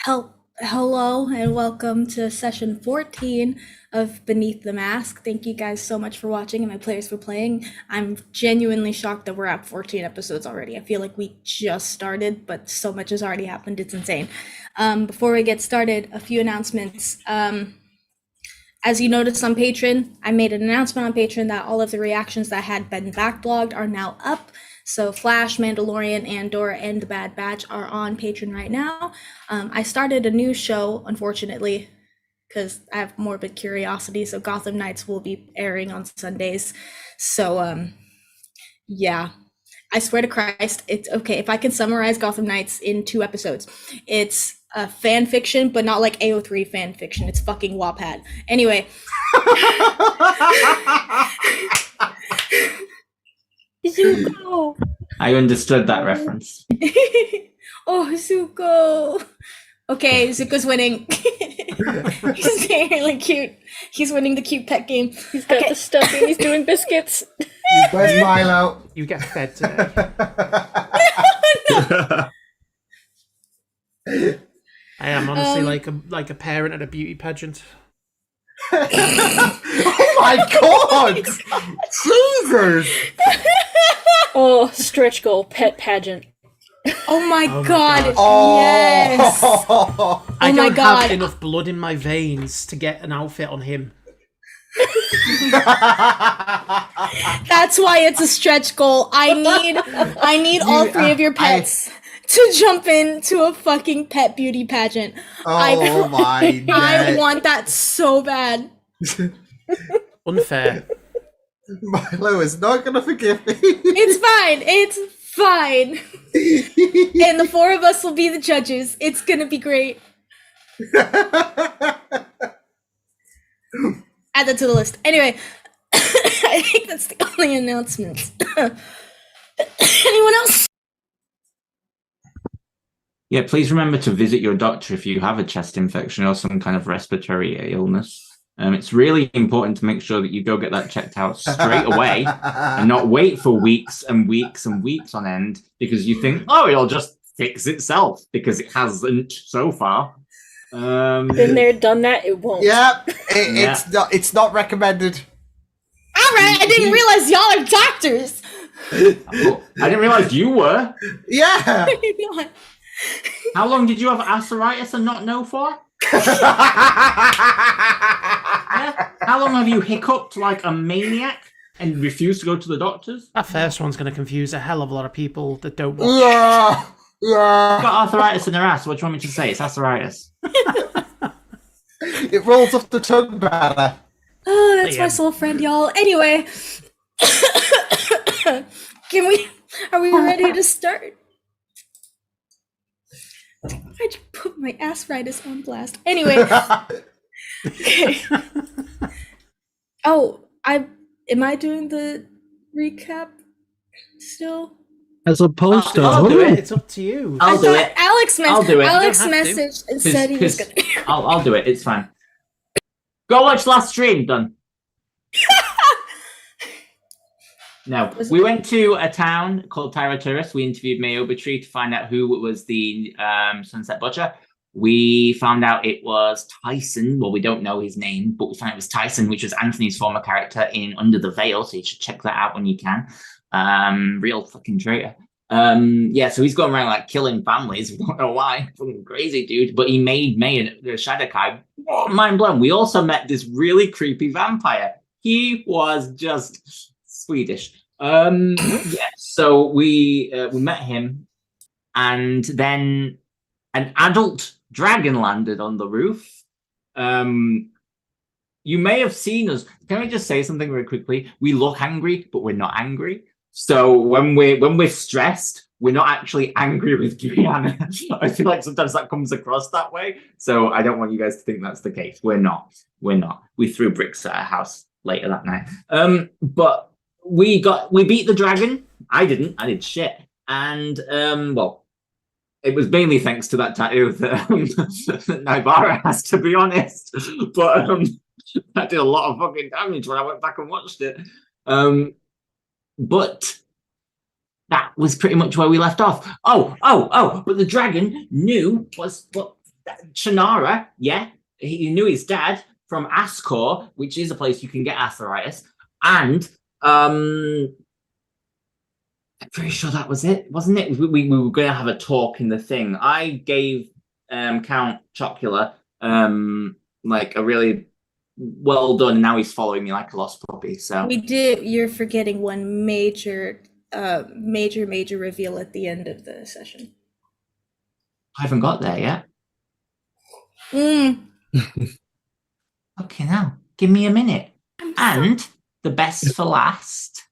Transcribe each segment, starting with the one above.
Hello and welcome to session 14 of Beneath the Mask. Thank you guys so much for watching and my players for playing. I'm genuinely shocked that we're at 14 episodes already. I feel like we just started, but so much has already happened. It's insane. Before we get started, a few announcements. As you noticed on Patreon, I made an announcement on Patreon that all of the reactions that had been backlogged are now up. So Flash, Mandalorian, Andor, and The Bad Batch are on Patreon right now. I started a new show, unfortunately, because I have morbid curiosity. So Gotham Knights will be airing on Sundays. So, yeah. I swear to Christ, it's okay. If I can summarize Gotham Knights in 2 episodes, it's fan fiction, but not like AO3 fan fiction. It's fucking Wattpad. Anyway. Zuko! I understood that reference. Oh, Zuko! Okay, Zuko's winning. He's really cute. He's winning the cute pet game. He's got the stuffing. He's doing biscuits. Where's Milo? You get fed today. I am honestly like a parent at a beauty pageant. Oh my god! Jesus! Oh, stretch goal, pet pageant. Oh my god! Oh. Yes! I don't God. have enough blood in my veins to get an outfit on him. That's why it's a stretch goal. I need all 3 of your pets to jump into a fucking pet beauty pageant. Oh my god. I want that so bad. Unfair. Milo is not gonna forgive me. It's fine. It's fine. And the 4 of us will be the judges. It's gonna be great. Add that to the list. Anyway, I think that's the only announcement. Anyone else? Yeah, please remember to visit your doctor if you have a chest infection or some kind of respiratory illness. It's really important to make sure that you go get that checked out straight away and not wait for weeks and weeks and weeks on end because you think, oh, it'll just fix itself, because it hasn't so far. Been there, done that. It won't. Yeah, it's not recommended. All right, I didn't realize y'all are doctors. I didn't realize you were. Yeah. How long did you have arthritis and not know for? Yeah? How long have you hiccuped like a maniac and refused to go to the doctors? That first one's going to confuse a hell of a lot of people that don't watch. Yeah. Got arthritis in their ass. What do you want me to say? It's arthritis. It rolls off the tongue better. Oh, that's my soul friend, y'all. Anyway, are we ready to start? I just put my arthritis on blast. Anyway. Okay. Oh, am I doing the recap still? As opposed to I'll do it. It's up to you. I'll do it. I'll do it. Alex You don't have to. messaged and said he was gonna. I'll do it. It's fine. Go watch last stream. Done. No, we went to a town called Tyra. We interviewed Mayo Tree to find out who was the Sunset Butcher. We found out it was Tyson. Well, we don't know his name, but we found it was Tyson, which was Anthony's former character in Under the Veil. So you should check that out when you can. Real fucking traitor. Yeah, so he's going around like killing families. We don't know why. Fucking crazy dude. But he made May the Shadowkai. Oh, mind blown. We also met this really creepy vampire. He was just Swedish. Yeah, so we met him, and then an adult dragon landed on the roof. You may have seen us. Can I just say something very quickly? We look angry, but we're not angry. So when we're stressed, we're not actually angry with Brianna. I feel like sometimes that comes across that way. So I don't want you guys to think that's the case. We're not. We threw bricks at our house later that night. But we beat the dragon. I did shit. And well, it was mainly thanks to that tattoo that Naibara has, to be honest. But that did a lot of fucking damage when I went back and watched it. But that was pretty much where we left off. Oh, but the dragon knew what Shannara, yeah, he knew his dad from Ascor, which is a place you can get arthritis, and I'm pretty sure that was it, wasn't it? We were going to have a talk in the thing. I gave Count Chocula like a really well done, and now he's following me like a lost puppy. So We did. You're forgetting one major reveal at the end of the session. I haven't got there yet. Okay, now give me a minute. And the best for last.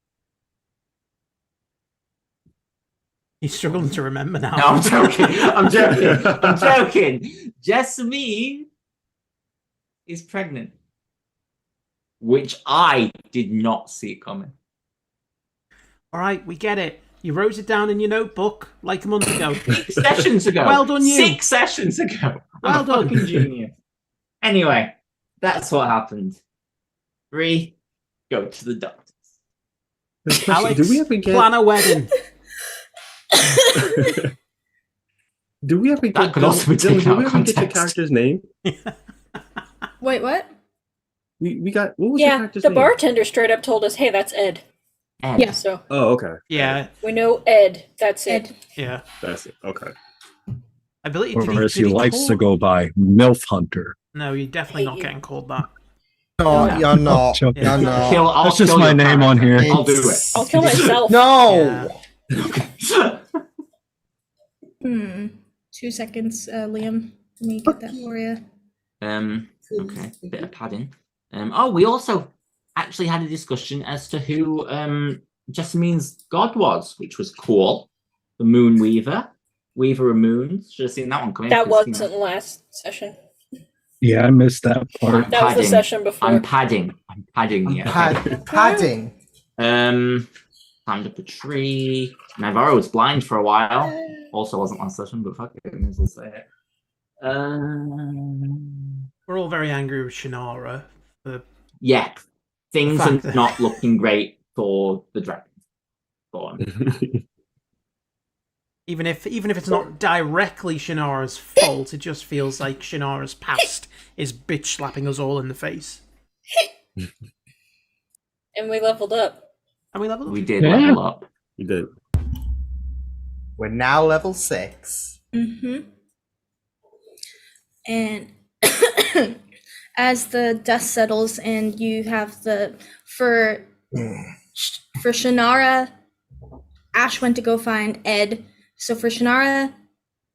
He's struggling to remember now. No, I'm joking. I'm joking. I'm joking. Jessamine is pregnant, which I did not see coming. All right, we get it. You wrote it down in your notebook like a month ago. 6 sessions ago. Well done, you. 6 sessions ago. I'm a fucking genius. Anyway, that's what happened. 3, go to the doctors. Alex, do we ever get plan a wedding. Do we ever get That could also be taken do out we of ever get the context. character's name? Wait, what? We got what was the Yeah, character's the name? bartender straight up told us, "Hey, that's Ed." Ed. Yeah. So Oh, okay. Yeah, we know Ed. That's it. Ed. yeah. That's it. Okay. I believe. Or as he did likes call- to go by, MILF Hunter. No, you're definitely not Hate you. getting called that. No, you're not. Joking. You're not. I'll That's just kill my your name on character. here. I'll do it. I'll kill myself. No. Yeah. 2 seconds, Liam. Let me get that for you. Okay, bit of padding. Oh, we also actually had a discussion as to who Jessamine's god was, which was cool. The Moon Weaver, Weaver of Moons. Should have seen that one coming. That 'cause, you wasn't know, last session. Yeah, I missed that part. That was the Padding. session before. I'm padding. I'm padding here. Padding. Climbed up a tree. Navarro was blind for a while. Also wasn't last session, but fuck it, as I say it. We're all very angry with Shannara. Yeah, things Fact. are not looking great for the dragon. Go on. Even if it's not directly Shannara's fault, it just feels like Shannara's past is bitch slapping us all in the face. And we leveled up. And we level up. We did Yeah. level up. You did. We're now level 6. And as the dust settles and you have for Shannara, Ash went to go find Ed. So for Shannara,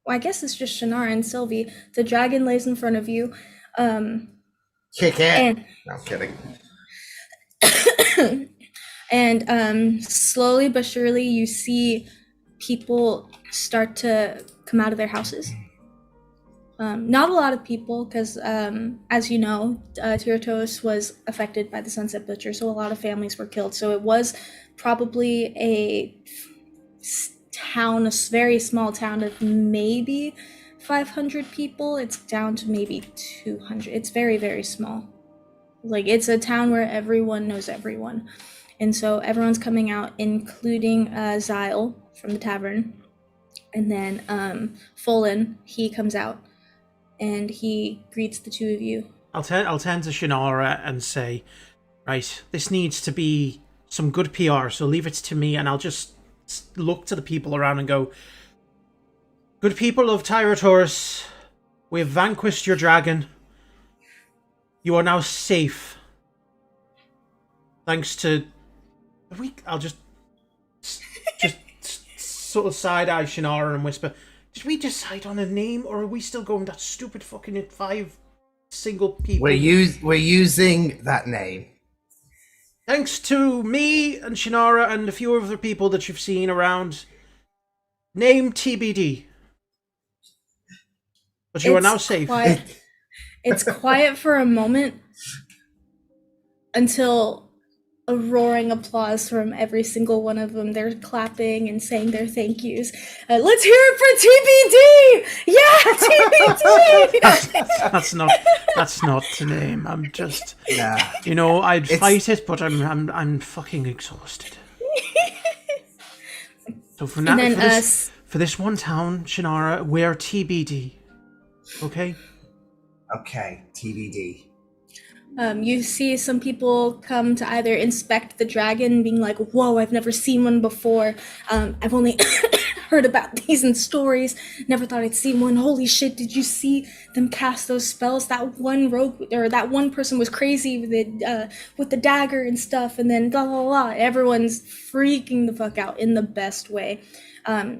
well, I guess it's just Shannara and Sylvie. The dragon lays in front of you. Kick it. And No, I'm kidding. and slowly but surely you see people start to come out of their houses. Not a lot of people, because as you know, Tiratos was affected by the Sunset Butcher, so a lot of families were killed. So it was probably a town, a very small town of maybe 500 people. It's down to maybe 200. It's very, very small. Like, it's a town where everyone knows everyone. And so everyone's coming out, including Zyle from the Tavern. And then Folin, he comes out and he greets the two of you. I'll turn to Shannara and say, right, this needs to be some good PR, so leave it to me, and I'll just look to the people around and go, good people of Tiratos, we have vanquished your dragon. You are now safe. Thanks to... I'll just sort of side-eye Shannara and whisper, did we decide on a name, or are we still going that stupid fucking 5 single people? We're using that name. Thanks to me and Shannara and a few other people that you've seen around. Name TBD. But you are now safe. It's quiet for a moment until a roaring applause from every single one of them. They're clapping and saying their thank yous. Let's hear it for TBD! Yeah, TBD! That's not the name. I'm just, Yeah. I'd fight it, but I'm fucking exhausted. So for now, And then for this one town, Shannara, we're TBD. Okay. Okay, TBD. You see some people come to either inspect the dragon, being like, whoa, I've never seen one before. I've only heard about these in stories. Never thought I'd see one. Holy shit, did you see them cast those spells? That one rogue, or that one person was crazy with the dagger and stuff, and then blah, blah, blah. Everyone's freaking the fuck out in the best way.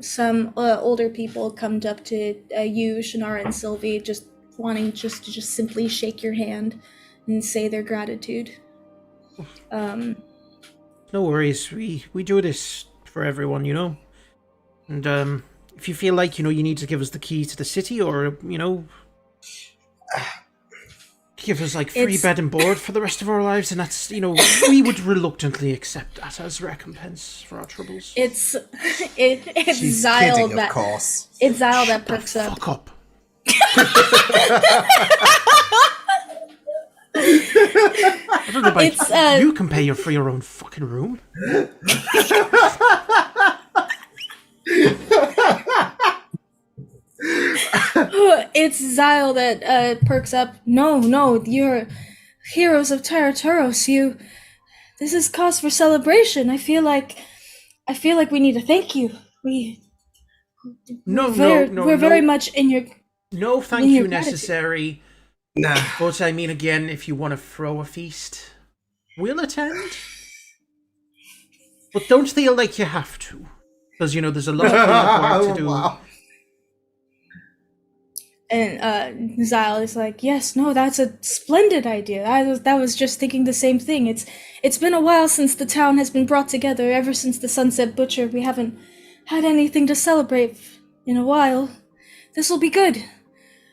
Some older people come up to you, Shannara and Sylvie, just wanting to simply shake your hand and say their gratitude. No worries. We do this for everyone, you know. And if you feel like, you know, you need to give us the key to the city, or, you know, give us like free bed and board for the rest of our lives, and that's, you know, we would reluctantly accept that as recompense for our troubles. It's She's Zyle kidding, that of course. it's Zyle that perks up. Fuck up. I don't know about It's, you can pay for your own fucking room. It's Zyle that perks up. No, you're heroes of Tartaros. This is cause for celebration. I feel like we need to thank you. We're very much in your. No, thank in your you gratitude. necessary. Nah. But I mean, again, if you want to throw a feast, we'll attend. But don't feel like you have to, because, you know, there's a lot of cleanup work to do. Wow. And Zyle is like, yes, no, that's a splendid idea. I was just thinking the same thing. It's been a while since the town has been brought together. Ever since the Sunset Butcher, we haven't had anything to celebrate in a while. This will be good.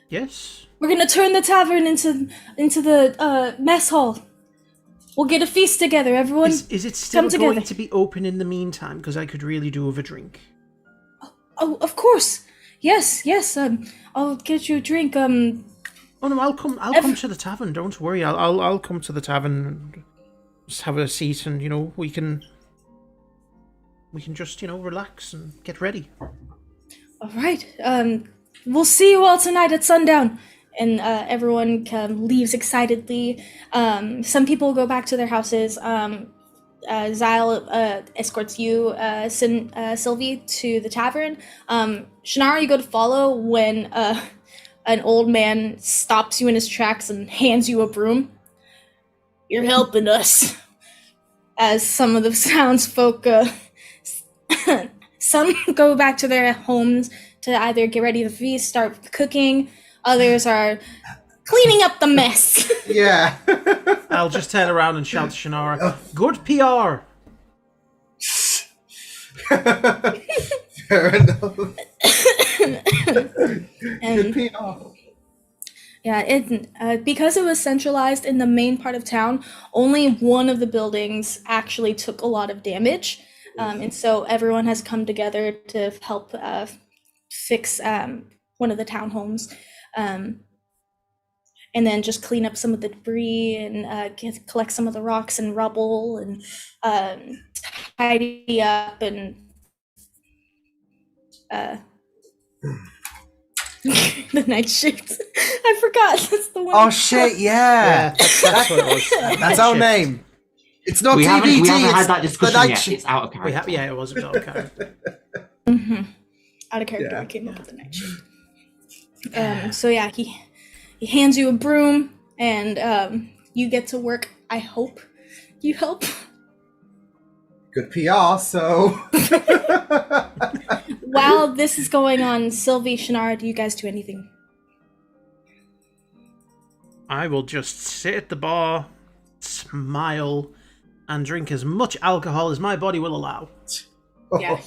Yes. We're gonna turn the tavern into the mess hall. We'll get a feast together, everyone. Is it still come going together. to be open in the meantime? Because I could really do with a drink. Oh, of course. Yes. I'll get you a drink. Oh no, I'll come to the tavern. Don't worry. I'll come to the tavern and just have a seat, and, you know, we can just, you know, relax and get ready. All right. We'll see you all tonight at sundown. And everyone leaves excitedly. Some people go back to their houses. Zyle escorts you, Sylvie, to the tavern. Shannara, you go to follow when an old man stops you in his tracks and hands you a broom. You're helping us. As some of the townsfolk, some go back to their homes to either get ready to feast, start cooking. Others are cleaning up the mess. Yeah. I'll just turn around and shout to Shannara, "Good PR!" Fair enough. And Good PR. yeah, because it was centralized in the main part of town, only one of the buildings actually took a lot of damage. And so everyone has come together to help fix one of the townhomes. And then just clean up some of the debris and collect some of the rocks and rubble and tidy up and the night shift. I forgot. That's the one. Oh shit! Yeah, That's what it was. that's our name. It's not We haven't TBT. had It's that the discussion night yet. shift. It's out of character. Yeah, it was about character. Out of character, Yeah. I came up with the night shift. So yeah, he hands you a broom and you get to work. I hope you help. Good PR. So. While this is going on, Sylvie, Shannara, do you guys do anything? I will just sit at the bar, smile, and drink as much alcohol as my body will allow. Yeah,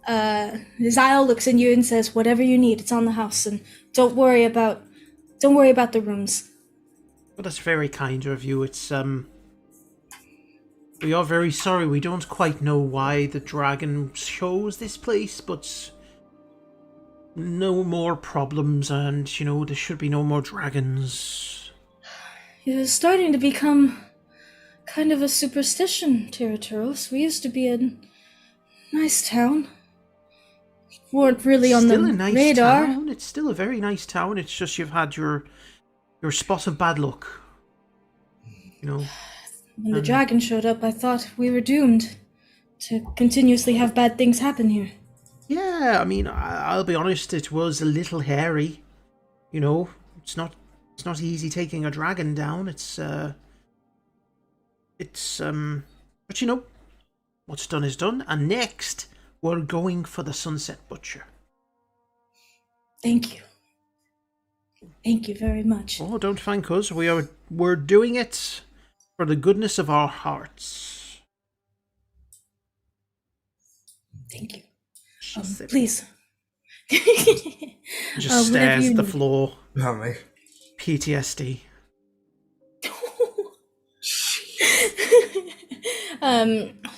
Zyle looks at you and says, "Whatever you need, it's on the house, and don't worry about the rooms." Well, that's very kind of you. It's we are very sorry. We don't quite know why the dragon chose this place, but no more problems, and, you know, there should be no more dragons. It was starting to become kind of a superstition, Tartaros. We used to be a nice town. weren't really on the Still a nice radar. town. It's still a very nice town. It's just you've had your spot of bad luck. You know. When the dragon showed up, I thought we were doomed to continuously have bad things happen here. Yeah, I mean, I'll be honest. It was a little hairy. You know, it's not easy taking a dragon down. But you know, what's done is done. And next, we're going for the Sunset Butcher. Thank you. Thank you very much. Oh, don't thank us. We're doing it for the goodness of our hearts. Thank you. She Please. just stares at the need. floor. Oh, me. PTSD.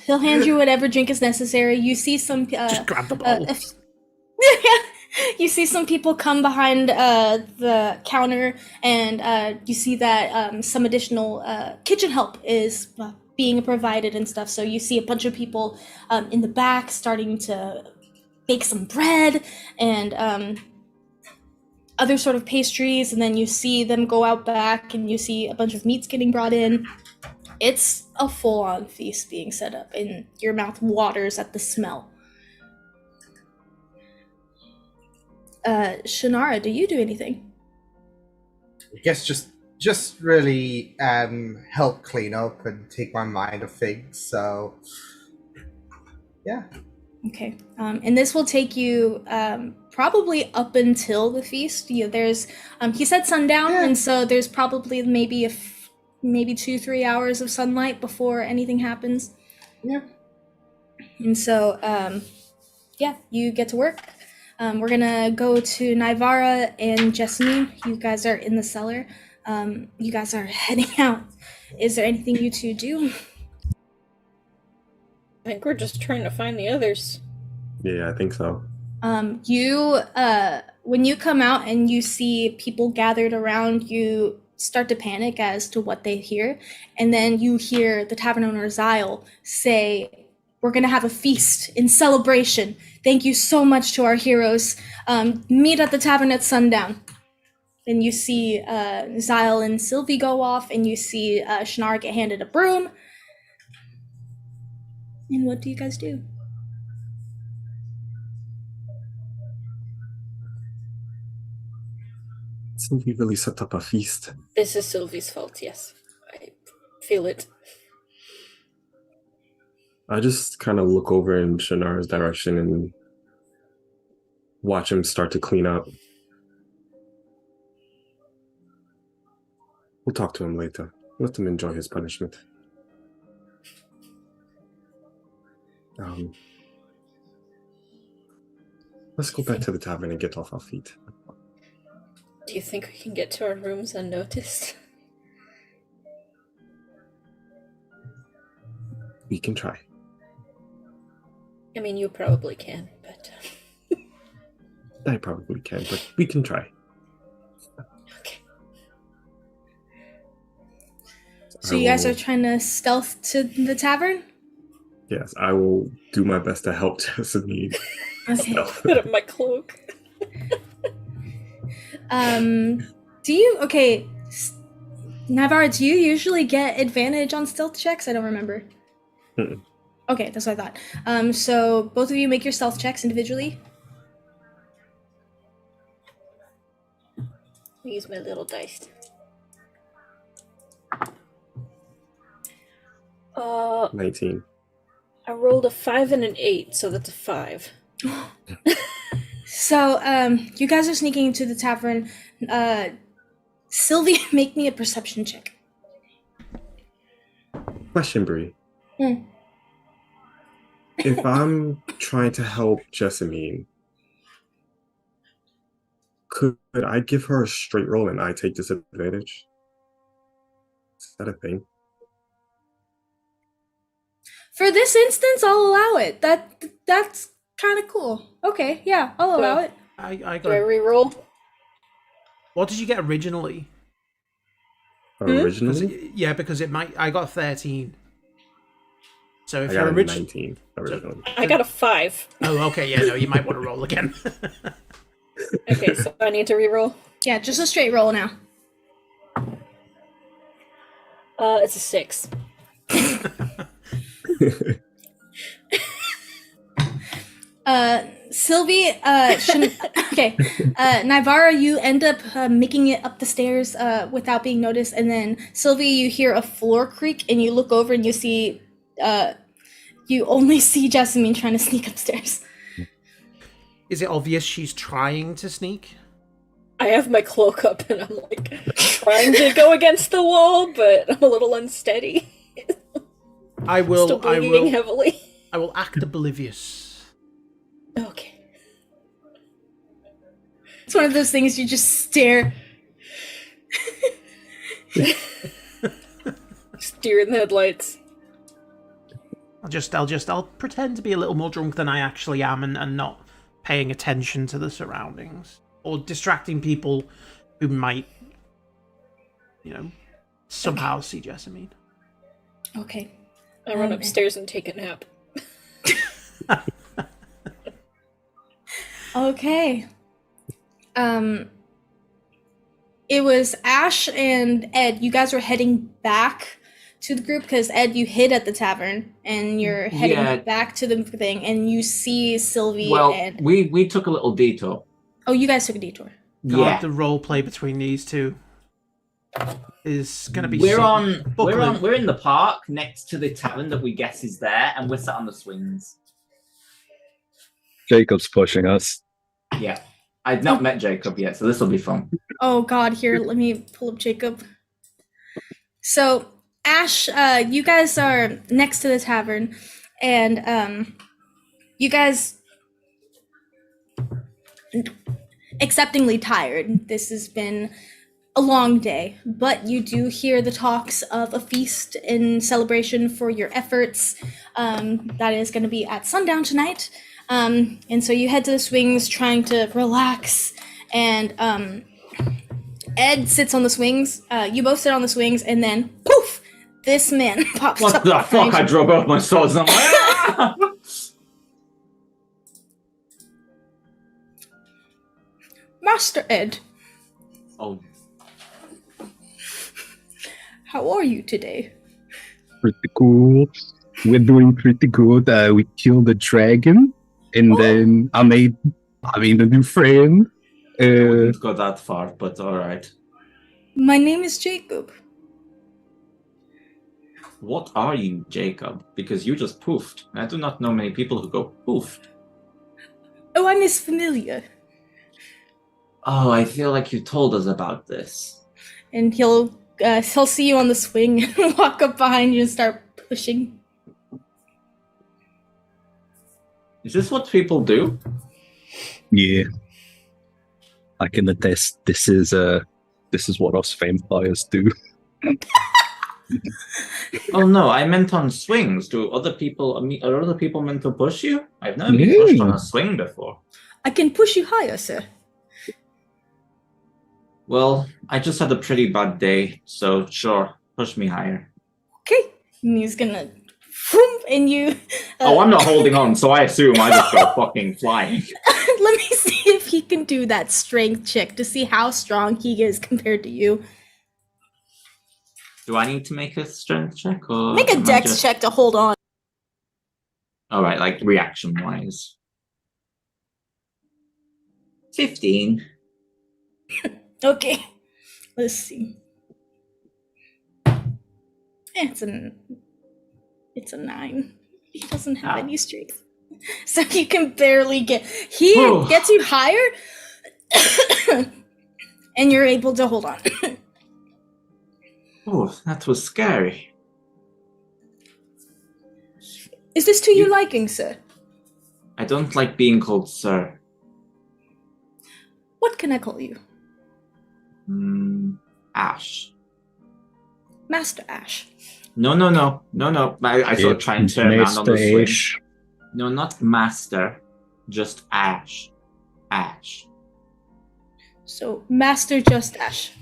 He'll hand you whatever drink is necessary. You see some Just grab the bowl. You see some people come behind the counter, and you see that some additional kitchen help is being provided and stuff. So you see a bunch of people in the back starting to bake some bread and other sort of pastries, and then you see them go out back, and you see a bunch of meats getting brought in. It's a full-on feast being set up, and your mouth waters at the smell. Shannara, do you do anything? I guess just really help clean up and take my mind off things. So yeah. Okay, and this will take you probably up until the feast. There's he said sundown, and so there's probably maybe 2-3 hours of sunlight before anything happens. Yeah. And so you get to work. We're gonna go to Naivara and Jessamine. You guys are in the cellar. You guys are heading out. Is there anything you two do? I think we're just trying to find the others. Yeah, I think so. When you come out and you see people gathered around, you start to panic as to what they hear, and then you hear the tavern owner Zyle say, "We're gonna have a feast in celebration. Thank you so much to our heroes. Meet at the tavern at sundown." Then you see Zyle and Sylvie go off, and you see Shannara get handed a broom. And what do you guys do? Sylvie really set up a feast. This is Sylvie's fault, yes. I feel it. I just kind of look over in Shannara's direction and watch him start to clean up. We'll talk to him later. Let him enjoy his punishment. Let's go back to the tavern and get off our feet. Do you think we can get to our rooms unnoticed? We can try. I mean, you probably can, but... I probably can, but we can try. Okay. So you guys are trying to stealth to the tavern? Yes, I will do my best to help Jessamine. Okay. Put up my cloak. Navarre, do you usually get advantage on stealth checks? I don't remember. Mm-mm. Okay, that's what I thought. So both of you make your stealth checks individually. Use my little dice. 19. I rolled a 5 and an 8, so that's a 5. So, you guys are sneaking into the tavern. Sylvie, make me a perception check. Question, Bree. Hmm. If I'm trying to help Jessamine, could I give her a straight roll and I take disadvantage? Is that a thing? For this instance, I'll allow it. That's kind of cool. Okay, yeah, I'll allow it. I Do I got. reroll? What did you get originally? Originally? Yeah, because it might. I got 13. So if I you're got a originally... 19 originally. I got a 5. Oh, okay, yeah, no, you might want to roll again. Okay, so I need to reroll. Yeah, just a straight roll now. It's a 6. Sylvie, okay. Nivara, you end up making it up the stairs without being noticed, and then Sylvie, you hear a floor creak, and you look over and you see, you only see Jessamine trying to sneak upstairs. Is it obvious she's trying to sneak? I have my cloak up and I'm like trying to go against the wall, but I'm a little unsteady. I will. Still bleeding heavily. I will act oblivious. Okay. It's one of those things you just stare. Steer in the headlights. I'll pretend to be a little more drunk than I actually am and not paying attention to the surroundings. Or distracting people who might, somehow see Jessamine. Okay. I run upstairs and take a nap. Okay. It was Ash and Ed. You guys were heading back to the group because Ed, you hid at the tavern, and you're heading back to the thing, and you see Sylvie. And we took a little detour. Oh, you guys took a detour. God, the role play between these two is gonna be. We're in the park next to the tavern that we guess is there, and we're sat on the swings. Jacob's pushing us. Yeah, I've not met Jacob yet, so this will be fun. Oh God, here, let me pull up Jacob. So Ash, you guys are next to the tavern, and you guys acceptingly tired. This has been a long day, but you do hear the talks of a feast in celebration for your efforts. That is going to be at sundown tonight. And so you head to the swings trying to relax, and Ed sits on the swings. You both sit on the swings, and then poof, this man pops up. What the fuck? I drove off my swords and I'm like, ah! Master Ed, Oh, how are you today? Pretty cool. We're doing pretty good. We killed a dragon, and then I made a new friend. I wouldn't go that far, but alright. My name is Jacob. What are you, Jacob? Because you just poofed. I do not know many people who go poofed. Oh, I'm his familiar. Oh, I feel like you told us about this. And he'll see you on the swing and walk up behind you and start pushing. Is this what people do? Yeah, I can attest. This is what us vampires do. Oh no, I meant on swings. Do other people? Are other people meant to push you? I've never been pushed on a swing before. I can push you higher, sir. Well, I just had a pretty bad day, so sure, push me higher. Okay. And he's gonna, and you. Oh, I'm not holding on, so I assume I just go fucking flying. Let me see if he can do that strength check to see how strong he is compared to you. Do I need to make a strength check or Make a dex check to hold on. All right, like reaction-wise. 15. Okay. Let's see. It's a 9. He doesn't have any strength. So you can barely get. He gets you higher, and you're able to hold on. Oh, that was scary. Is this to your liking, sir? I don't like being called sir. What can I call you? Ash. Master Ash. No. I sort of try and turn around on the swing. Ash. No, not master. Just Ash. Ash. So, Master Just Ash.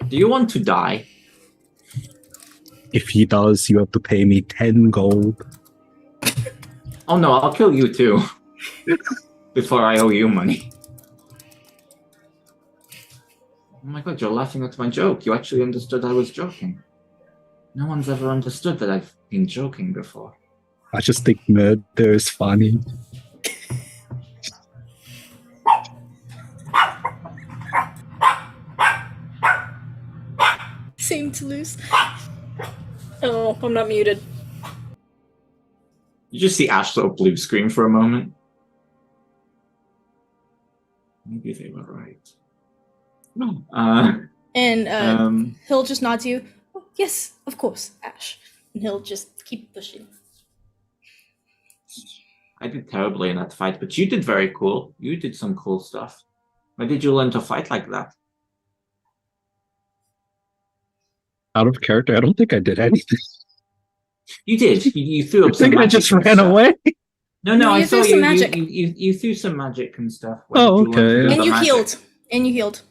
Do you want to die? If he does, you have to pay me 10 gold. Oh no, I'll kill you too. Before I owe you money. Oh my god, you're laughing at my joke. You actually understood I was joking. No one's ever understood that I've been joking before. I just think murder is funny. Same to lose. Oh, I'm not muted. You just see Ash sort of blue screen for a moment. Maybe they were right. And he'll just nod to you. Oh, yes, of course, Ash. And he'll just keep pushing. I did terribly in that fight, but you did very cool. You did some cool stuff. Where did you learn to fight like that? Out of character, I don't think I did anything. You did. You threw up I some think I magic just and ran stuff. away. No, I you saw threw you. some magic. You threw some magic and stuff. Where Oh, did you learn to okay. do And the you magic? healed. And you healed.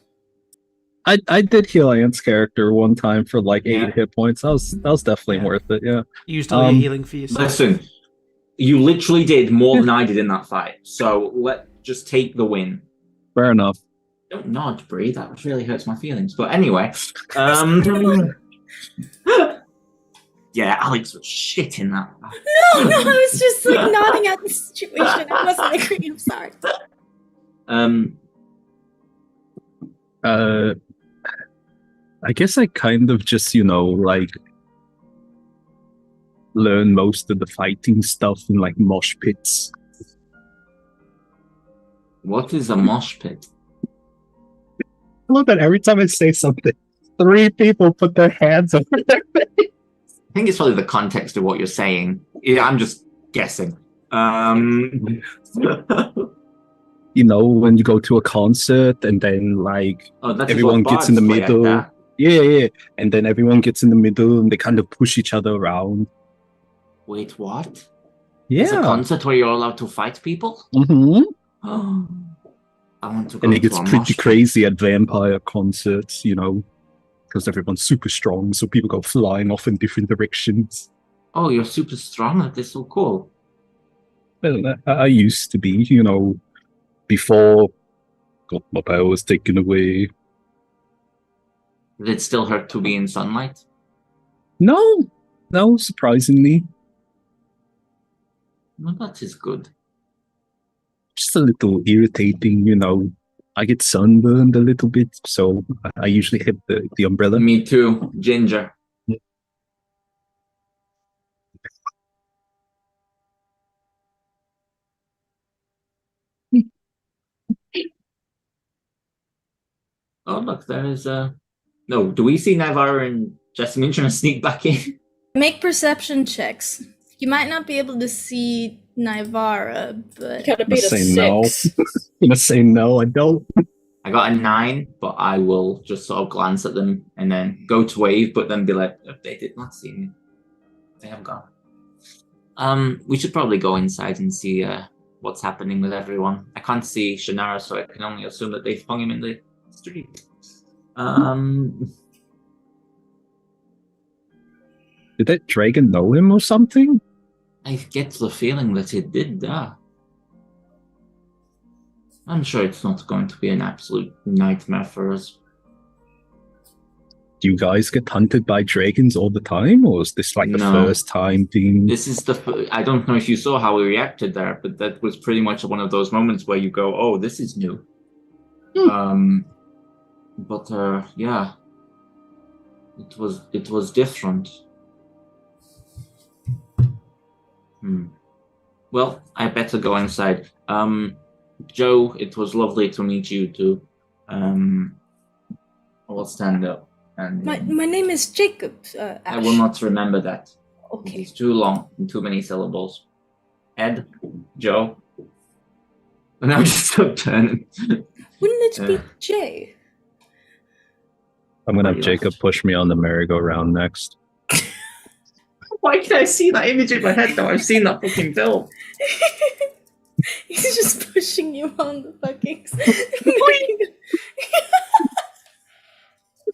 I did heal Ant's character one time for like 8 Yeah. hit points. That was definitely Yeah. worth it. Yeah. You used all your healing for yourself. Listen, you literally did more than I did in that fight. So just take the win. Fair enough. Don't nod, Bree. That really hurts my feelings. But anyway, yeah, Alex was shit in that. No, I was just like nodding at the situation. I wasn't agreeing. I'm sorry. I guess I kind of just, like learn most of the fighting stuff in like mosh pits. What is a mosh pit? I love that every time I say something, 3 people put their hands over their face. I think it's probably the context of what you're saying. Yeah, I'm just guessing. When you go to a concert and then like That is everyone what gets in the bards play like middle. that. Yeah. And then everyone gets in the middle and they kind of push each other around. Wait, what? It's a Yeah. concert where you're allowed to fight people? Mm-hmm. Oh, I want to go And it to gets a pretty mosh pit. crazy at vampire concerts, because everyone's super strong, so people go flying off in different directions. Oh, you're super strong. That is so cool. Well, I used to be, before got my powers taken away. Did it still hurt to be in sunlight? No, surprisingly. Well, that is good. Just a little irritating, I get sunburned a little bit, so I usually hit the umbrella. Me too, Ginger. Oh, look, there is No, do we see Navarre and Jessamine trying to sneak back in? Make perception checks. You might not be able to see Nivara, but Gotta beat a say no. 6. I'm gonna say no, I don't. I got a 9, but I will just sort of glance at them and then go to wave, but then be like, oh, they did not see me. They have gone. We should probably go inside and see what's happening with everyone. I can't see Shannara, so I can only assume that they've hung him in the street. Did that dragon know him or something? I get the feeling that it did, I'm sure it's not going to be an absolute nightmare for us. Do you guys get hunted by dragons all the time, or is this like the No. first time thing? This is I don't know if you saw how we reacted there, but that was pretty much one of those moments where you go, oh, this is new. But yeah. It was different. Well, I better go inside. Joe, it was lovely to meet you too. I'll stand up. And my name is Jacob. Ash. I will not remember that. Okay. It's too long and too many syllables. Ed, Joe. And I'm just still turning. Wouldn't it be Jay? I'm gonna have Yes. Jacob push me on the merry-go-round next. Why can I see that image in my head though? I've seen that fucking film. He's just pushing you on the fucking.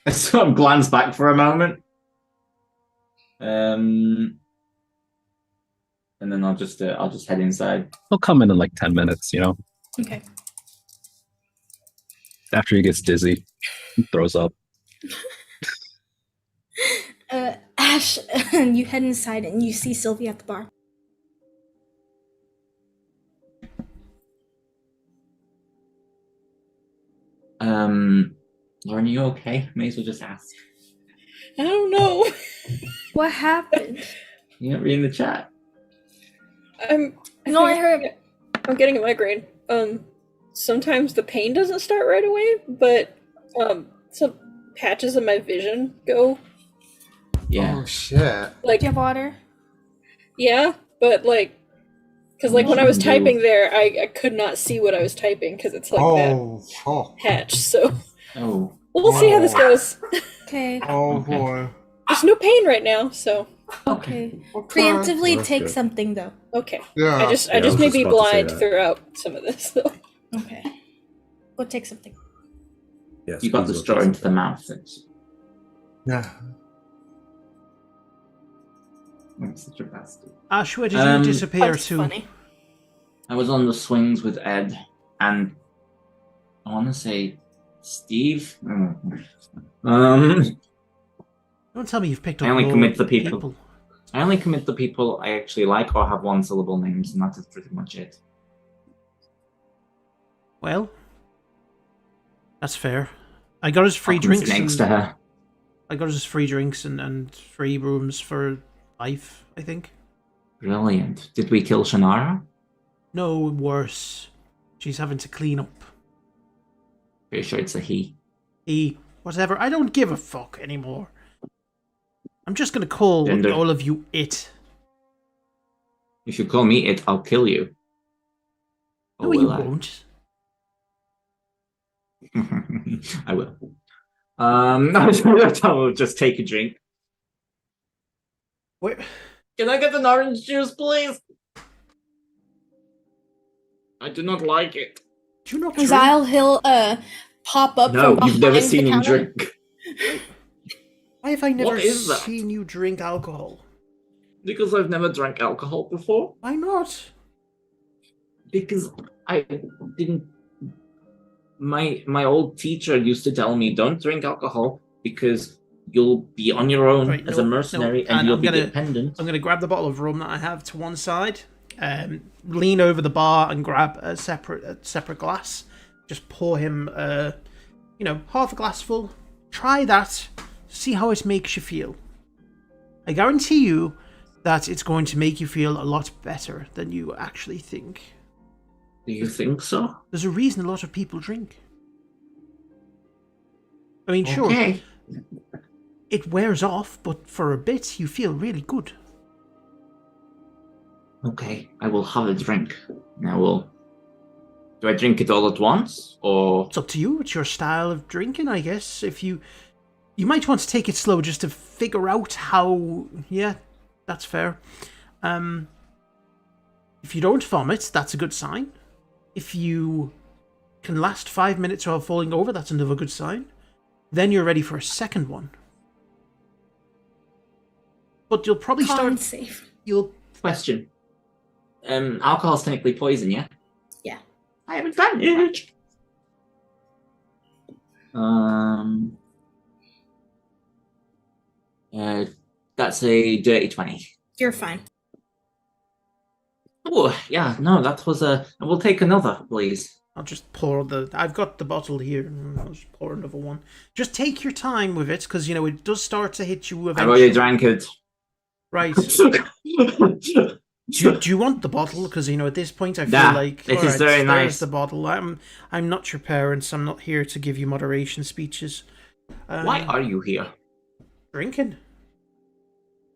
I sort of glance back for a moment. And then I'll just head inside. He'll come in like 10 minutes, you know, Okay. after he gets dizzy, throws up. Ash, you head inside and you see Sylvia at the bar. Lauren, are you okay? May as well just ask. I don't know. What happened? You're not reading the chat. I heard. I'm getting a migraine. Sometimes the pain doesn't start right away, but some patches of my vision go. Yeah. Oh shit. Like, Do you have water? yeah, but like, because like when I was typing there, I could not see what I was typing because it's like Oh fuck. that patch. So Oh. we'll see how this goes. Okay. Oh Okay. boy. There's no pain right now, so Okay. Okay. Preemptively That's take good. something though. okay. Yeah. I just I was may just be about to say blind that. throughout some of this though. Okay. Go take something. Yes, You got please the go straw take into the mouth. Yeah. I'm such a bastard. Ash, where did you disappear That's to? funny. I was on the swings with Ed and I want to say Steve. Don't tell me you've picked up I only more commit the people. I only commit the people I actually like or have one-syllable names, and that is pretty much it. Well, that's fair. I got us free I'll come drinks. sit next and- to her. I got us free drinks and free rooms for life, I think. Brilliant. Did we kill Shannara? No, worse. She's having to clean up. Pretty sure it's a he. Whatever. I don't give a fuck anymore. I'm just gonna call Gender. all of you it. If you call me it, I'll kill you. No, Or you will I? won't. I will. I will just take a drink. Where? Can I get an orange juice, please? I do not like it. Do you not drink? Zyle, he'll pop up No, from you've never behind seen the him counter. drink. Why have I never What is that? seen you drink alcohol? Because I've never drank alcohol before. Why not? Because I didn't. My old teacher used to tell me, don't drink alcohol because you'll be on your own Right, as no, a mercenary no, and and you'll I'm be gonna- dependent. I'm going to grab the bottle of rum that I have to one side, lean over the bar and grab a separate glass. Just pour him, half a glass full. Try that. See how it makes you feel. I guarantee you that it's going to make you feel a lot better than you actually think. Do you think so? There's a reason a lot of people drink. I mean, sure, Okay. it wears off, but for a bit you feel really good. Okay, I will have a drink. Now, do I drink it all at once, or It's up to you. It's your style of drinking, I guess. If you might want to take it slow just to figure out how. Yeah, that's fair. If you don't vomit, that's a good sign. If you can last 5 minutes without falling over, that's another good sign. Then you're ready for a second one. But you'll probably Calm start. and safe. You'll. question? Alcohol's technically poison, yeah? Yeah. I have advantage. That's a dirty 20. You're fine. Oh, yeah, no, that was a. We'll take another, please. I'll just pour the. I've got the bottle here. I'll just pour another one. Just take your time with it, because it does start to hit you I've eventually. already drank it. Right. Do you want the bottle? Because at this point, I feel Nah, like it is alright, very there's nice. the bottle. I'm not your parents. I'm not here to give you moderation speeches. Why are you here? Drinking?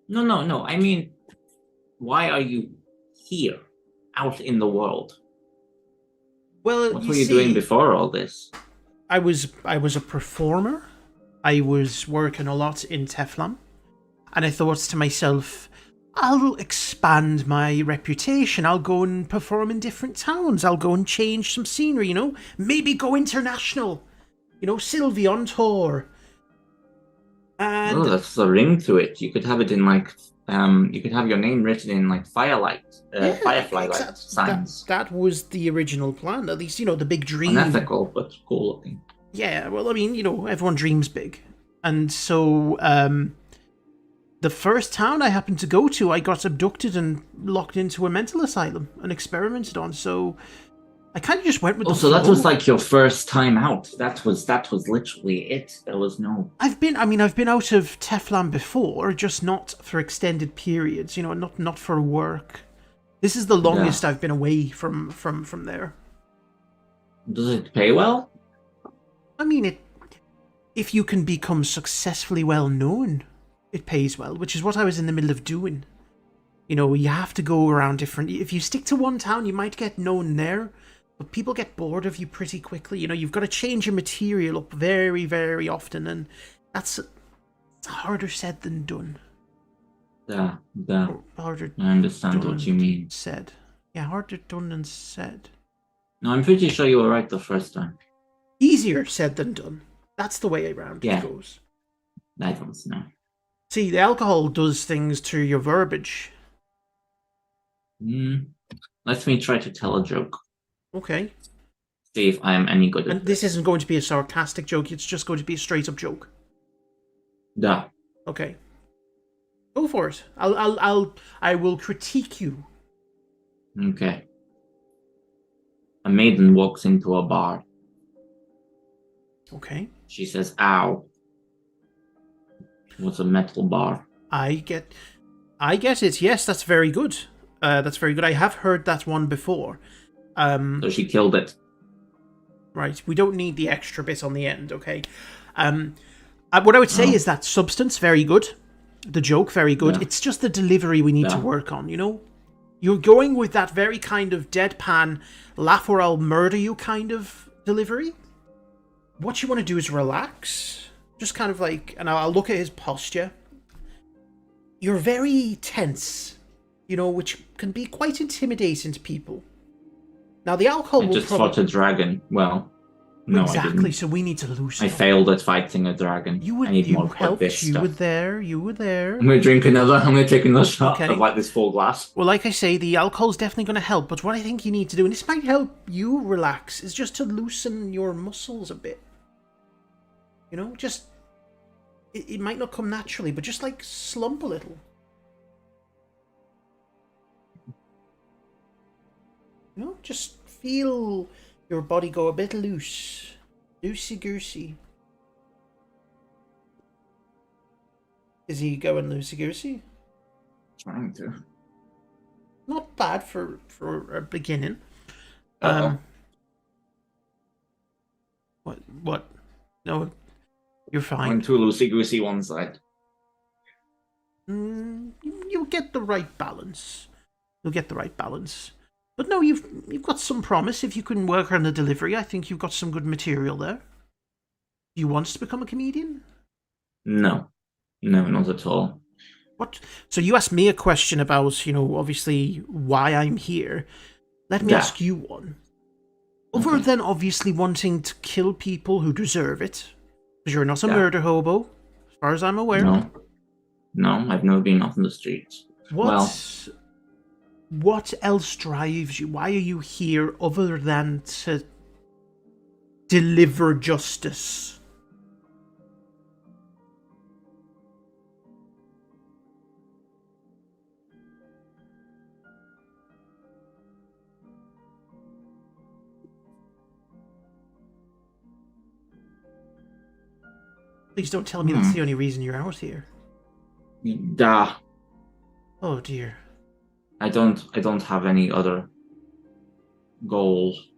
No. I mean, why are you here, out in the world? Well, What you were you see, doing before all this? I was a performer. I was working a lot in Teflon, and I thought to myself, I'll expand my reputation. I'll go and perform in different towns. I'll go and change some scenery. Maybe go international. Sylvie on tour. And Oh, that's a ring to it. You could have it in like, you could have your name written in like firefly light signs. That was the original plan. At least, the big dream. Unethical, but cool looking. Yeah, well, I mean, everyone dreams big. And so, the first town I happened to go to, I got abducted and locked into a mental asylum and experimented on, so I kind of just went with the flow. So that was like your first time out. That was literally it. There was no... I've been out of Teflon before, just not for extended periods, not for work. This is the longest I've been away from there. Does it pay well? I mean, if you can become successfully well known, it pays well, which is what I was in the middle of doing. You have to go around different... If you stick to one town, you might get known there, but people get bored of you pretty quickly. You've got to change your material up very, very often, and it's harder said than done. Yeah. Harder I understand what you mean. Said. Yeah, harder done than said. No, I'm pretty sure you were right the first time. Easier said than done. That's the way around it goes. I don't know. See, the alcohol does things to your verbiage. Let me try to tell a joke. Okay. See if I am any good at And this isn't going to be a sarcastic joke, it's just going to be a straight-up joke. Yeah. Okay. Go for it. I will critique you. Okay. A maiden walks into a bar. Okay. She says, "Ow." What's a metal bar? I get it. Yes, that's very good. That's very good. I have heard that one before. So she killed it. Right. We don't need the extra bit on the end, okay? What I would say is that substance, very good. The joke, very good. Yeah. It's just the delivery we need to work on, You're going with that very kind of deadpan, laugh or I'll murder you kind of delivery. What you want to do is relax. Just kind of like, and I'll look at his posture. You're very tense, which can be quite intimidating to people. Now, the alcohol I will just fought a dragon. Well, no, exactly, I didn't. so we need to loosen up. I failed at fighting a dragon. I need more of this You stuff. were there. I'm going to take another shot of like this full glass. Well, like I say, the alcohol's definitely going to help, but what I think you need to do, and this might help you relax, is just to loosen your muscles a bit. Just... It might not come naturally, but just like slump a little. Just feel your body go a bit loose. Loosey-goosey. Is he going loosey-goosey? Trying to. Not bad for a beginning. What? No, you're fine. I'm too loosey-goosey one side. You'll get the right balance. But no, you've got some promise. If you can work on the delivery, I think you've got some good material there. Do you want to become a comedian? No, not at all. What? So you asked me a question about, obviously why I'm here. Let me ask you one. Other than obviously wanting to kill people who deserve it, because you're not a murder hobo, as far as I'm aware. No, I've never been off in the streets. What else drives you? Why are you here other than to deliver justice? Please don't tell me that's the only reason you're out here. Oh dear. I don't have any other goals.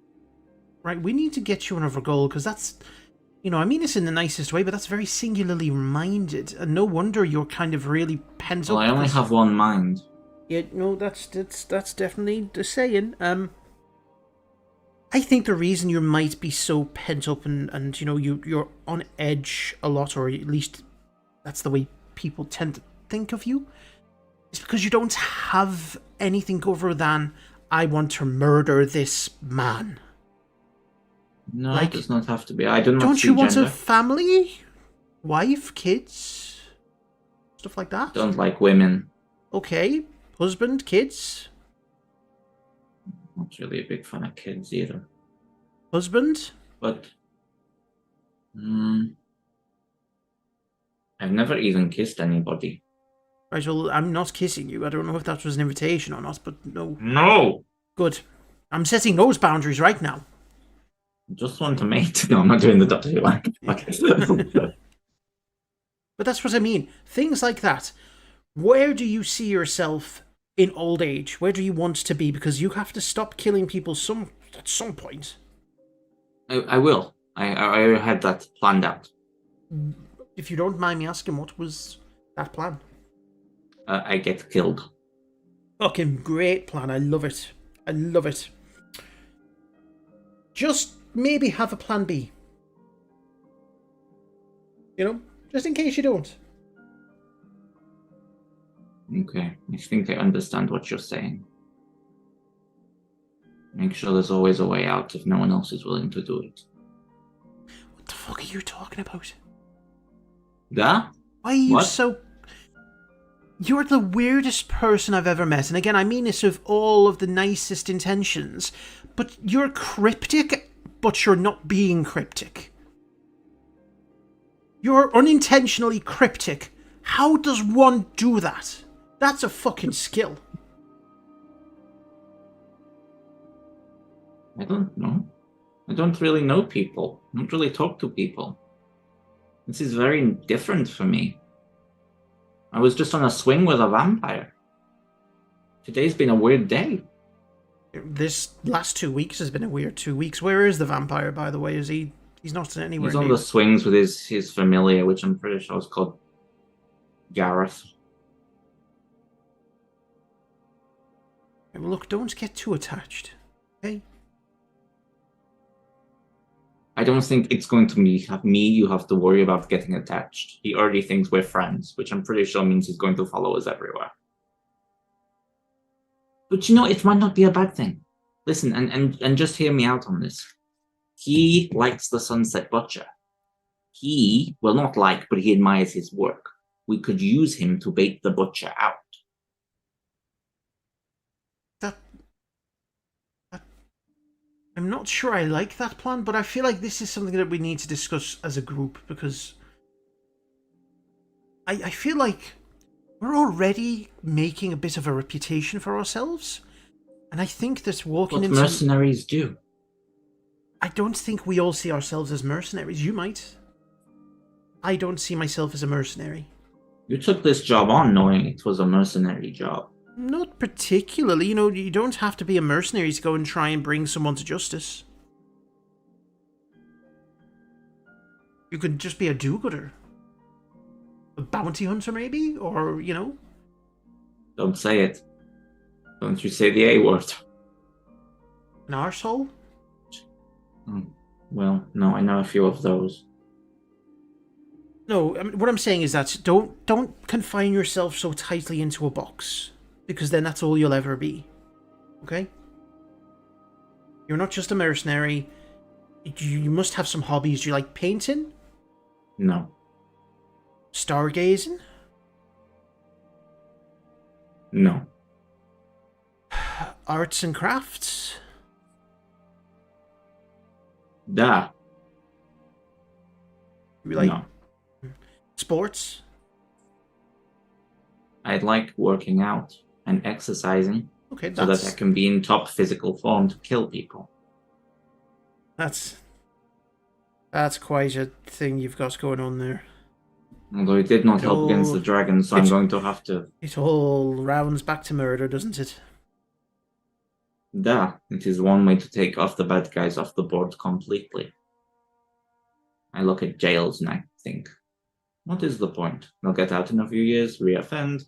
Right, we need to get you another goal, because that's, I mean this in the nicest way, but that's very singularly minded, and no wonder you're kind of really pent up. Well, I only have one mind. Yeah, no, that's definitely the saying. I think the reason you might be so pent up and you're on edge a lot, or at least that's the way people tend to think of you, is because you don't have anything other than, I want to murder this man. No, it does not have to be. I do not Don't see you want gender. a family? Wife? Kids? stuff like that. Don't like women. Okay, husband, kids. Not really a big fan of kids either. Husband. But I've never even kissed anybody. Right, well, I'm not kissing you. I don't know if that was an invitation or not, but no. No! Good. I'm setting those boundaries right now. Just want to mate. No, I'm not doing the dirty one. But that's what I mean. Things like that. Where do you see yourself in old age? Where do you want to be? Because you have to stop killing people at some point. I will. I had that planned out. If you don't mind me asking, what was that plan? I get killed. Fucking great plan. I love it. I love it. Just maybe have a plan B. You know? Just in case you don't. Okay, I think I understand what you're saying. Make sure there's always a way out if no one else is willing to do it. What the fuck are you talking about? Yeah? Why are you What? so... You're the weirdest person I've ever met. And again, I mean this with all of the nicest intentions. But you're cryptic, but you're not being cryptic. You're unintentionally cryptic. How does one do that? That's a fucking skill. I don't know. I don't really know people. I don't really talk to people. This is very different for me. I was just on a swing with a vampire. Today's been a weird day. This last 2 weeks has been a weird 2 weeks. Where is the vampire, by the way? Is he... He's not anywhere He's on near... the swings with his familiar, which I'm pretty sure is called Gareth. Well, look, don't get too attached, okay? I don't think it's going to be me you have to worry about getting attached. He already thinks we're friends, which I'm pretty sure means he's going to follow us everywhere. But you know, it might not be a bad thing. Listen, and just hear me out on this. He likes the Sunset Butcher. He, well, not like, but he admires his work. We could use him to bait the butcher out. I'm not sure I like that plan, but I feel like this is something that we need to discuss as a group, because I feel like we're already making a bit of a reputation for ourselves, and I think that walking What into... mercenaries do. I don't think we all see ourselves as mercenaries. You might. I don't see myself as a mercenary. You took this job on knowing it was a mercenary job. Not particularly. You know, you don't have to be a mercenary to go and try and bring someone to justice. You could just be a do-gooder. A bounty hunter, maybe? Or, you know? Don't say it. Don't you say the A word. An arsehole? Well, no, I know a few of those. No, I mean, what I'm saying is that don't confine yourself so tightly into a box, because then that's all you'll ever be. Okay? You're not just a mercenary. You must have some hobbies. Do you like painting? No. Stargazing? No. Arts and crafts? Da. You like No. sports? I like working out and exercising Okay, so that I can be in top physical form to kill people. That's quite a thing you've got going on there. Although it did not help against the dragon, so I'm going to have to... It all rounds back to murder, doesn't it? Da. It is one way to take off the bad guys off the board completely. I look at jails and I think, what is the point? They'll get out in a few years, reoffend.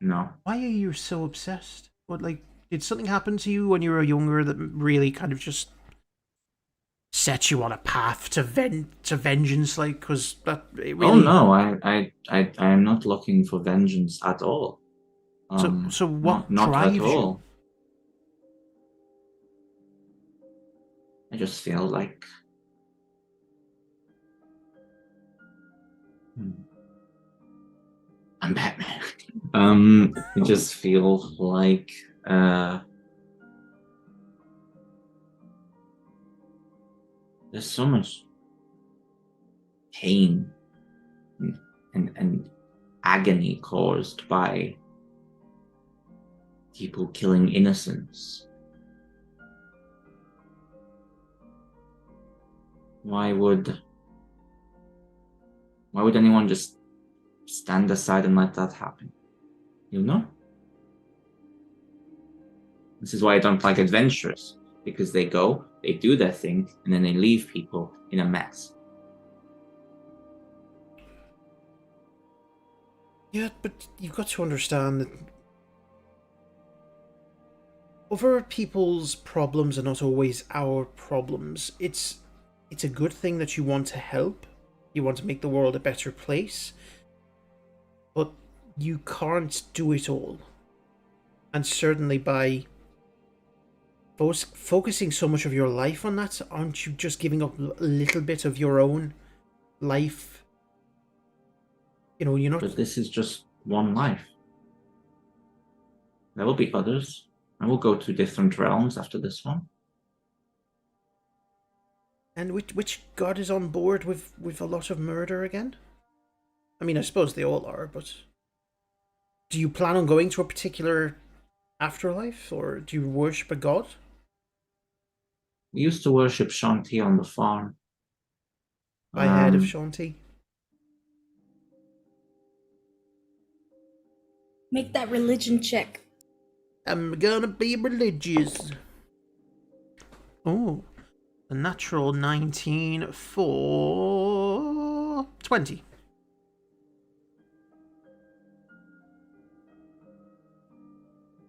No. Why are you so obsessed? What, like, did something happen to you when you were younger that really kind of just set you on a path to vengeance? Like, because that it really... Oh no, I am not looking for vengeance at all. So what not drives at all. you? I just feel like I'm Batman. It just feels like there's so much pain and agony caused by people killing innocents. Why would anyone just stand aside and let that happen? You know? This is why I don't like adventurers, because they go, they do their thing, and then they leave people in a mess. Yeah, but you've got to understand that other people's problems are not always our problems. It's a good thing that you want to help. You want to make the world a better place. But you can't do it all. And certainly by focusing so much of your life on that, aren't you just giving up a little bit of your own life? You know, you're not... But this is just one life. There will be others. I will go to different realms after this one. And which god is on board with a lot of murder again? I mean, I suppose they all are, but... Do you plan on going to a particular afterlife, or do you worship a god? We used to worship Shanti on the farm. By head of Shanti? Make that religion check. I'm gonna be religious. Oh, a natural 19 for 20.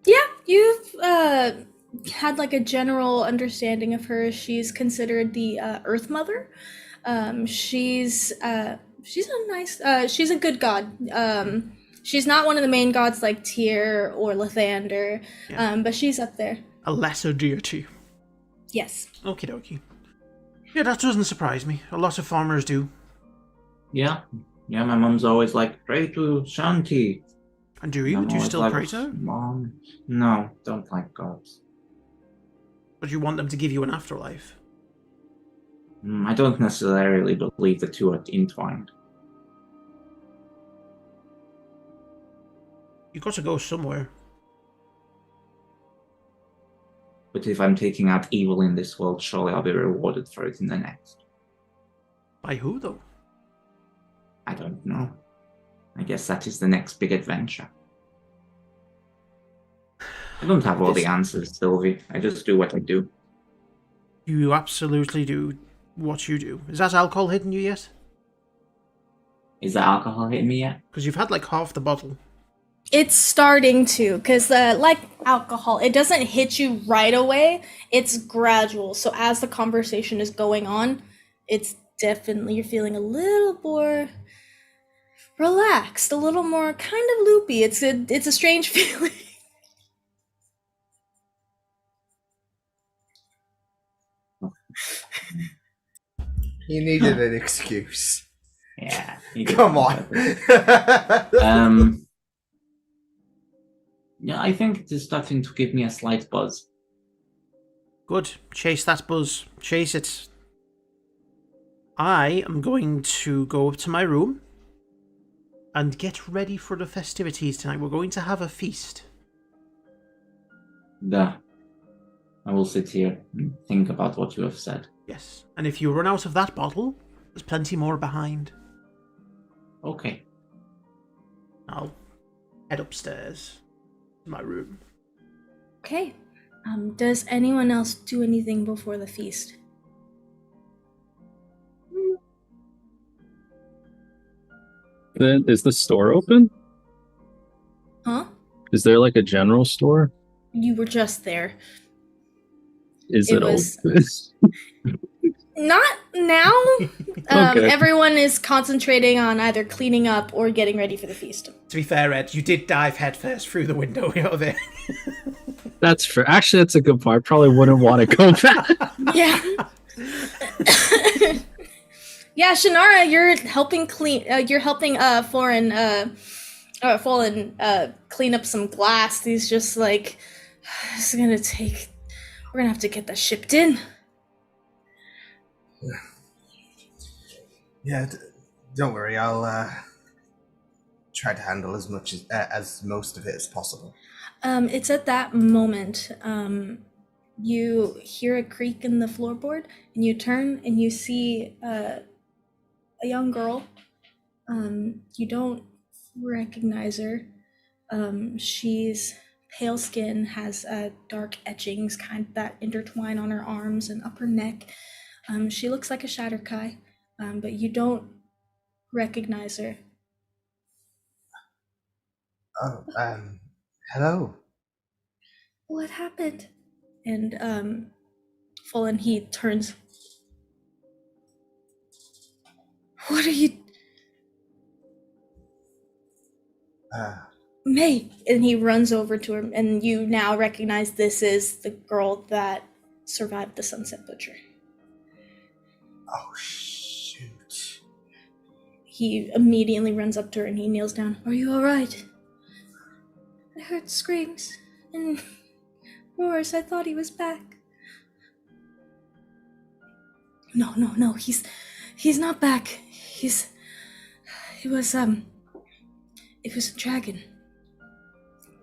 Yeah, you've had like a general understanding of her. She's considered the Earth Mother. She's a nice. She's a good god. She's not one of the main gods like Tyr or Lathander, but she's up there. A lesser deity. Yes. Okie dokie. Yeah, that doesn't surprise me. A lot of farmers do. Yeah, my mom's always like, pray to Shanti. And do you? Do you still pray to her? Mom, no, don't like gods. But you want them to give you an afterlife? I don't necessarily believe the two are entwined. You got to go somewhere. But if I'm taking out evil in this world, surely I'll be rewarded for it in the next. By who, though? I don't know. I guess that is the next big adventure. I don't have all the answers, Sylvie. I just do what I do. You absolutely do what you do. Is that alcohol hitting you yet? Is the alcohol hitting me yet? Because you've had like half the bottle. It's starting to, because like alcohol, it doesn't hit you right away. It's gradual. So as the conversation is going on, it's definitely, you're feeling a little more relaxed, a little more kind of loopy. It's a strange feeling. You needed an excuse. Yeah. Come on. Yeah, I think it is starting to give me a slight buzz. Good. Chase that buzz. Chase it. I am going to go up to my room and get ready for the festivities tonight. We're going to have a feast. I will sit here and think about what you have said. Yes. And if you run out of that bottle, there's plenty more behind. Okay. I'll head upstairs to my room. Okay. Does anyone else do anything before the feast? Then is the store open? Huh? Is there like a general store? You were just there. Is It it was- open? Not now. Okay. Everyone is concentrating on either cleaning up or getting ready for the feast. To be fair, Ed, you did dive headfirst through the window over there. That's fair. Actually, that's a good point. I probably wouldn't want to go back. Yeah. Yeah, Shannara, you're helping clean. You're helping Florin Fallen clean up some glass. He's just like, it's gonna take. We're gonna have to get that shipped in. Yeah, don't worry. I'll try to handle as much as most of it as possible. It's at that moment you hear a creak in the floorboard, and you turn and you see a young girl. You don't recognize her. She's pale skin, has dark etchings kind of that intertwine on her arms and up her neck. She looks like a Shatterkai, but you don't recognize her. Oh, hello. What happened? And Fallen, he turns. What are you? May! And he runs over to her, and you now recognize this is the girl that survived the Sunset Butcher. Oh, shoot. He immediately runs up to her and he kneels down. Are you alright? I heard screams and roars. I thought he was back. No, he's not back. It was a dragon.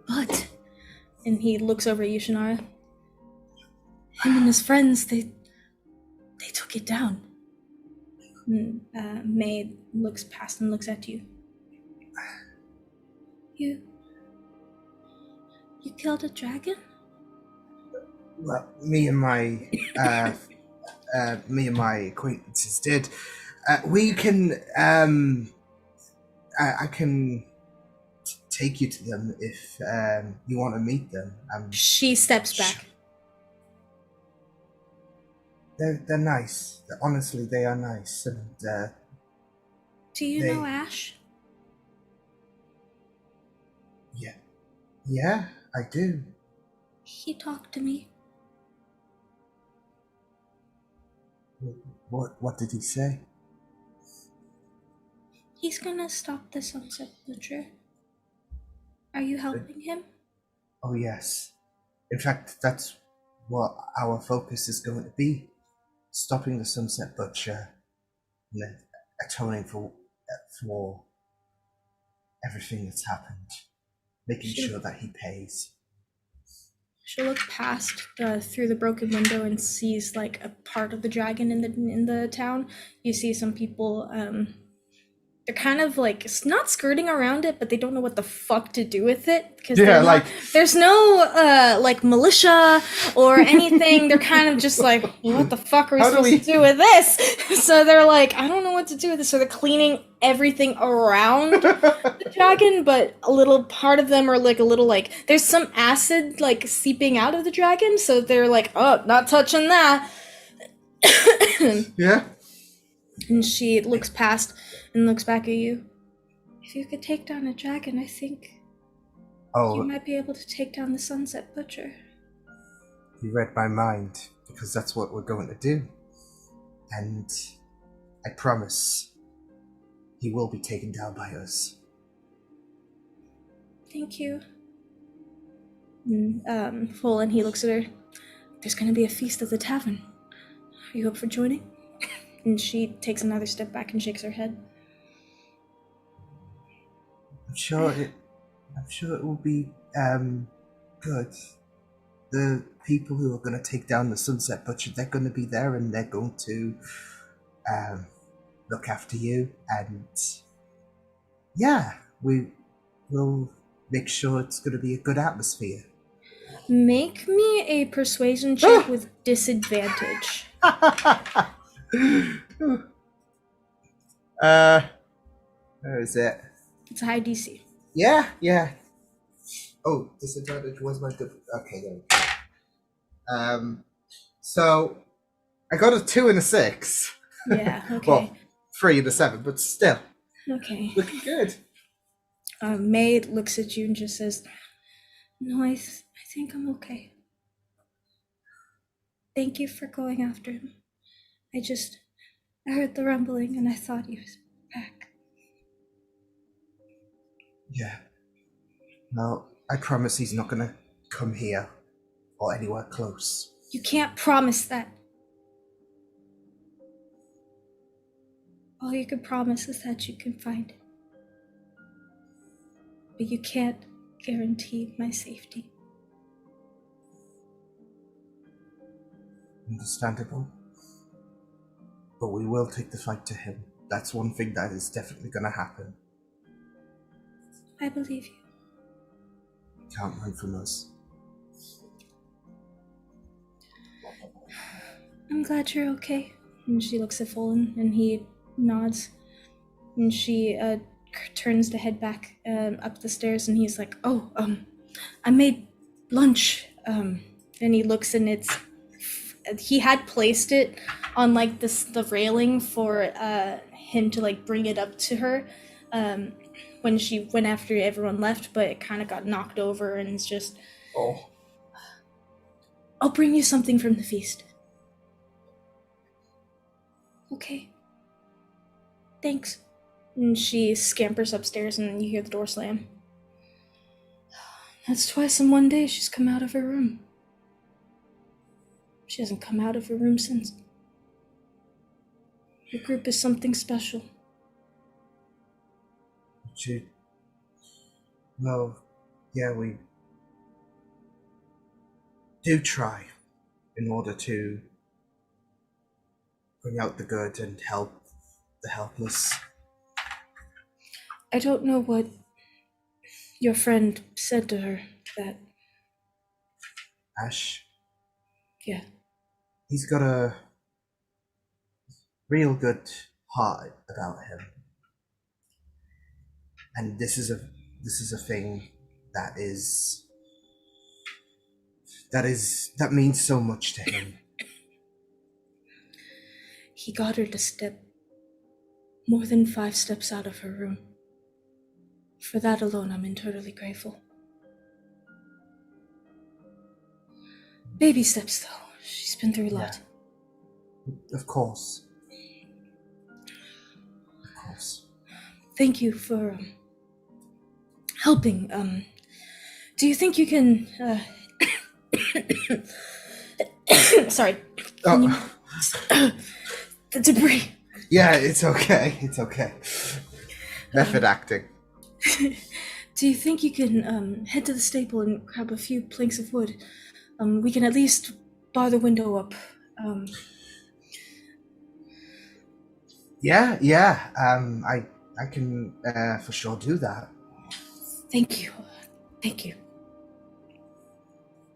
But, and he looks over at you, Shannara. Him and his friends, they took it down. And May looks past and looks at you. You killed a dragon? Well, me and my acquaintances did. We can. I can take you to them if you want to meet them. She steps back. They're nice. Honestly, they are nice. And do you know Ash? Yeah, I do. He talked to me. What did he say? He's gonna stop the Sunset Butcher. Are you helping him? Oh, yes. In fact, that's what our focus is going to be. Stopping the Sunset Butcher and then atoning for everything that's happened. Making sure that he pays. She'll look past through the broken window and sees like a part of the dragon in the town. You see some people. They're kind of like not skirting around it, but they don't know what the fuck to do with it because there's no like militia or anything. They're kind of just like, what the fuck are we supposed to do with this? So they're like, I don't know what to do with this. So they're cleaning everything around the dragon, but a little part of them are like a little like there's some acid like seeping out of the dragon. So they're like, oh, not touching that. Yeah. And she looks past and looks back at you. If you could take down a dragon, I think you might be able to take down the Sunset Butcher. You read my mind, because that's what we're going to do. And I promise he will be taken down by us. Thank you. And Fallen, he looks at her. There's going to be a feast at the tavern. Are you up for joining? And she takes another step back and shakes her head. I'm sure it will be good. The people who are going to take down the Sunset Butcher, they're going to be there and they're going to look after you. And yeah, we will make sure it's going to be a good atmosphere. Make me a persuasion check with disadvantage. Where is it? It's a high DC. Yeah. Oh, disadvantage was my okay, there we go. So I got a 2 and a 6. Yeah, okay. Well, 3 and a 7, but still. Okay. Looking good. May looks at you and just says, no, I think I'm okay. Thank you for going after him. I heard the rumbling and I thought he was back. Yeah. No, I promise he's not gonna come here or anywhere close. You can't promise that. All you can promise is that you can find it. But you can't guarantee my safety. Understandable. But we will take the fight to him. That's one thing that is definitely gonna happen. I believe you. You can't run from us. I'm glad you're okay. And she looks at Fulton, and he nods. And she turns to head back up the stairs, and he's like, "Oh, I made lunch." And he looks, and he had placed it on like the railing for him to like bring it up to her when she went after everyone left, but it kind of got knocked over, and it's just, Oh. I'll bring you something from the feast. Okay. Thanks. And she scampers upstairs, and you hear the door slam. That's twice in one day she's come out of her room. She hasn't come out of her room since. Your group is something special. Well, yeah, we do try in order to bring out the good and help the helpless. I don't know what your friend said to her, that... Ash? Yeah. He's got a real good heart about him. And this is a thing that means so much to him. He got her to step more than 5 steps out of her room. For that alone, I'm eternally grateful. Baby steps, though. She's been through a lot. Yeah. Of course. Of course. Thank you for helping. Do you think you can... Sorry. Oh. The debris. Yeah, it's okay. It's okay. Method acting. Do you think you can head to the stable and grab a few planks of wood? We can at least bar the window up. Yeah. I can for sure do that. Thank you.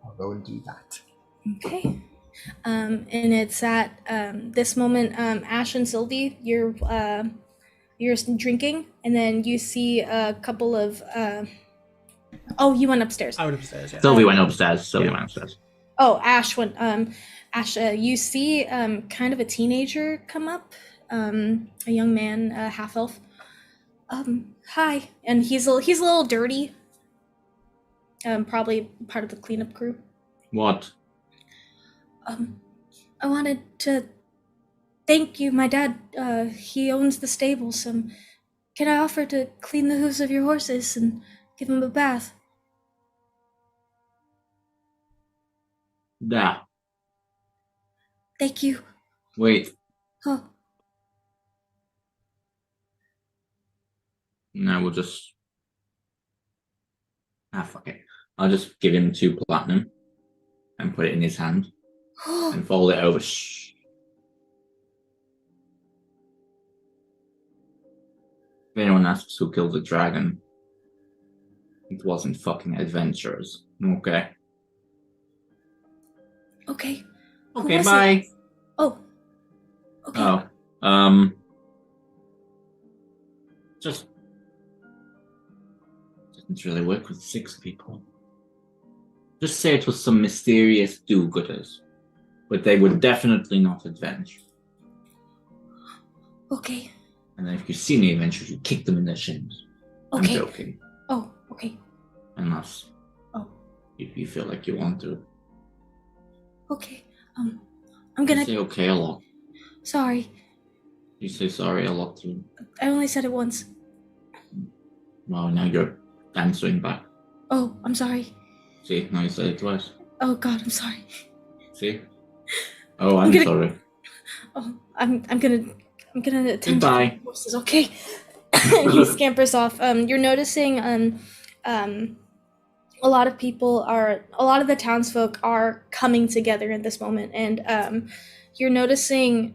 I'll go and do that. Okay. And it's at this moment, Ash and Sylvie, you're drinking, and then you see a couple of oh, you went upstairs. I went upstairs, yeah. Sylvie went upstairs. Went upstairs. Oh, Ash went. Ash, you see kind of a teenager come up, a young man, half elf. Hi, and he's a little dirty. Probably part of the cleanup crew. What? I wanted to thank you. My dad, he owns the stables. Can I offer to clean the hooves of your horses and give them a bath? Da. Thank you. Wait. Oh, No, we'll just... fuck it. I'll just give him 2 platinum and put it in his hand and fold it over. Shh. If anyone asks who killed the dragon, it wasn't fucking adventurers. Okay. okay. Who Okay, was bye. it? Oh, okay. Oh, just didn't really work with 6 people. Just say it was some mysterious do-gooders, but they were definitely not adventurers. Okay. And then if you see any adventurers, you kick them in their shins. Okay. I'm joking. Oh, okay. Unless if you feel like you want to. Okay. I'm gonna... You say okay a lot. Sorry. You say sorry a lot too. I only said it once. Well, now you're Answering back. Oh, I'm sorry. See, now you said it twice. Oh God, I'm sorry. See? Oh, I'm gonna- sorry. Oh, I'm gonna attend to Goodbye. the horses. Okay. He scampers off. You're noticing a lot of the townsfolk are coming together in this moment, and you're noticing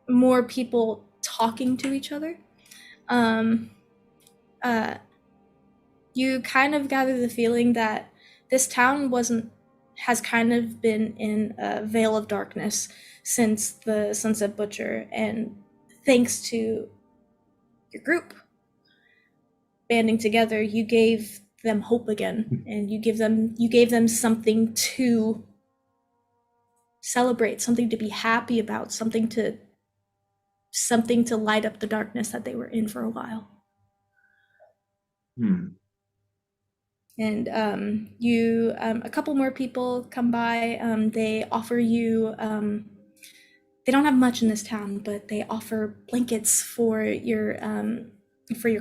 more people talking to each other. You kind of gather the feeling that this town has kind of been in a veil of darkness since the Sunset Butcher, and thanks to your group banding together, you gave them hope again, and you gave them something to celebrate, something to be happy about, something to light up the darkness that they were in for a while. And a couple more people come by. They offer you. They don't have much in this town, but they offer blankets for your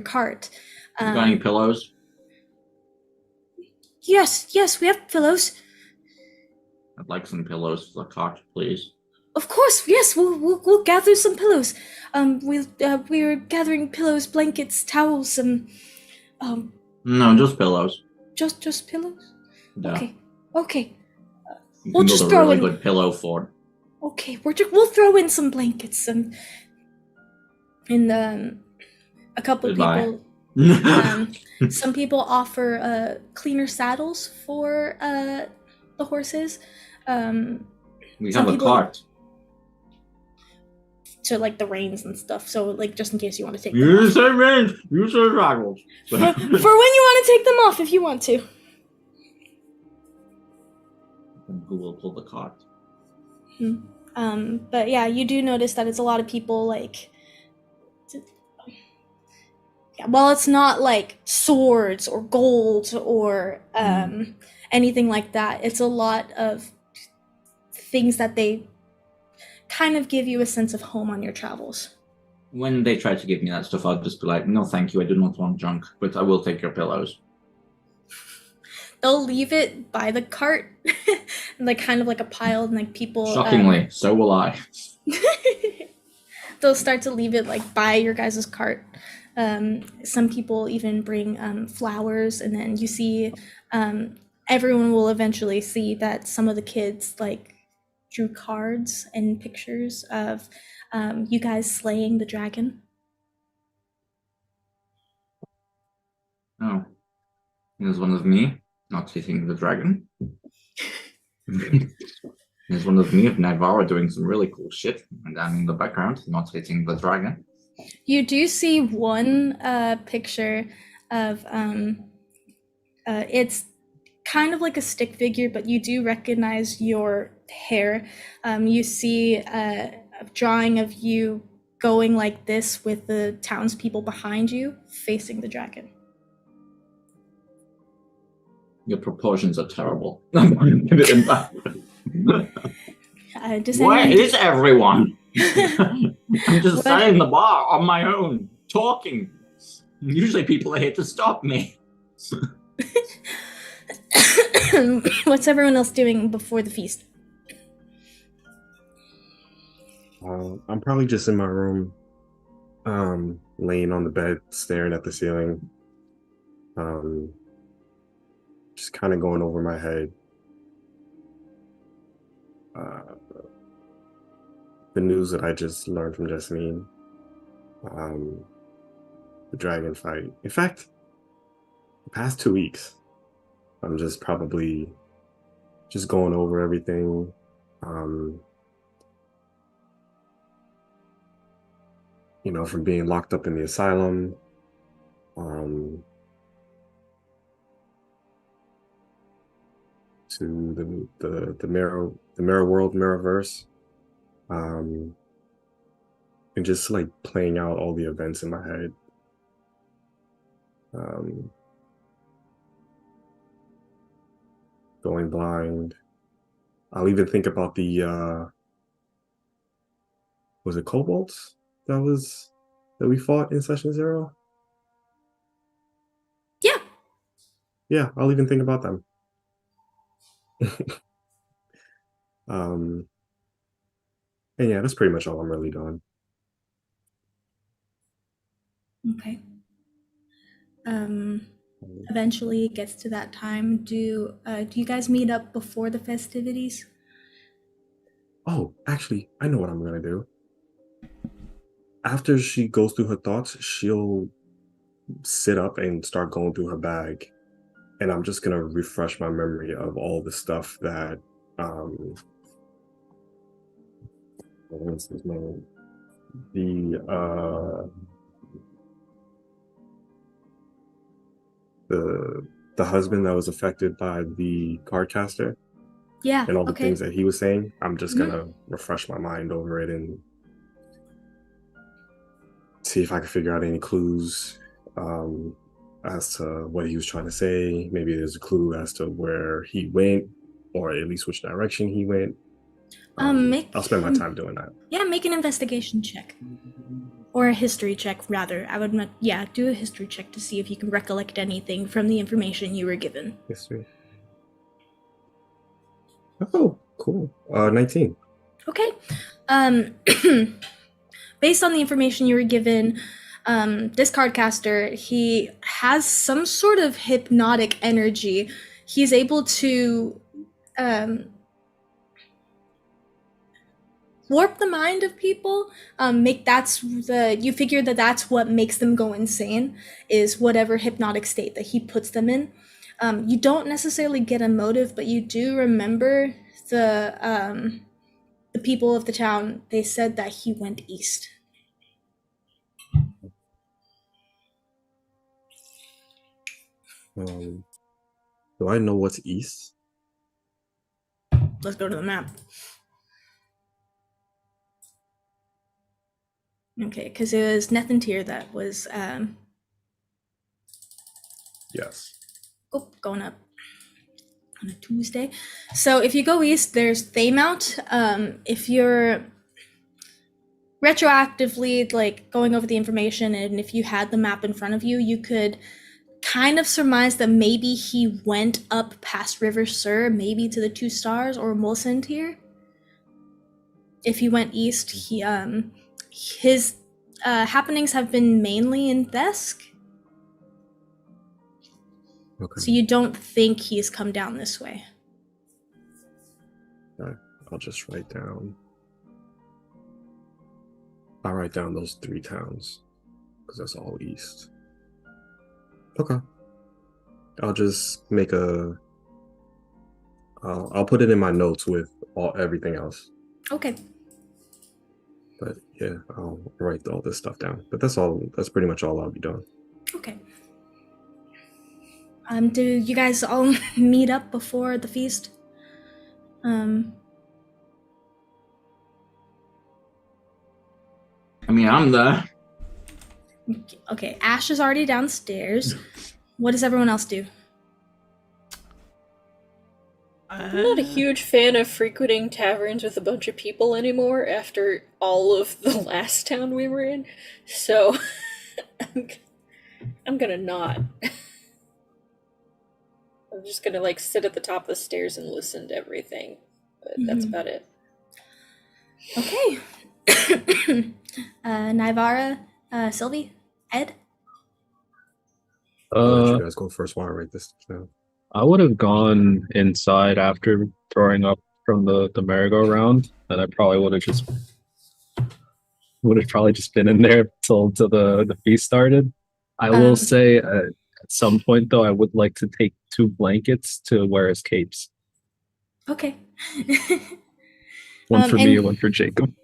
cart. You got any pillows? Yes, we have pillows. I'd like some pillows for the cart, please. Of course, yes. We'll gather some pillows. We're gathering pillows, blankets, towels. No, just pillows. Just pillows. Yeah. Okay. You We'll can just build a throw really in. good pillow fort. Okay, we'll throw in some blankets and a couple of Goodbye. people. Some people offer cleaner saddles for the horses. We some have a people- cart. To like the reins and stuff. So like just in case you want to take them You off. say reins. You say raggles. For when you want to take them off, if you want to. Who will pull the cart? But yeah, you do notice that it's a lot of people like. Yeah, well, it's not like swords or gold or anything like that. It's a lot of things that they kind of give you a sense of home on your travels. When they try to give me that stuff, I'll just be like, no, thank you, I do not want junk, but I will take your pillows. They'll leave it by the cart, like kind of like a pile, and like people. Shockingly, so will I. They'll start to leave it like by your guys' cart. Some people even bring flowers, and then you see everyone will eventually see that some of the kids like drew cards and pictures of you guys slaying the dragon. Oh. There's one of me not hitting the dragon. There's one of me of Navarra doing some really cool shit, and I'm in the background not hitting the dragon. You do see one picture of it's kind of like a stick figure, but you do recognize your hair. You see a drawing of you going like this with the townspeople behind you facing the dragon. Your proportions are terrible. I'm going to give it in back. Where is everyone? I'm just sat in the bar on my own, talking. Usually people are here to stop me. What's everyone else doing before the feast? I'm probably just in my room, laying on the bed, staring at the ceiling, just kind of going over my head. The news that I just learned from Jasmine, the dragon fight. In fact, the past 2 weeks, I'm just probably just going over everything. From being locked up in the asylum, to the mirror world, mirrorverse, and just like playing out all the events in my head. Going blind. I'll even think about the was it kobolds that we fought in session 0? Yeah. yeah, I'll even think about them. And yeah, that's pretty much all I'm really doing. Okay. Eventually it gets to that time. Do you guys meet up before the festivities? Oh, actually, I know what I'm gonna do. After she goes through her thoughts, she'll sit up and start going through her bag. And I'm just gonna refresh my memory of all the stuff that what's his name? The husband that was affected by the cardcaster Yeah. and all the Okay. things that he was saying. I'm just gonna refresh my mind over it and see if I can figure out any clues as to what he was trying to say. Maybe there's a clue as to where he went, or at least which direction he went. I'll spend my time doing that. Yeah, make an investigation check. Or a history check, rather. I would not. Yeah, do a history check to see if you can recollect anything from the information you were given. History. Oh, cool. 19. Okay. Based on the information you were given, this cardcaster, he has some sort of hypnotic energy. He's able to warp the mind of people. You figure that's what makes them go insane, is whatever hypnotic state that he puts them in. You don't necessarily get a motive, but you do remember the people of the town. They said that he went east. Do I know what's east? Let's go to the map. Okay, because it was Nethantir that was Yes. going up on a Tuesday. So if you go east, there's Thaymount. If you're retroactively like going over the information, and if you had the map in front of you, you could kind of surmise that maybe he went up past River Sur, maybe to the 2 Stars or Mulsantir. If he went east, his happenings have been mainly in Thesk. Okay. So you don't think he's come down this way. I'll just write down. I'll write down those 3 towns because that's all east. Okay. I'll just make I'll put it in my notes with everything else. Okay. But yeah, I'll write all this stuff down. But that's pretty much all I'll be doing. Okay. Do you guys all meet up before the feast? I mean, I'm there. Okay, Ash is already downstairs. What does everyone else do? I'm not a huge fan of frequenting taverns with a bunch of people anymore after all of the last town we were in, so I'm gonna not. I'm just gonna like sit at the top of the stairs and listen to everything, but that's about it. Okay. Naivara, Sylvie, Ed? I'll let you guys go first while I write this down. I would have gone inside after throwing up from the merry-go-round, and I probably would have just been in there till the feast started. I will say at some point though, I would like to take 2 blankets to wear as capes. Okay. One for me and one for Jacob.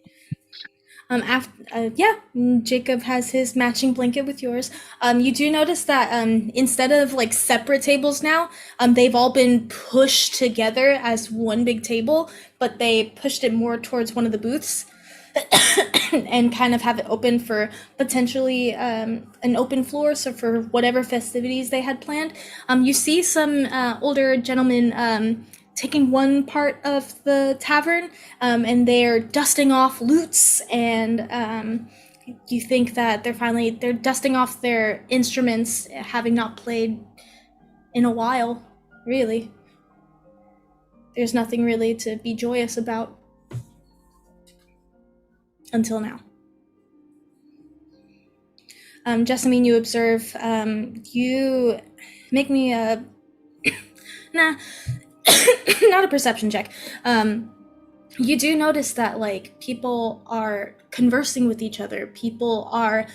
Jacob has his matching blanket with yours. You do notice that instead of like separate tables now, they've all been pushed together as one big table, but they pushed it more towards one of the booths and kind of have it open for potentially an open floor, so for whatever festivities they had planned. You see some older gentlemen taking one part of the tavern, and they're dusting off lutes, and you think that they're dusting off their instruments, having not played in a while, really. There's nothing really to be joyous about until now. Jessamine, you observe, you make me a, not a perception check. You do notice that, like, people are conversing with each other. People are,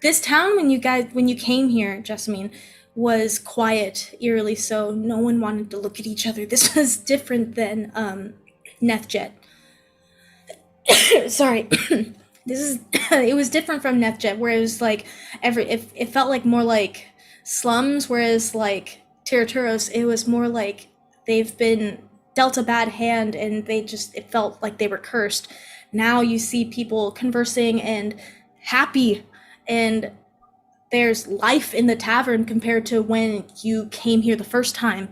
this town, when you came here, Jessamine, was quiet, eerily so. No one wanted to look at each other. This was different than, Nethjet. Sorry. It was different from Nethjet, where it was like it felt like more like slums, whereas like Tiraturos, it was more like they've been dealt a bad hand and it felt like they were cursed. Now you see people conversing and happy, and there's life in the tavern compared to when you came here the first time.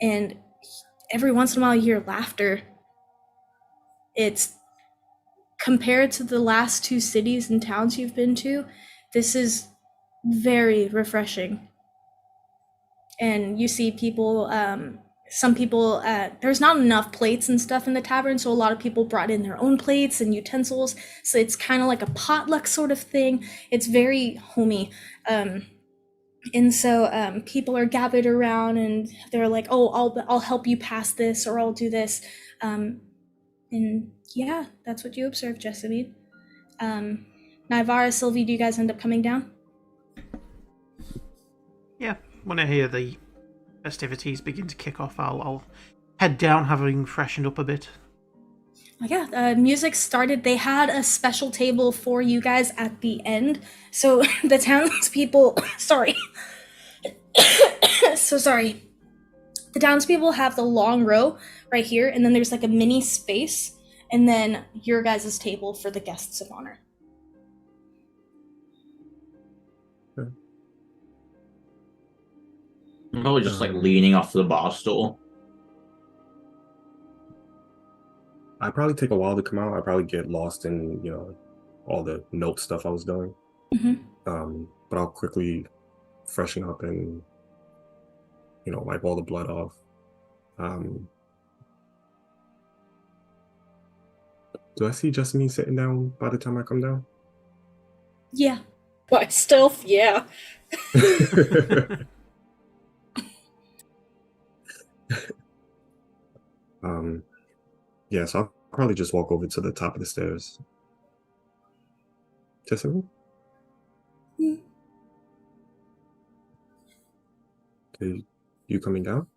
And every once in a while you hear laughter. It's compared to the last 2 cities and towns you've been to, this is very refreshing. And you see people, some people, there's not enough plates and stuff in the tavern, so a lot of people brought in their own plates and utensils, so it's kind of like a potluck sort of thing. It's very homey. And so people are gathered around and they're like, oh, I'll help you pass this, or I'll do this. And yeah, that's what you observe, Jessamine. Naivara, Sylvie, do you guys end up coming down? Yeah, when I hear the festivities begin to kick off, I'll head down, having freshened up a bit. Oh, yeah, music started. They had a special table for you guys at the end. So the townspeople, sorry. So sorry. The townspeople have the long row right here, and then there's like a mini space, and then your guys' table for the guests of honor. I'm probably just like leaning off the bar stool. I probably take a while to come out. I probably get lost in, all the note stuff I was doing. Mm-hmm. But I'll quickly freshen up and, wipe all the blood off. Do I see Jessamine sitting down by the time I come down? Yeah. By stealth, yeah. Yeah, so I'll probably just walk over to the top of the stairs. Jessamine? Okay, you coming down?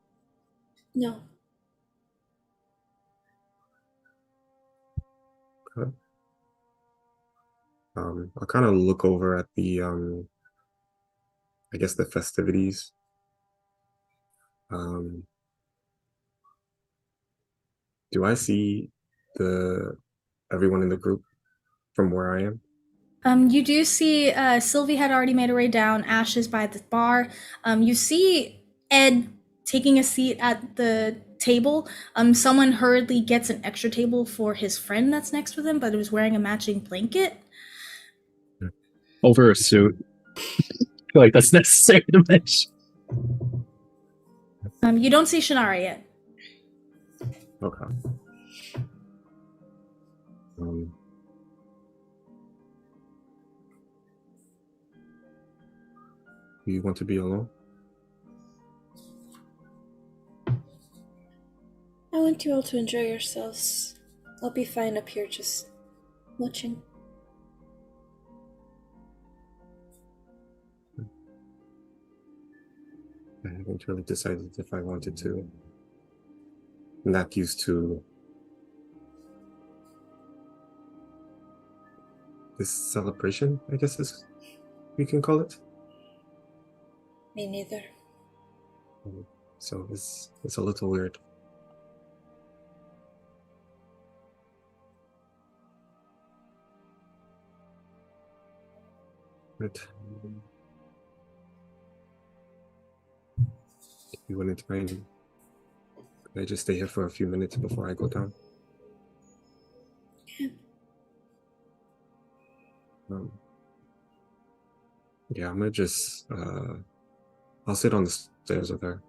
No. Okay. I'll kind of look over at the, I guess the festivities. Do I see everyone in the group from where I am? You do see Sylvie had already made her way down. Ash is by the bar. You see Ed taking a seat at the table. Someone hurriedly gets an extra table for his friend that's next with him, but was wearing a matching blanket. Over a suit. I feel like that's necessary to mention. You don't see Shannara yet. Okay. You want to be alone? I want you all to enjoy yourselves. I'll be fine up here just watching. I haven't really decided if I wanted to. I'm not used to this celebration, I guess we can call it. Me neither. So it's a little weird. But if you wouldn't mind, can I just stay here for a few minutes before I go down? Yeah. Yeah, I'm gonna just I'll sit on the stairs with her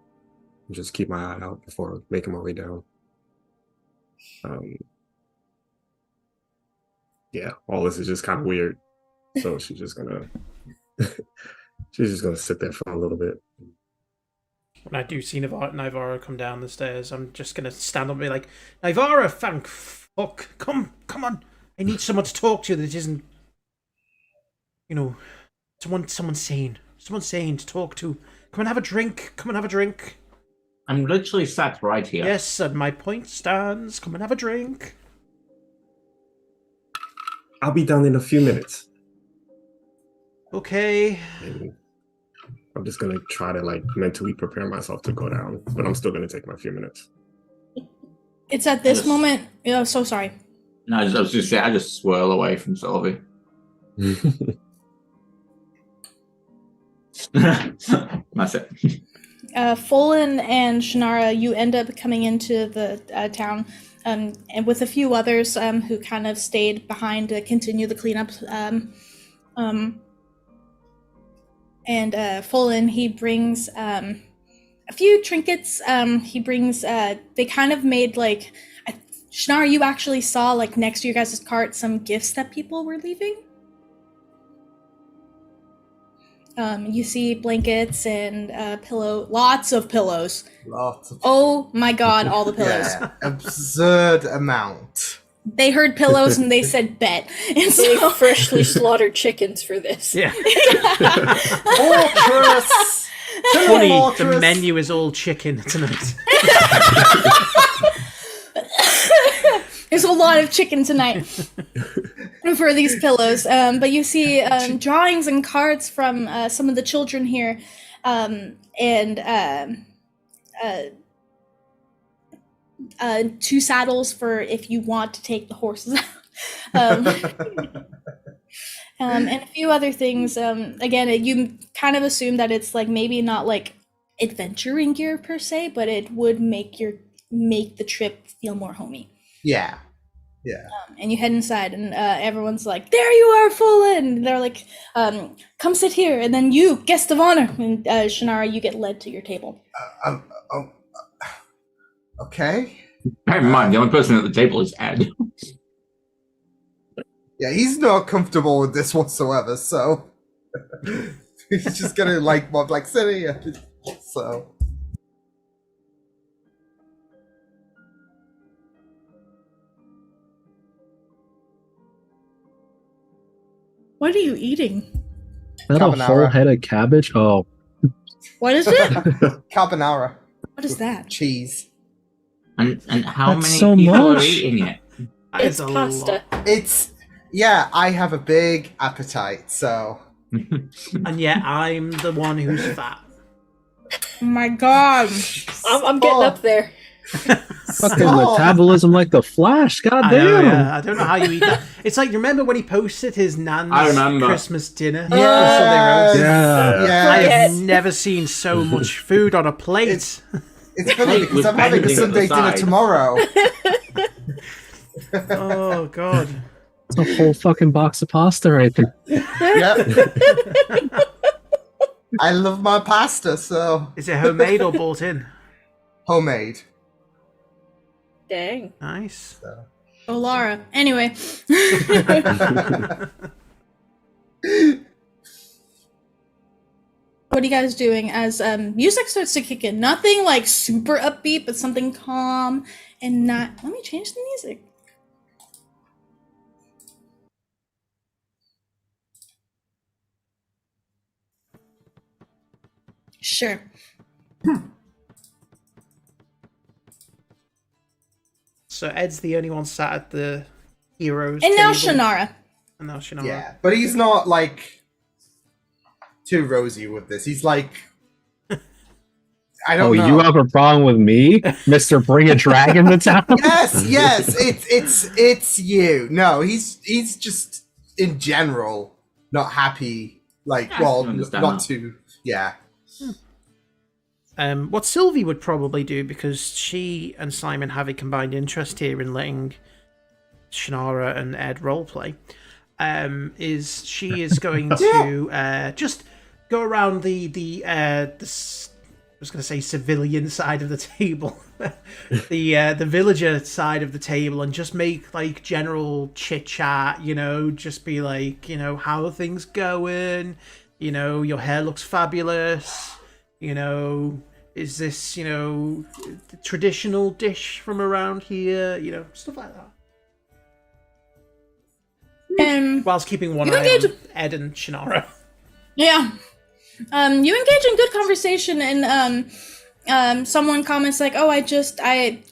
and just keep my eye out before making my way down. Yeah, all this is just kind of weird. So she's just gonna sit there for a little bit. When I do see Nivara come down the stairs, I'm just gonna stand up and be like, Nivara, thank fuck, come on. I need someone to talk to that isn't, you know, someone sane. Someone sane to talk to. Come and have a drink. Come and have a drink. I'm literally sat right here. Yes, and my point stands. Come and have a drink. I'll be done in a few minutes. Okay. And I'm just gonna try to like mentally prepare myself to go down, but I'm still gonna take my few minutes. It's at this moment. Oh, so sorry. No, I was just saying, I just swirl away from Sylvie. That's it. Folan and Shannara, you end up coming into the town, and with a few others who kind of stayed behind to continue the cleanup. And Folan, he brings a few trinkets. He brings. They kind of made like. Shannara, you actually saw like next to your guys' cart some gifts that people were leaving. You see blankets and lots of pillows. Oh my god, all the pillows. Yeah, absurd amount. They heard pillows and they said bet. And They so freshly slaughtered chickens for this. Yeah. Fortress! Funny, the Fortress! menu is all chicken tonight. There's a lot of chicken tonight for these pillows. But you see drawings and cards from some of the children here, and 2 saddles for if you want to take the horses out. And a few other things. Again, you kind of assume that it's like maybe not like adventuring gear per se, but it would make the trip feel more homey. Yeah. And you head inside, and everyone's like, "There you are, Folan!" And they're like, "Come sit here." And then you, guest of honor, and Shannara, you get led to your table. Okay. Bear in mind, the only person at the table is Ed. Yeah, he's not comfortable with this whatsoever, so he's just gonna like sit here. So. What are you eating? Is that a whole Carbonara. head of cabbage? Oh, What is it? Carbonara. What is that? Cheese. And how That's many so people are much. eating it? It's pasta. Yeah, I have a big appetite, so. And yet I'm the one who's fat. Oh my god. I'm getting up there. fucking metabolism like the Flash. God I know, damn. yeah. I don't know how you eat that. It's like, you remember when he posted his nan's I remember. Christmas dinner? Yes. Yeah. Yeah. I have Yes. never seen so much food on a plate. It's funny because With I'm having a anything at Sunday the dinner side. tomorrow. Oh, God. It's a whole fucking box of pasta right there. Yep. I love my pasta, so Is it homemade or bought in? homemade. Dang. Nice. Oh, Laura. Anyway. What are you guys doing as music starts to kick in? Nothing like super upbeat, but something calm and not. Let me change the music. Sure. So Ed's the only one sat at the heroes And now table. Shannara. And now Shannara. Yeah, but he's not like too rosy with this. He's like, I don't Oh, know. you have a problem with me, Mister? Bring a dragon to town. Yes, it's you. No, he's just in general not happy. Like, Yeah, I well, can understand not that. too. Yeah, What Sylvie would probably do, because she and Simon have a combined interest here in letting Shannara and Ed roleplay, is she is going to just go around I was going to say civilian side of the table, the villager side of the table, and just make like general chit chat. Just be like, how are things going? Your hair looks fabulous. Is this the traditional dish from around here? Stuff like that. Whilst keeping one eye on Ed and Shannara. Yeah. You engage in good conversation, and someone comments like, "Oh, I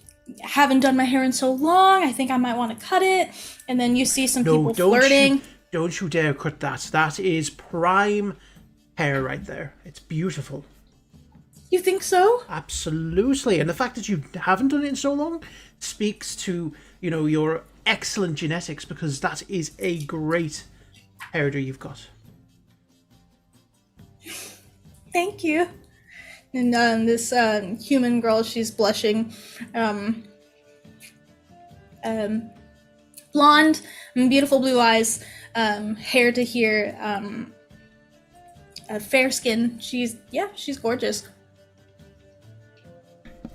haven't done my hair in so long. I think I might want to cut it." And then you see some people flirting. Don't you dare cut that. That is prime hair right there. It's beautiful. You think so? Absolutely. And the fact that you haven't done it in so long speaks to, your excellent genetics, because that is a great hairdo you've got. Thank you. And this human girl, she's blushing. Blonde, beautiful blue eyes, hair to here, fair skin. She's gorgeous.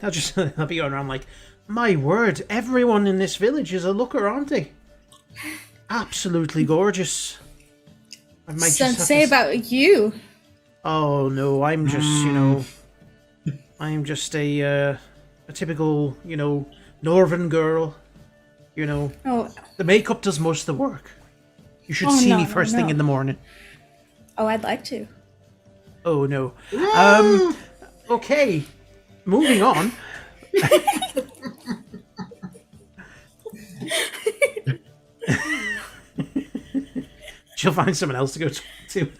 I'll be going around like, my word, everyone in this village is a looker, aren't they? Absolutely gorgeous. I might just say about you. Oh no, I'm just, I'm just a typical, northern girl. Oh. The makeup does most of the work. You should see me first thing in the morning. Oh, I'd like to. Oh no. Okay, moving on. She'll find someone else to go talk to.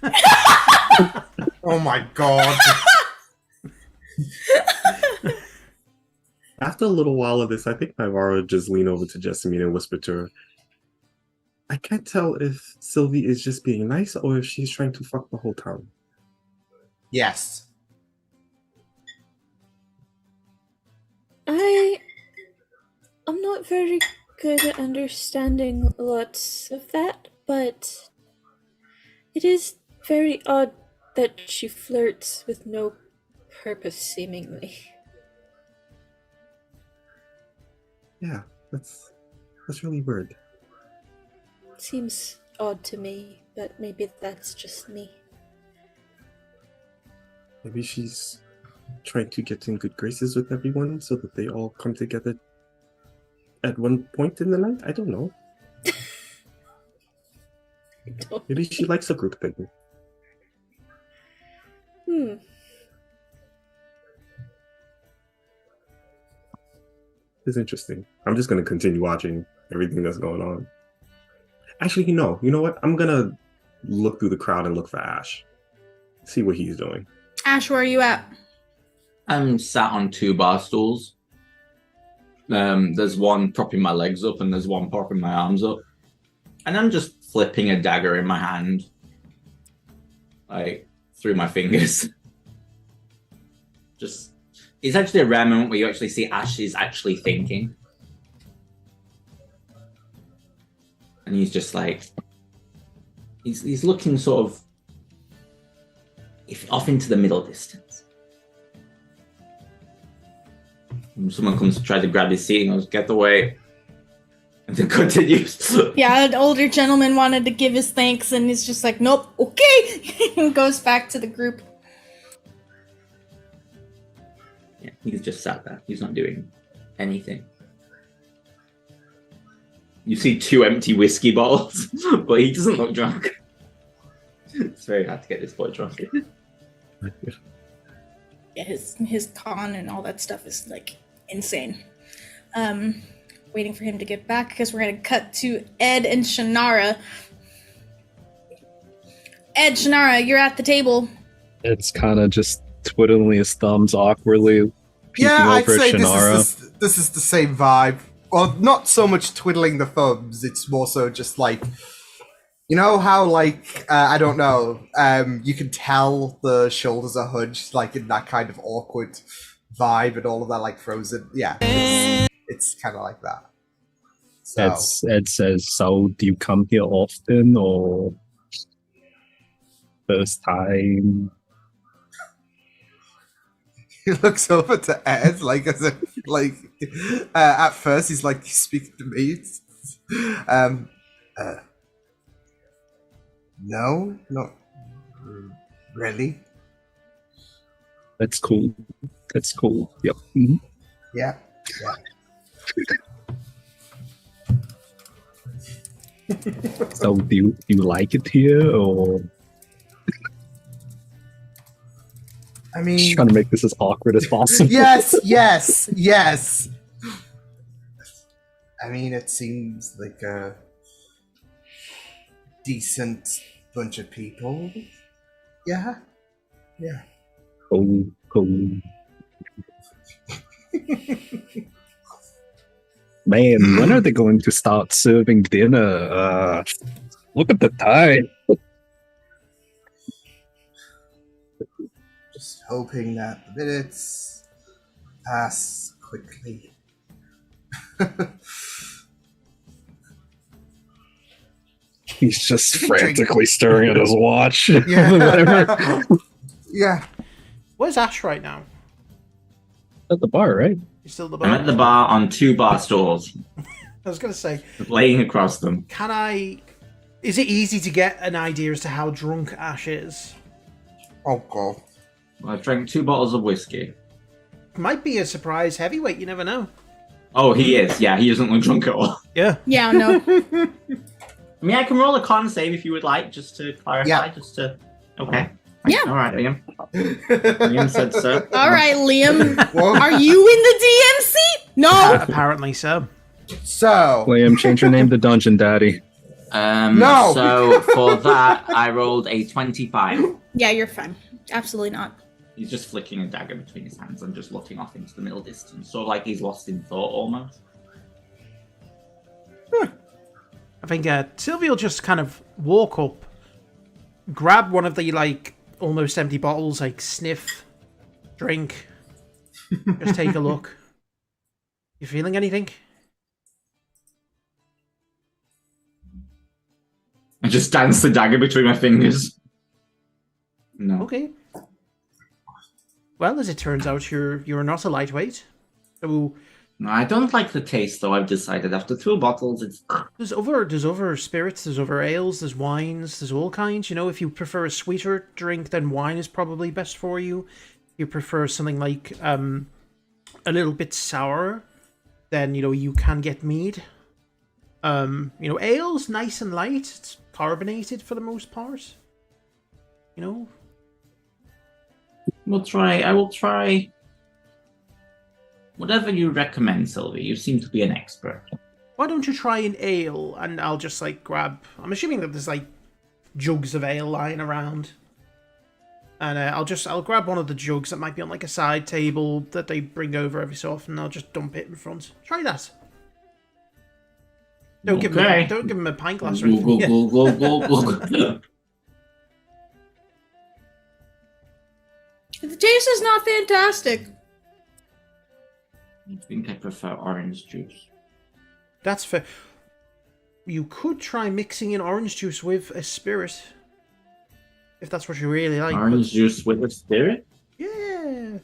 Oh my god. After a little while of this, I think Navarro would just lean over to Jessamine and whisper to her, I can't tell if Sylvie is just being nice or if she's trying to fuck the whole town. Yes. I'm not very good at understanding lots of that, but it is very odd that she flirts with no purpose, seemingly. Yeah, that's really weird. Seems odd to me, but maybe that's just me. Maybe she's trying to get in good graces with everyone so that they all come together at one point in the night? I don't know. Maybe she likes a group thing. It's interesting. I'm just going to continue watching everything that's going on. Actually, you know what? I'm going to look through the crowd and look for Ash. See what he's doing. Ash, where are you at? I'm sat on 2 bar stools. There's one propping my legs up and there's one propping my arms up. And I'm just flipping a dagger in my hand. Like, through my fingers. It's actually a rare moment where you actually see Ash is actually thinking. And he's just like... He's looking sort of... off into the middle distance. And someone comes to try to grab his seat and goes, get away. And then continues. Yeah, an older gentleman wanted to give his thanks and he's just like, nope, okay. And goes back to the group. Yeah, he's just sat there. He's not doing anything. You see 2 empty whiskey bottles, but he doesn't look drunk. It's very hard to get this boy drunk. Yeah, his con and all that stuff is like insane. Waiting for him to get back because we're gonna cut to Ed and Shannara. Ed, Shannara, you're at the table. It's kind of just twiddling his thumbs awkwardly, peeking I'd over say at Shannara. this is the same vibe. Well, not so much twiddling the thumbs. It's more so just like, you know how like I don't know, you can tell the shoulders are hunched, like in that kind of awkward vibe and all of that, like Frozen. Yeah, it's kind of like that. So Ed says, so do you come here often or first time? he looks over to Ed, like as if, like, at first he's like, he's speaking to me. No, not really. That's cool. That's cool. Yep. Mhm. Yeah. So do you like it here or I just mean, trying to make this as awkward as possible? yes. I mean, it seems like a decent bunch of people. Yeah. Cool. Man, when are they going to start serving dinner? Look at the time. Just hoping that the minutes pass quickly. He's just frantically staring at his watch. Yeah. Yeah. Where's Ash right now? At the bar, right? He's still at the I'm bar. at the bar on 2 bar stools, I was gonna say, laying across them. can I? Is it easy to get an idea as to how drunk Ash is? Oh god. I've drank 2 bottles of whiskey. Might be a surprise heavyweight. You never know. Oh, he is. Yeah, he doesn't look drunk at all. Yeah. Yeah, no. I mean, I can roll a con save if you would like, just to clarify. Yeah. Just to. Okay. Yeah. All right, Liam. Liam said so. All right, Liam. Well, Are you in the DM seat? No. Apparently so. so Liam, change your name to Dungeon Daddy. No! So for that, I rolled a 25. Yeah, you're fine. Absolutely not. He's just flicking a dagger between his hands and just looking off into the middle distance. So like he's lost in thought almost. I think Sylvia will just kind of walk up, grab one of the like almost empty bottles, like sniff, drink, just take a look. You feeling anything? I just dance the dagger between my fingers. No. Okay. Well, as it turns out, you're not a lightweight. So No, I don't like the taste though, I've decided. After 2 bottles, it's... there's other spirits, there's other ales, there's wines, there's all kinds. You know, if you prefer a sweeter drink, then wine is probably best for you. If you prefer something like a little bit sour, then you know you can get mead. You know, ale's nice and light. It's carbonated for the most part. You know. I will try... Whatever you recommend, Sylvie. You seem to be an expert. Why don't you try an ale, and I'll just like grab. I'm assuming that there's like jugs of ale lying around, and I'll grab one of the jugs that might be on like a side table that they bring over every so often. And I'll just dump it in front. Try that. Don't give him a pint glass or anything. Yeah. The taste is not fantastic. I think I prefer orange juice. That's fair. You could try mixing in orange juice with a spirit, if that's what you really like. Orange juice with a spirit? Yeah.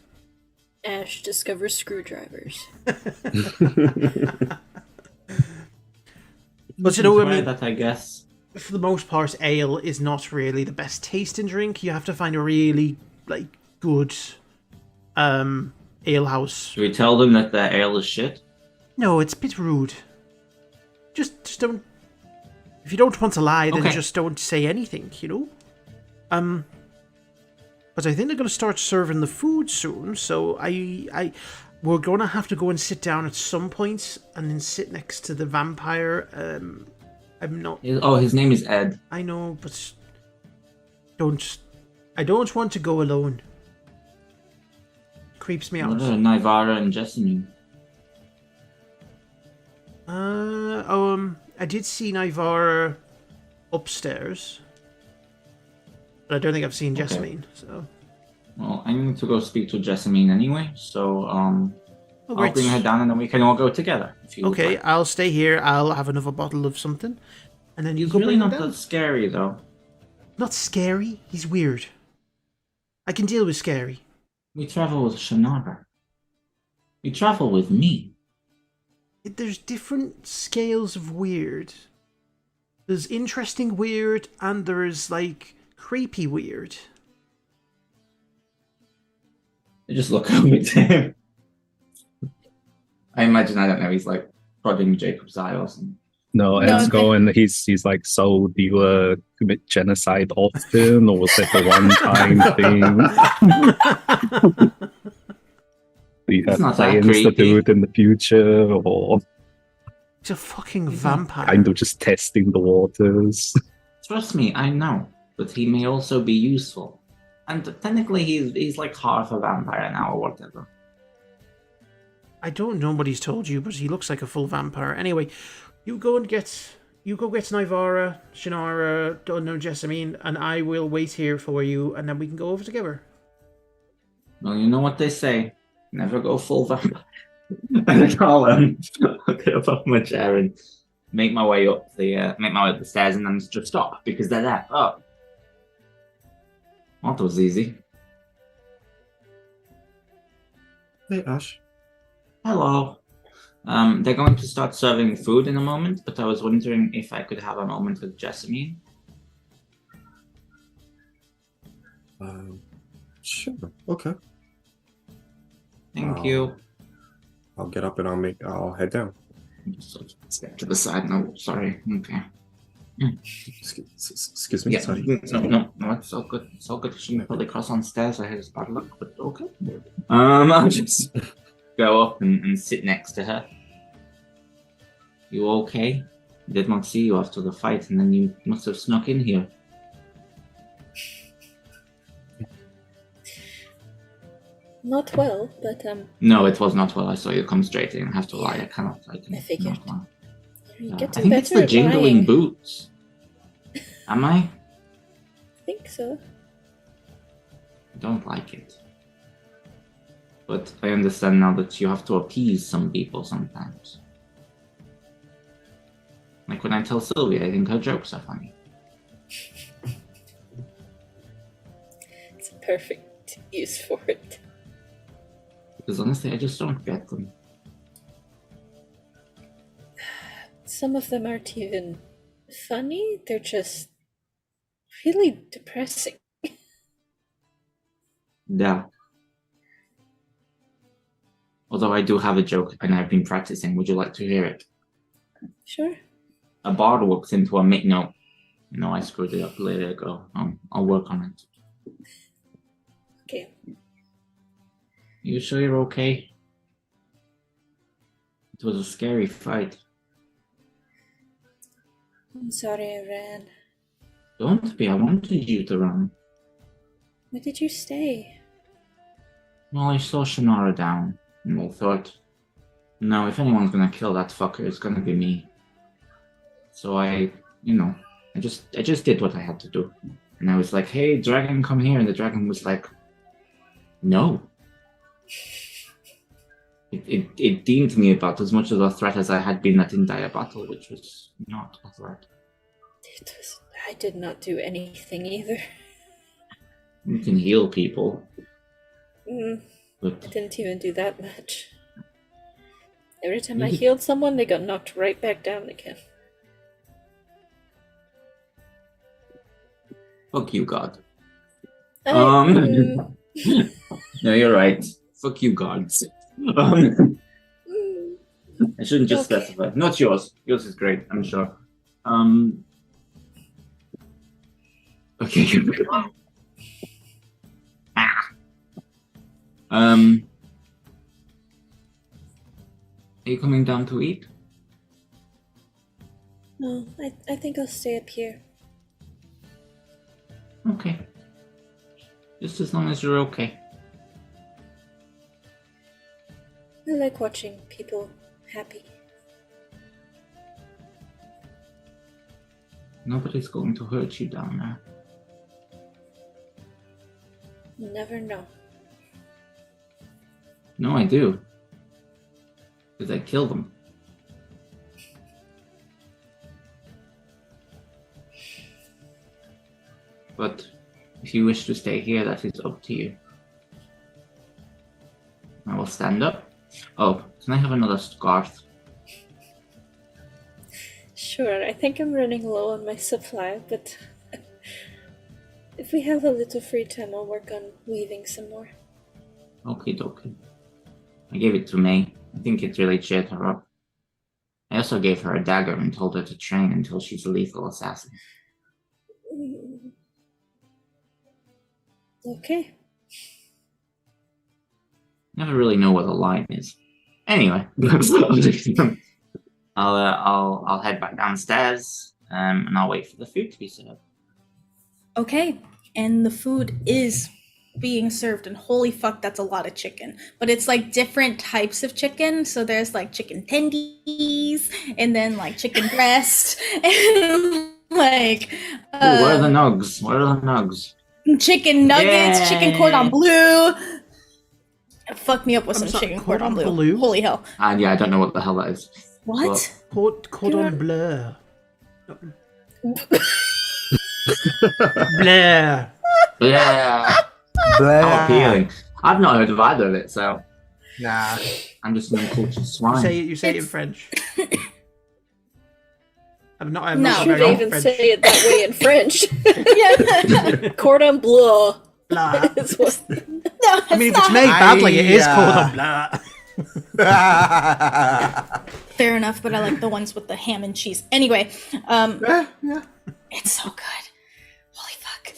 Ash discovers screwdrivers. But you know what I Try mean? that, I guess. For the most part, ale is not really the best tasting drink. You have to find a really like good ale house. Should we tell them that their ale is shit? No, it's a bit rude. Just don't. If you don't want to lie, then Okay. just don't say anything. You know. But I think they're going to start serving the food soon, so we're going to have to go and sit down at some point and then sit next to the vampire. I'm not. Oh, his name is Ed. I know, but I don't want to go alone. Creeps me out. What are Nivara and Jessamine? I did see Nivara upstairs, but I don't think I've seen Jessamine. So Well, I need to go speak to Jessamine anyway, so Oh, I'll bring her down and then we can all go together. If you would Okay, like. I'll stay here. I'll have another bottle of something, and then you He's go really bring him not down. that scary, though. Not scary. He's weird. I can deal with scary. We travel with Shannara. We travel with me. There's different scales of weird. There's interesting weird, and there's, like, creepy weird. I just look over to him. I imagine, I don't know, he's like prodding Jacob's eye or something. No, No, Ed's okay. going. He's like, so do you commit genocide often, or was it the one-time thing? Do you It's have not that plans to do creepy. it in the future, or He's a fucking vampire. kind of just testing the waters? Trust me, I know, but he may also be useful. And technically, he's like half a vampire now or whatever. I don't know what he's told you, but he looks like a full vampire. Anyway, you go get Nivara, Shannara, no, Jessamine, and I will wait here for you, and then we can go over together. Well, you know what they say: never go full vampire. And I'll get up off my chair and make my way up the stairs, and then just stop because they're there. Oh, that was easy. Hey, Ash. Hello. They're going to start serving food in a moment, but I was wondering if I could have a moment with Jessamine. Sure. Okay. Thank you. I'll get up and I'll head down. Just sort of step to the side. No, sorry. Okay. Excuse me. Yeah. Sorry. No. It's all good. It's all good. Shouldn't probably cross on stairs. I had his bad luck, but okay. I'll just go up and sit next to her. You okay? I did not see you after the fight, and then you must have snuck in here. Not well, but No, it was not well. I saw you come straight in. I have to lie. I cannot. I figured. not lie. you I get think it's better the at jingling lying. boots. Am I? I think so. I don't like it. But I understand now that you have to appease some people sometimes. Like when I tell Sylvia, I think her jokes are funny. It's a perfect use for it. Because honestly, I just don't get them. Some of them aren't even funny, they're just really depressing. Yeah. Although I do have a joke and I've been practicing. Would you like to hear it? Sure. A bard walks into a no, I screwed it up later ago. I'll work on it. Okay. You sure you're okay? It was a scary fight. I'm sorry I ran. Don't be, I wanted you to run. Why did you stay? Well, I saw Shannara down, and I thought, no, if anyone's gonna kill that fucker, it's gonna be me. So I just did what I had to do. And I was like, hey, dragon, come here. And the dragon was like, no. It deemed me about as much of a threat as I had been that entire battle, which was not a threat. I did not do anything either. You can heal people. I But didn't even do that much. Every time I You- healed someone, they got knocked right back down again. fuck you, God. Mm, No, you're right. Fuck you, gods. mm. I shouldn't just Okay. specify. Not yours. Yours is great, I'm sure. Okay. Are you coming down to eat? No, I think I'll stay up here. Okay. Just as long as you're okay. I like watching people happy. Nobody's going to hurt you down there. You never know. No, I do. Because I killed them. But if you wish to stay here, that is up to you. I will stand up. Oh, can I have another scarf? Sure, I think I'm running low on my supply, but if we have a little free time, I'll work on weaving some more. Okay, dokie. I gave it to May. I think it really cheered her up. I also gave her a dagger and told her to train until she's a lethal assassin. Okay. Never really know where the line is. Anyway, I'll head back downstairs, and I'll wait for the food to be served. Okay, and the food is being served, and holy fuck, that's a lot of chicken. But it's like different types of chicken. So there's like chicken tendies, and then like chicken breast, and like Ooh, where are the nugs? Where are the nugs? chicken nuggets, chicken cordon bleu. Fuck me up with I'm some sorry, chicken cordon cordon bleu. bleu? Holy hell! Yeah, I don't know what the hell that is. What? Cordon bleu. Bleu. Yeah. How appealing. I've not heard of either of it, so Nah. I'm just an uncultured swine. You say it in French. I'm not No. You very should good even French. say it that way in French. Yeah. Cordon bleu. Blah. Is what- No, I mean, if it's made badly, it is cordon bleu. fair enough, but I like the ones with the ham and cheese. Anyway, it's so good. Holy fuck.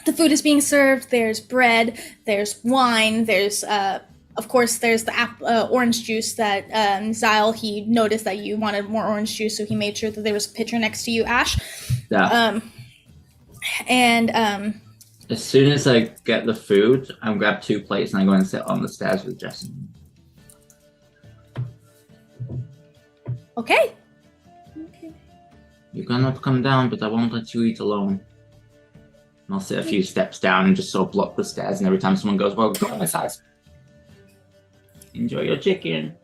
The food is being served. There's bread, there's wine, there's of course there's the orange juice that Zyle, he noticed that you wanted more orange juice, so he made sure that there was a pitcher next to you, Ash. Yeah. As soon as I get the food, I grab 2 plates and I go and sit on the stairs with Jesse. Okay. You cannot come down, but I won't let you eat alone. And I'll sit a few steps down and just sort of block the stairs, and every time someone goes, well, go on my side. Enjoy your chicken.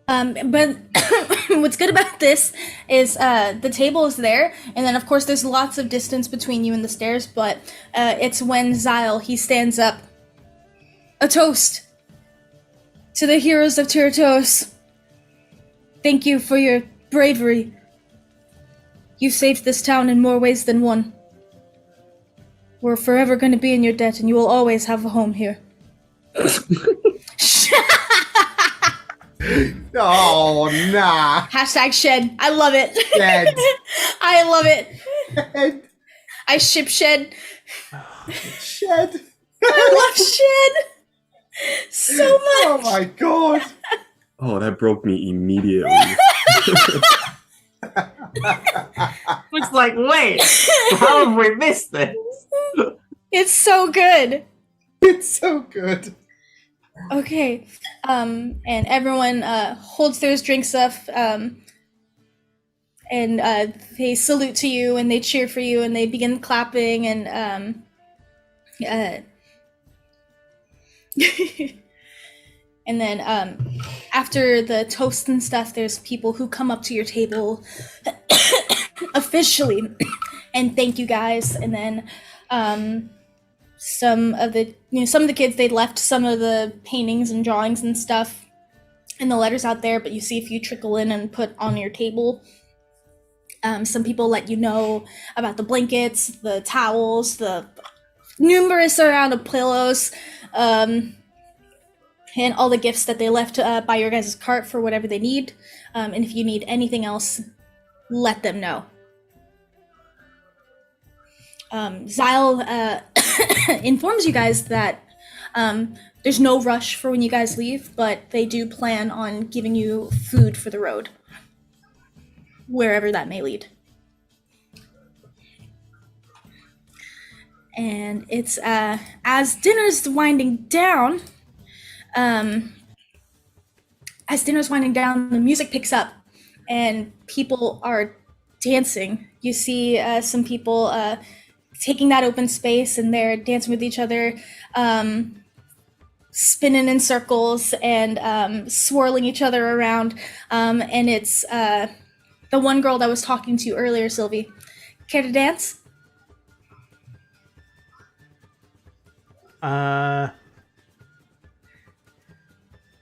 But what's good about this is the table is there, and then of course there's lots of distance between you and the stairs, but it's when Zyle, he stands up. A toast to the heroes of Tiratos. Thank you for your bravery. You saved this town in more ways than one. We're forever going to be in your debt, and you will always have a home here. Oh, nah. Hashtag shed. I love it. Shed. I love it. Shed. I ship shed. Shed. I love shed so much. Oh my god. Oh, that broke me immediately. It's like, wait, how have we missed this? It's so good. It's so good. Okay. And everyone holds their drinks up, and they salute to you and they cheer for you and they begin clapping and and then after the toast and stuff, there's people who come up to your table officially and thank you guys. And then some of the kids, they left some of the paintings and drawings and stuff and the letters out there, but you see a few trickle in and put on your table. Some people let you know about the blankets, the towels, the numerous amount of pillows, and all the gifts that they left by your guys' cart for whatever they need. And if you need anything else, let them know. Zyle informs you guys that there's no rush for when you guys leave, but they do plan on giving you food for the road, wherever that may lead. And it's as dinner's winding down, the music picks up and people are dancing. You see some people taking that open space, and they're dancing with each other, spinning in circles and swirling each other around. And it's the one girl that I was talking to earlier, Sylvie. Care to dance?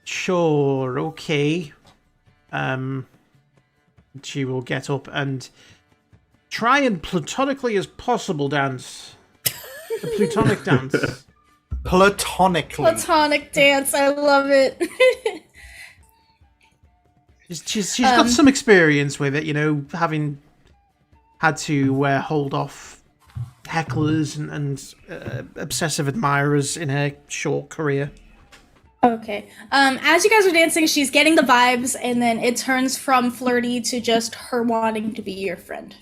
Sure, okay. She will get up and try and platonically as possible dance. The plutonic dance. Platonically. Platonic dance, I love it. She's got some experience with it, you know, having had to hold off hecklers and obsessive admirers in her short career. Okay. As you guys are dancing, she's getting the vibes, and then it turns from flirty to just her wanting to be your friend.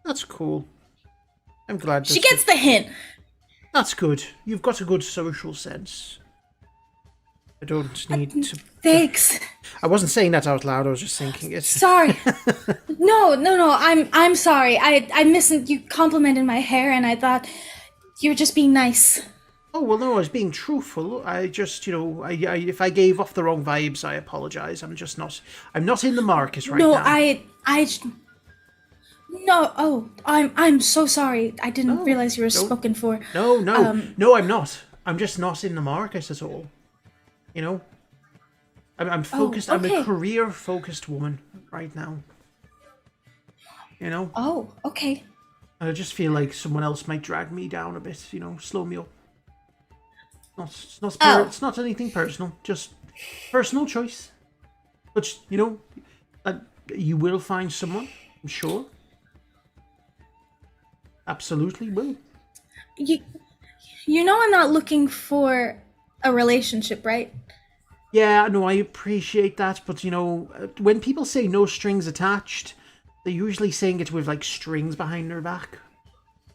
That's cool. I'm glad. She gets the hint. That's good. You've got a good social sense. I don't need to... Thanks. I wasn't saying that out loud, I was just thinking it. Sorry. No. I'm sorry. I missed you complimented my hair, and I thought you were just being nice. Oh, well, no, I was being truthful. I just, you know, I if I gave off the wrong vibes, I apologize. I'm not in the market right now. No, I'm so sorry. I didn't realize you were spoken for. No, I'm not. I'm just not in the market at all. You know? I'm focused. okay. I'm a career-focused woman right now. You know? Oh, okay. I just feel like someone else might drag me down a bit, you know, slow me up. It's not anything personal, just personal choice. But, you know, you will find someone, I'm sure. Absolutely will. You know I'm not looking for a relationship, right? Yeah, no, I appreciate that, but, you know, when people say no strings attached, they're usually saying it with, like, strings behind their back.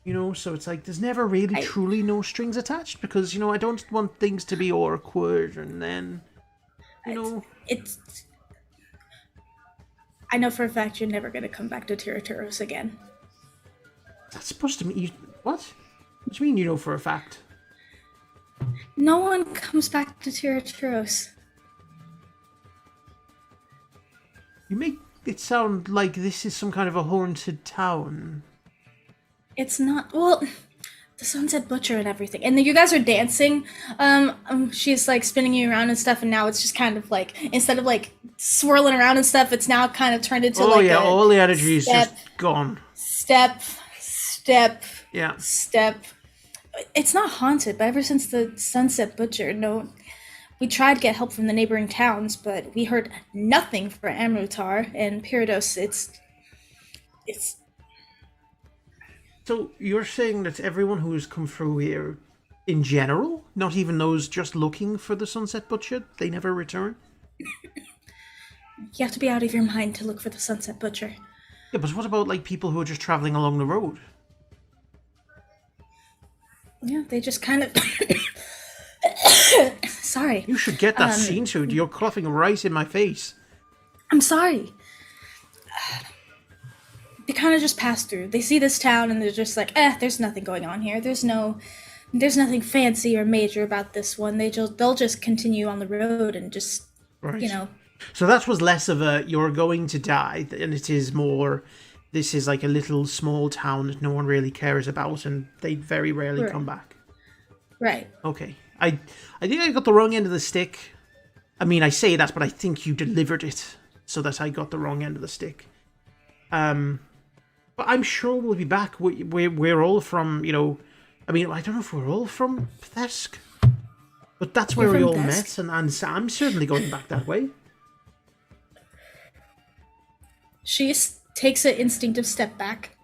You know, so it's like, there's never really truly no strings attached, because, you know, I don't want things to be awkward, and then, you know... I know for a fact you're never going to come back to Tirateros again. That's supposed to mean... What? What do you mean you know for a fact? No one comes back to Tirateros. You make it sound like this is some kind of a haunted town. It's not. Well, the Sunset Butcher and everything. And then you guys are dancing. She's like spinning you around and stuff, and now it's just kind of like, instead of like swirling around and stuff, it's now kind of turned into all the energy is just gone. Step. Yeah. Step. It's not haunted, but ever since the Sunset Butcher, we tried to get help from the neighboring towns, but we heard nothing for Amrutar and Pyridos. It's. So you're saying that everyone who's come through here, in general, not even those just looking for the Sunset Butcher, they never return? You have to be out of your mind to look for the Sunset Butcher. Yeah, but what about, like, people who are just traveling along the road? Yeah, they just kind of... Sorry. You should get that scene suit. You're coughing right in my face. I'm sorry. They kind of just pass through. They see this town and they're just like, there's nothing going on here. There's nothing fancy or major about this one. They'll just continue on the road and just, you know. So that was less of a, you're going to die, and it is more, this is like a little small town that no one really cares about, and they very rarely come back. Right. Okay. I think I got the wrong end of the stick. I mean, I say that, but I think you delivered it so that I got the wrong end of the stick. But I'm sure we'll be back. We're all from, you know, I mean, I don't know if we're all from Thesk, but that's where we all met, and I'm certainly going back that way. She takes an instinctive step back.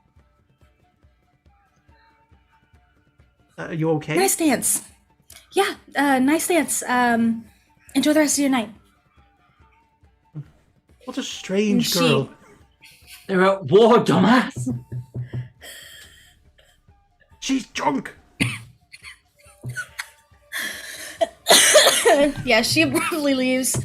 Are you okay? Nice dance. Yeah, nice dance. Enjoy the rest of your night. What a strange girl. They're at war, dumbass. She's drunk. Yeah, she abruptly leaves.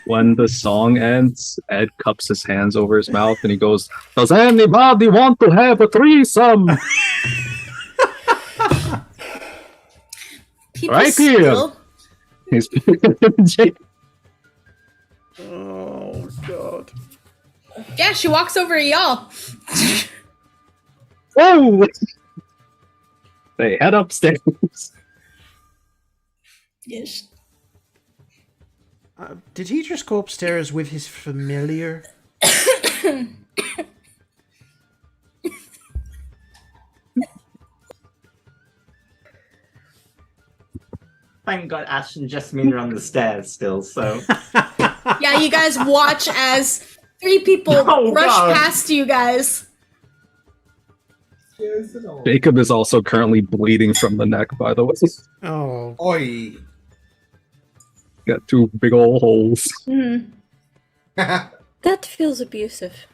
when the song ends, Ed cups his hands over his mouth and he goes, "Does anybody want to have a threesome?" People Right here. still. He's Oh god. Yeah, she walks over to y'all. oh! They head upstairs. Yes. Did he just go upstairs with his familiar? Thank God Ash and Jasmine are on the stairs still, so... Yeah, you guys watch as 3 people Oh, rush God. past you guys. Jacob is also currently bleeding from the neck, by the way. Oh. Oi. Got 2 big old holes. Mhm. That feels abusive.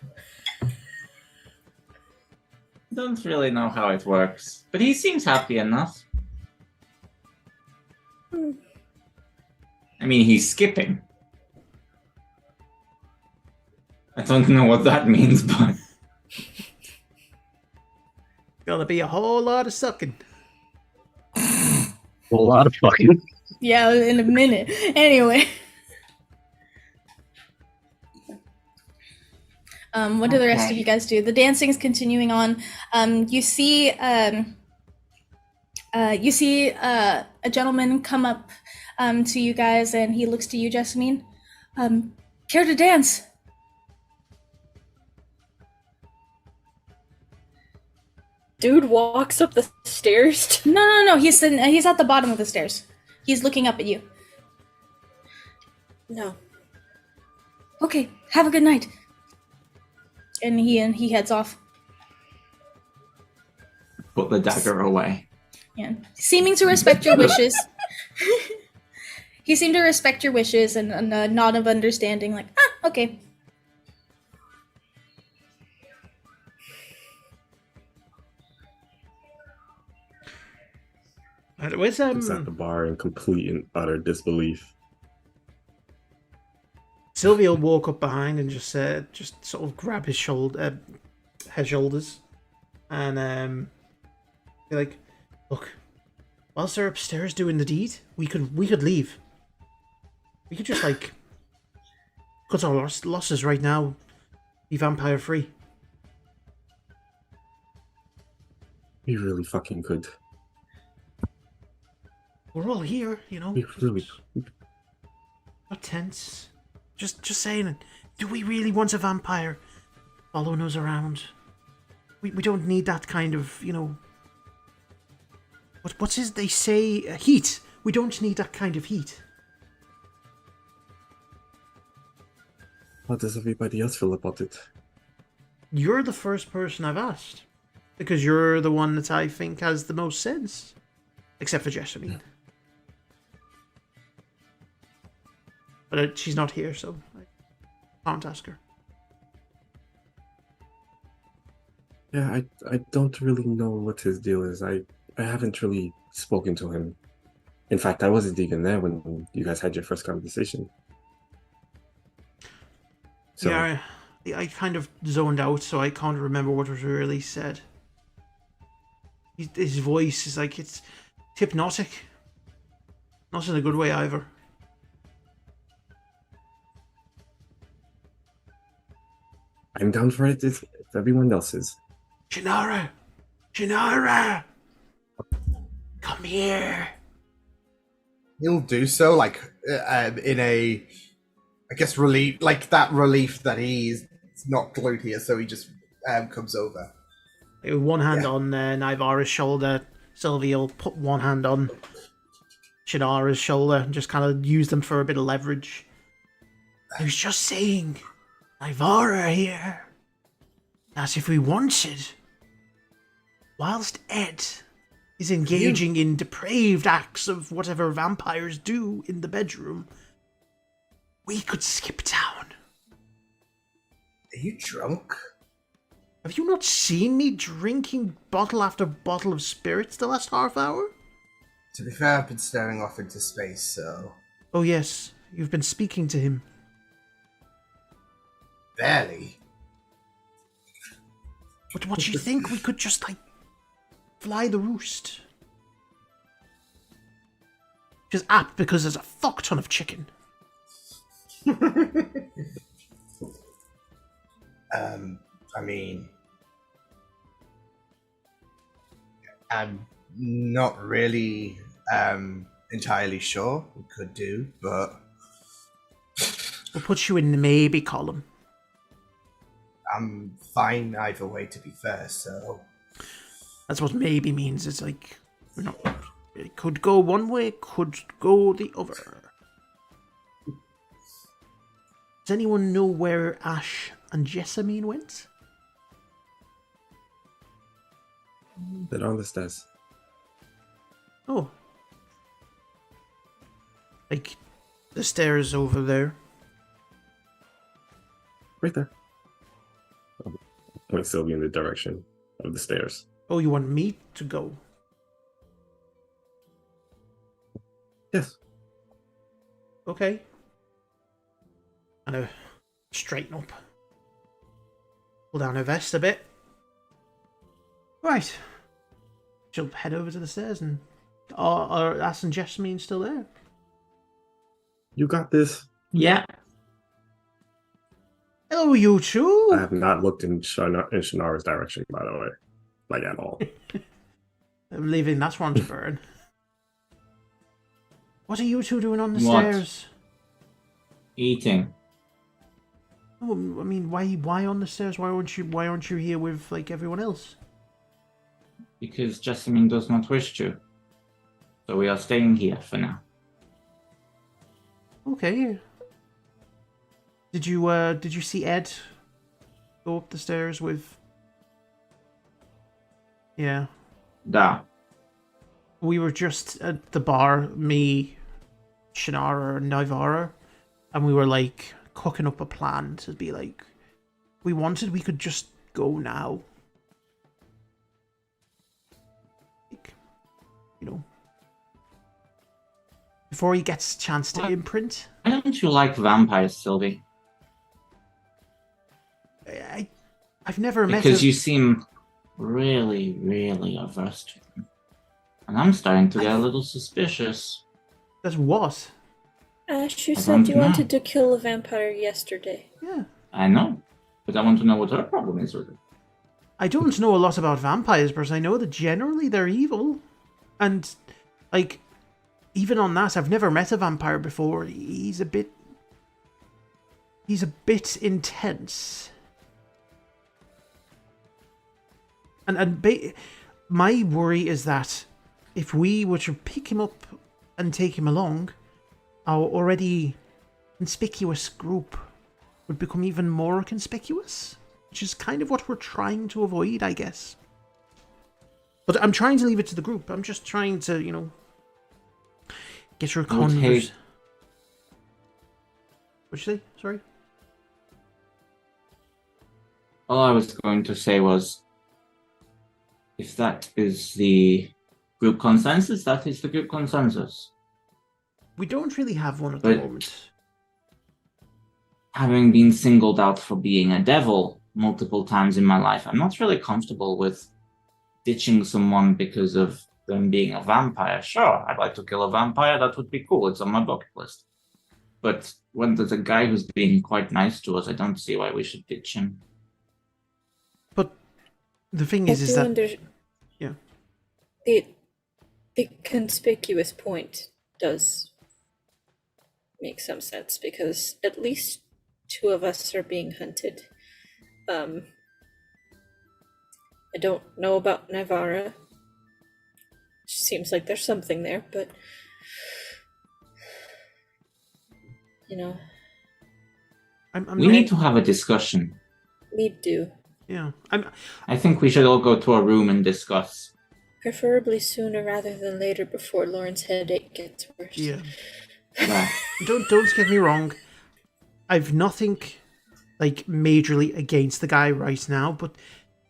Don't really know how it works, but he seems happy enough. I mean, he's skipping. I don't know what that means, but... Gonna be a whole lot of sucking. A lot of fucking. Yeah, in a minute. Anyway. What do the rest of you guys do? The dancing is continuing on. You see a gentleman come up to you guys, and he looks to you, Jessamine. Care to dance? Dude walks up the stairs. No. He's at the bottom of the stairs. He's looking up at you. No. Okay, have a good night. And he heads off. Put the dagger away. Yeah. Seeming to respect your wishes. He seemed to respect your wishes and a nod of understanding, like, okay. Where's He's at the bar in complete and utter disbelief. Sylvia walk up behind and just sort of grab his shoulder, her shoulders, and be like, "Look, whilst they're upstairs doing the deed, we could leave. We could just like cut our losses right now, be vampire free." We really fucking could. We're all here, you know. We really. Not tense. Just saying, do we really want a vampire following us around? We don't need that kind of, you know... What's his... They say... heat. We don't need that kind of heat. How does everybody else feel about it? You're the first person I've asked. Because you're the one that I think has the most sense. Except for Jessamine. But she's not here, so I can't ask her. Yeah, I don't really know what his deal is. I haven't really spoken to him. In fact, I wasn't even there when you guys had your first conversation. So, Yeah, I kind of zoned out, so I can't remember what was really said. His voice is like, it's hypnotic. Not in a good way either. I'm down for it if everyone else is. Shannara! Shannara! Come here! He'll do so, like, in a, I guess, relief, like that relief that he's not glued here, so he just comes over. With one hand on Nivara's shoulder, Sylvia will put one hand on Shannara's shoulder and just kind of use them for a bit of leverage. I was just saying, Nivara here, that if we wanted, whilst Ed is engaging in depraved acts of whatever vampires do in the bedroom, we could skip town. Are you drunk? Have you not seen me drinking bottle after bottle of spirits the last half hour? To be fair, I've been staring off into space, so... Oh yes, you've been speaking to him. barely. But what do you think? We could just, like, fly the roost. Which is apt because there's a fuck ton of chicken. I mean, I'm not really entirely sure we could do, but We'll put you in the maybe column. I'm fine either way, to be fair, so... That's what maybe means. It's like, we're not, it could go one way, could go the other. Does anyone know where Ash and Jessamine went? They're on the stairs. Oh. Like, the stairs over there. Right there. Point Sylvia in the direction of the stairs. Oh, you want me to go? Yes. Okay. And straighten up. Pull down her vest a bit. Right. She'll head over to the stairs and... Are Ass and Jessamine still there? You got this. Yeah. Hello, you two! I have not looked in Shannara's direction, by the way. Like, at all. I'm leaving that one to burn. What are you two doing on the What? stairs? Eating. Oh, I mean, why on the stairs? Why aren't you here with, like, everyone else? Because Jessamine does not wish to. So we are staying here for now. Okay. Did you see Ed go up the stairs with... Yeah. Da. We were just at the bar, me, Shannara, and Nivara, and we were, like, cooking up a plan to be like, we could just go now. Like, you know. Before he gets a chance to imprint. Why don't you like vampires, Sylvie? I've never met Because you seem really, really averse to them. And I'm starting to get a little suspicious. That's what? Ash, you I said don't you know. wanted to kill a vampire yesterday. Yeah. I know. But I want to know what her problem is with it. I don't know a lot about vampires, but I know that generally they're evil. And, like, even on that, I've never met a vampire before. He's a bit intense. My worry is that if we were to pick him up and take him along, our already conspicuous group would become even more conspicuous, which is kind of what we're trying to avoid, I guess. But I'm trying to leave it to the group. I'm just trying to, you know, get your convers. What'd you say? Sorry? All I was going to say was, if that is the group consensus, that is the group consensus. We don't really have one at the moment. Having been singled out for being a devil multiple times in my life, I'm not really comfortable with ditching someone because of them being a vampire. Sure, I'd like to kill a vampire, that would be cool, it's on my bucket list. But when there's a guy who's being quite nice to us, I don't see why we should ditch him. But the thing is that... Yeah. The conspicuous point does make some sense, because at least two of us are being hunted. I don't know about Nivara. Seems like there's something there, but you know, we need to have a discussion. We do. Yeah, I think we should all go to a room and discuss. Preferably sooner rather than later, before Lauren's headache gets worse. Yeah. Yeah. Don't get me wrong. I've nothing, like, majorly against the guy right now, but,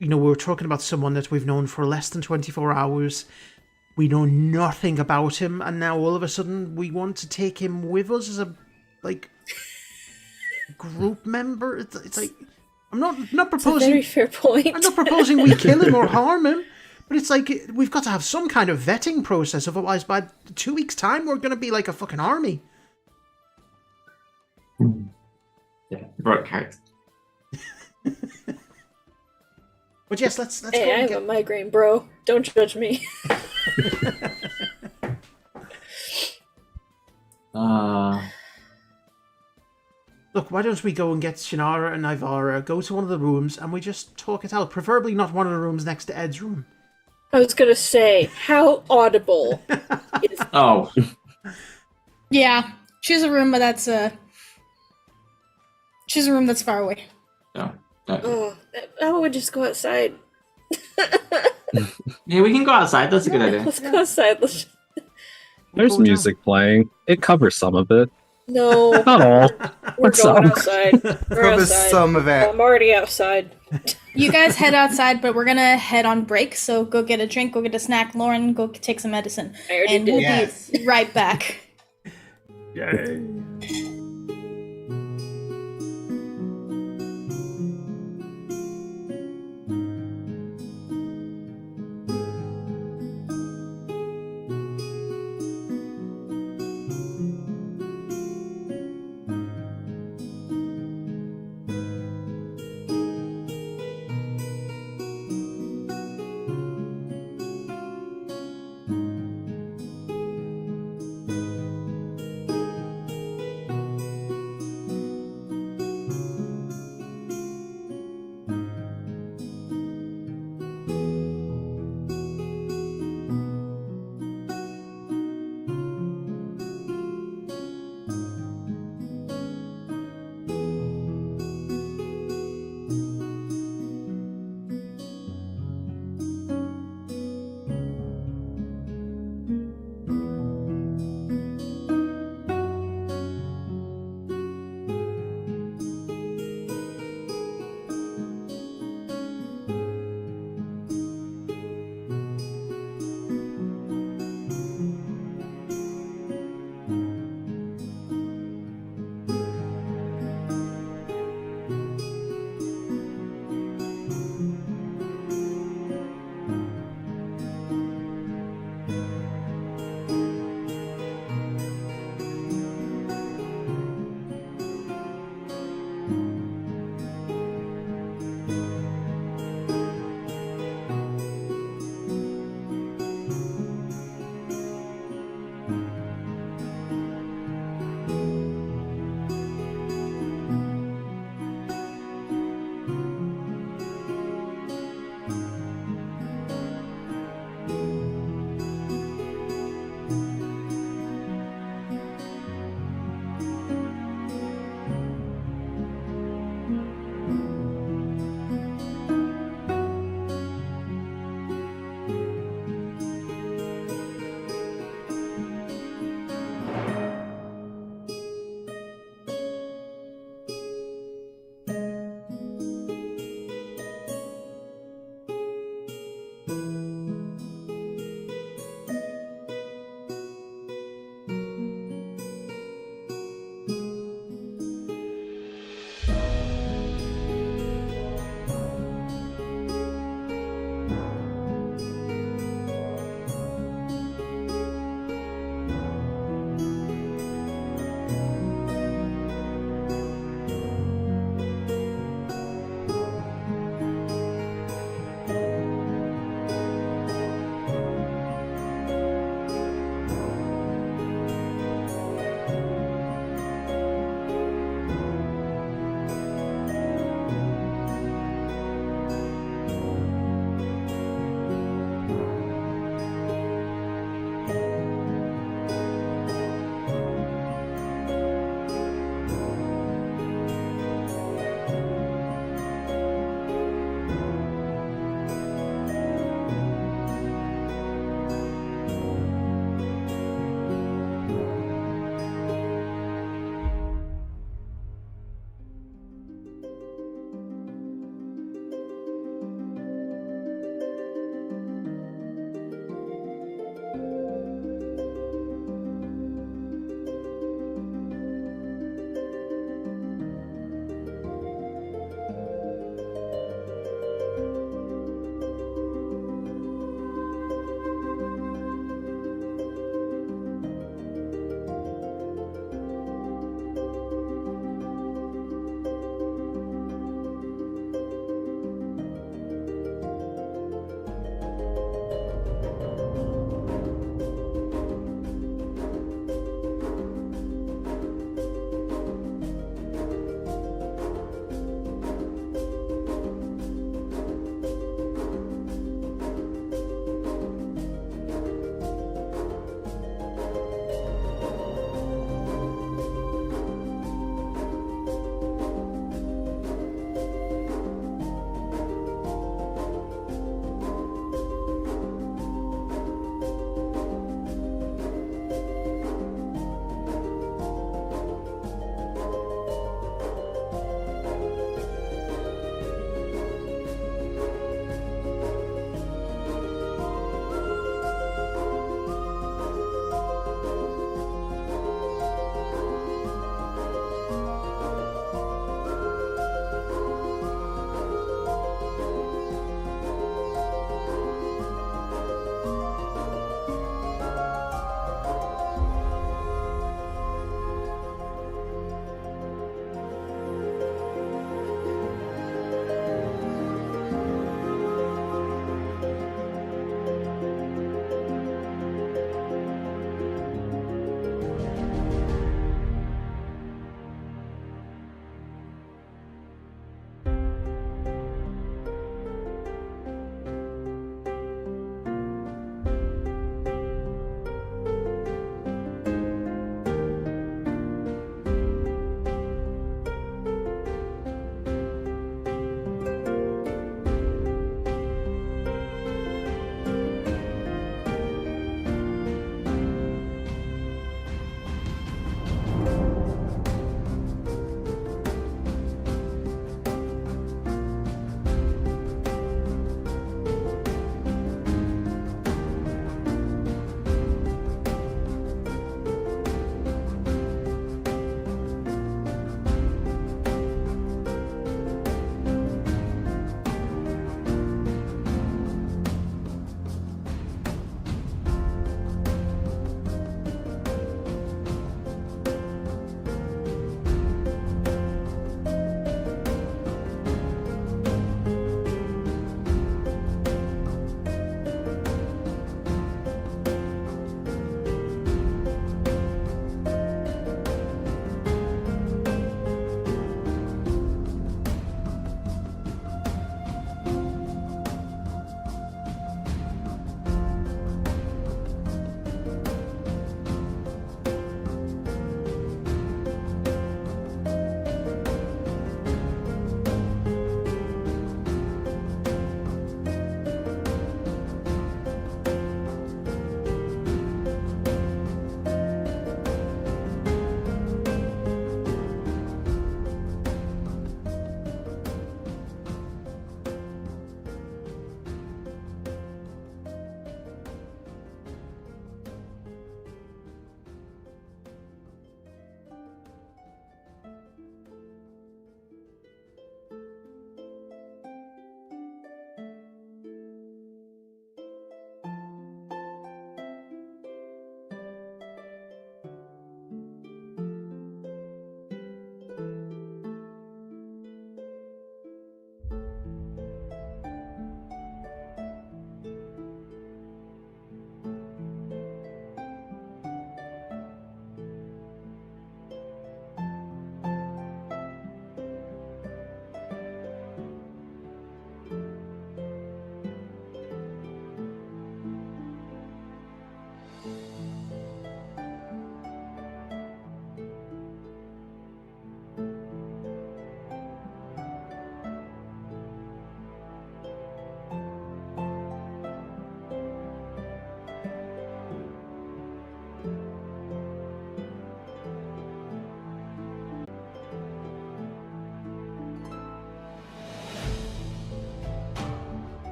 you know, we're talking about someone that we've known for less than 24 hours. We know nothing about him, and now all of a sudden we want to take him with us as a, like... group member. It's like I'm not It's a proposing. very fair point. I'm not proposing we kill him or harm him, but it's like we've got to have some kind of vetting process. Otherwise, by 2 weeks' time, we're gonna be like a fucking army. Yeah, broke character. But yes, let's go. Hey, I And have a migraine, bro. Don't judge me. Look, why don't we go and get Shannara and Ivara, go to one of the rooms, and we just talk it out. Preferably not one of the rooms next to Ed's room. I was gonna say, how audible is Oh, Yeah, choose a room, but choose a room that's far away. no. Oh, I would just go outside. Yeah, we can go outside. That's a good idea. Let's go outside. There's Go down. music playing. It covers some of it. No, Not all. we're What's going up? outside. We're Covers outside. some of it. I'm already outside. You guys head outside, but we're gonna head on break. So go get a drink, go get a snack. Lauren, go take some medicine, I already and did. we'll Yes. be right back. Yay.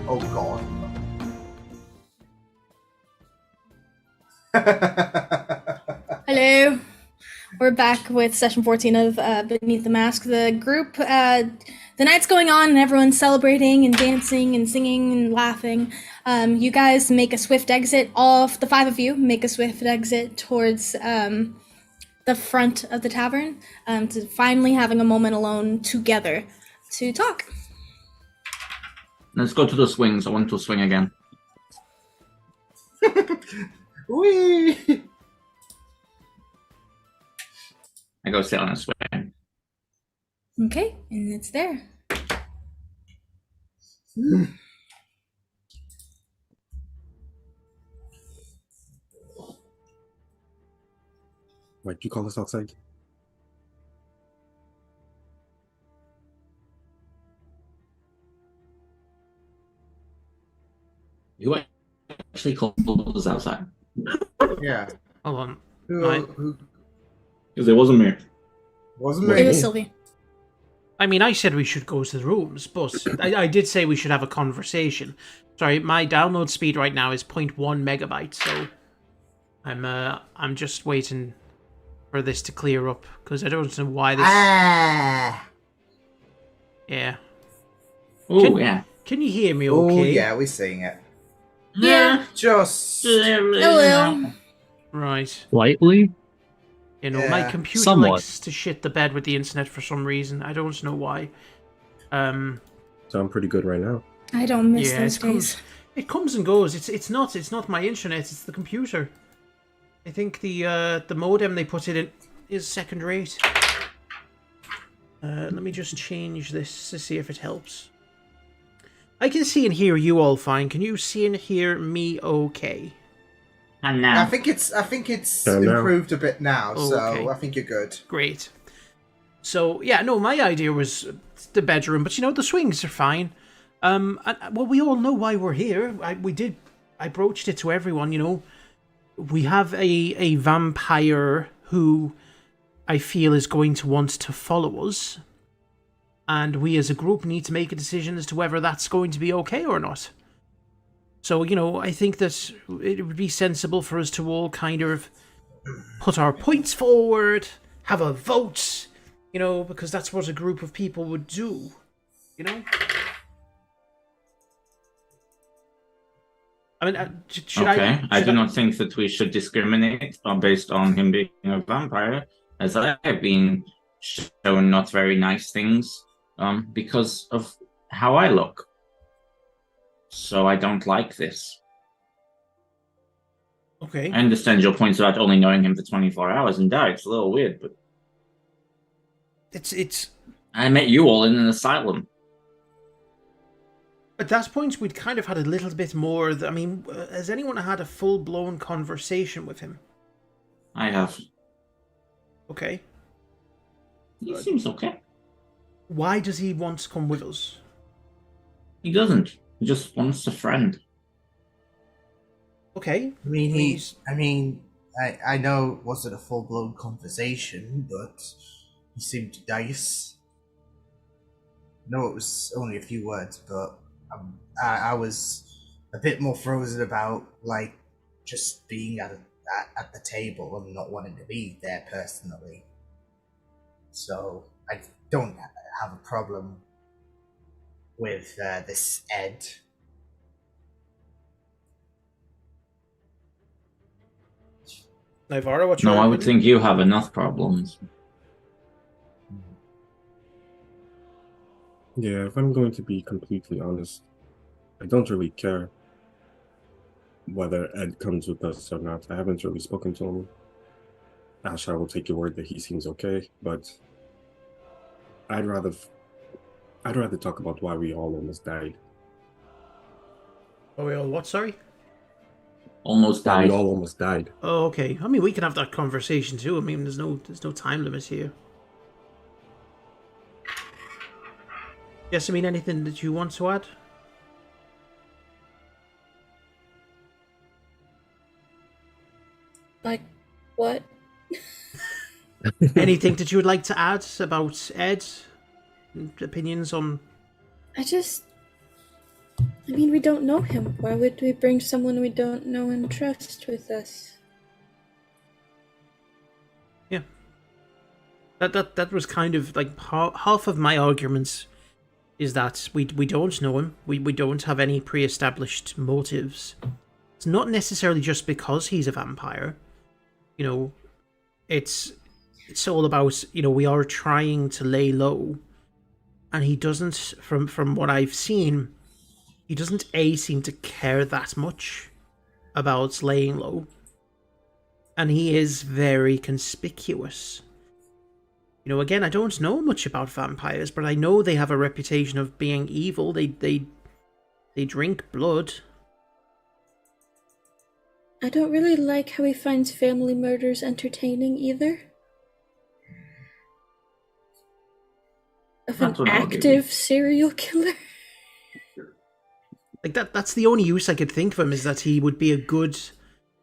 Oh god. Hello. We're back with session 14 of Beneath the Mask. The group, the night's going on and everyone's celebrating and dancing and singing and laughing. You guys make a swift exit. All of the 5 of you make a swift exit towards the front of the tavern, to finally having a moment alone together to talk. Let's go to the swings. I want to swing again. Whee! I go sit on a swing. Okay, and it's there. Wait, you call us outside? Who actually calls us outside? Yeah. Hold on. Who Because it wasn't me. wasn't It me? was Sylvie. I mean, I said we should go to the rooms, but I did say we should have a conversation. Sorry, my download speed right now is 0.1 megabytes, so I'm just waiting for this to clear up because I don't know why this. Yeah. Oh, yeah. Can you hear me? Oh Okay. yeah, we're seeing it. Yeah. Just Hello. Right. Slightly? You know, my Yeah. computer Somewhat. likes to shit the bed with the internet for some reason. I don't know why. Sound pretty good right now. I don't miss Yeah, those days. it comes and goes. It's not my internet. It's the computer. I think the modem they put it in is second rate. Let me just change this to see if it helps. I can see and hear you all fine. Can you see and hear me okay? And now. I think it's Yeah, now. improved a bit now, so Okay. I think you're good. Great. So, yeah, no, my idea was the bedroom, but, you know, the swings are fine. Well, we all know why we're here. I broached it to everyone, you know. We have a vampire who I feel is going to want to follow us. And we as a group need to make a decision as to whether that's going to be okay or not. So, you know, I think that it would be sensible for us to all kind of put our points forward, have a vote, you know, because that's what a group of people would do, you know? I mean, should I do not think that we should discriminate based on him being a vampire, as I have been shown not very nice things because of how I look. So I don't like this. Okay. I understand your points about only knowing him for 24 hours and die. It's a little weird, but It's I met you all in an asylum. at that point we'd kind of had a little bit more. I mean, has anyone had a full-blown conversation with him? I have. Okay. He seems okay. Why does he want to come with us? He doesn't. He just wants a friend. Okay. I mean, I know it wasn't a full-blown conversation, but he seemed nice. No, it was only a few words, but I was a bit more frozen about, like, just being at the table and not wanting to be there personally. So I don't have a problem with this Ed. Nivara, what's No, your I would opinion? think you have enough problems. Yeah, if I'm going to be completely honest, I don't really care whether Ed comes with us or not. I haven't really spoken to him. Ash, I will take your word that he seems okay, but I'd rather talk about why we all almost died. Oh, we all what? Sorry. Almost Why died. we all almost died. Oh, okay. I mean, we can have that conversation too. I mean, there's no time limit here. Yes, I mean, anything that you want to add? Like, what? Anything that you would like to add about Ed? Opinions on? I just I mean, we don't know him. Why would we bring someone we don't know and trust with us? That was kind of like half of my arguments is that we don't know him. We don't have any pre-established motives. It's not necessarily just because he's a vampire. You know, it's all about, you know, we are trying to lay low, and he doesn't, from what I've seen, he doesn't seem to care that much about laying low, and he is very conspicuous. You know, again, I don't know much about vampires, but I know they have a reputation of being evil. They drink blood. I don't really like how he finds family murders entertaining either. Of That's an what I'll give active serial killer. Like that's the only use I could think of him, is that he would be a good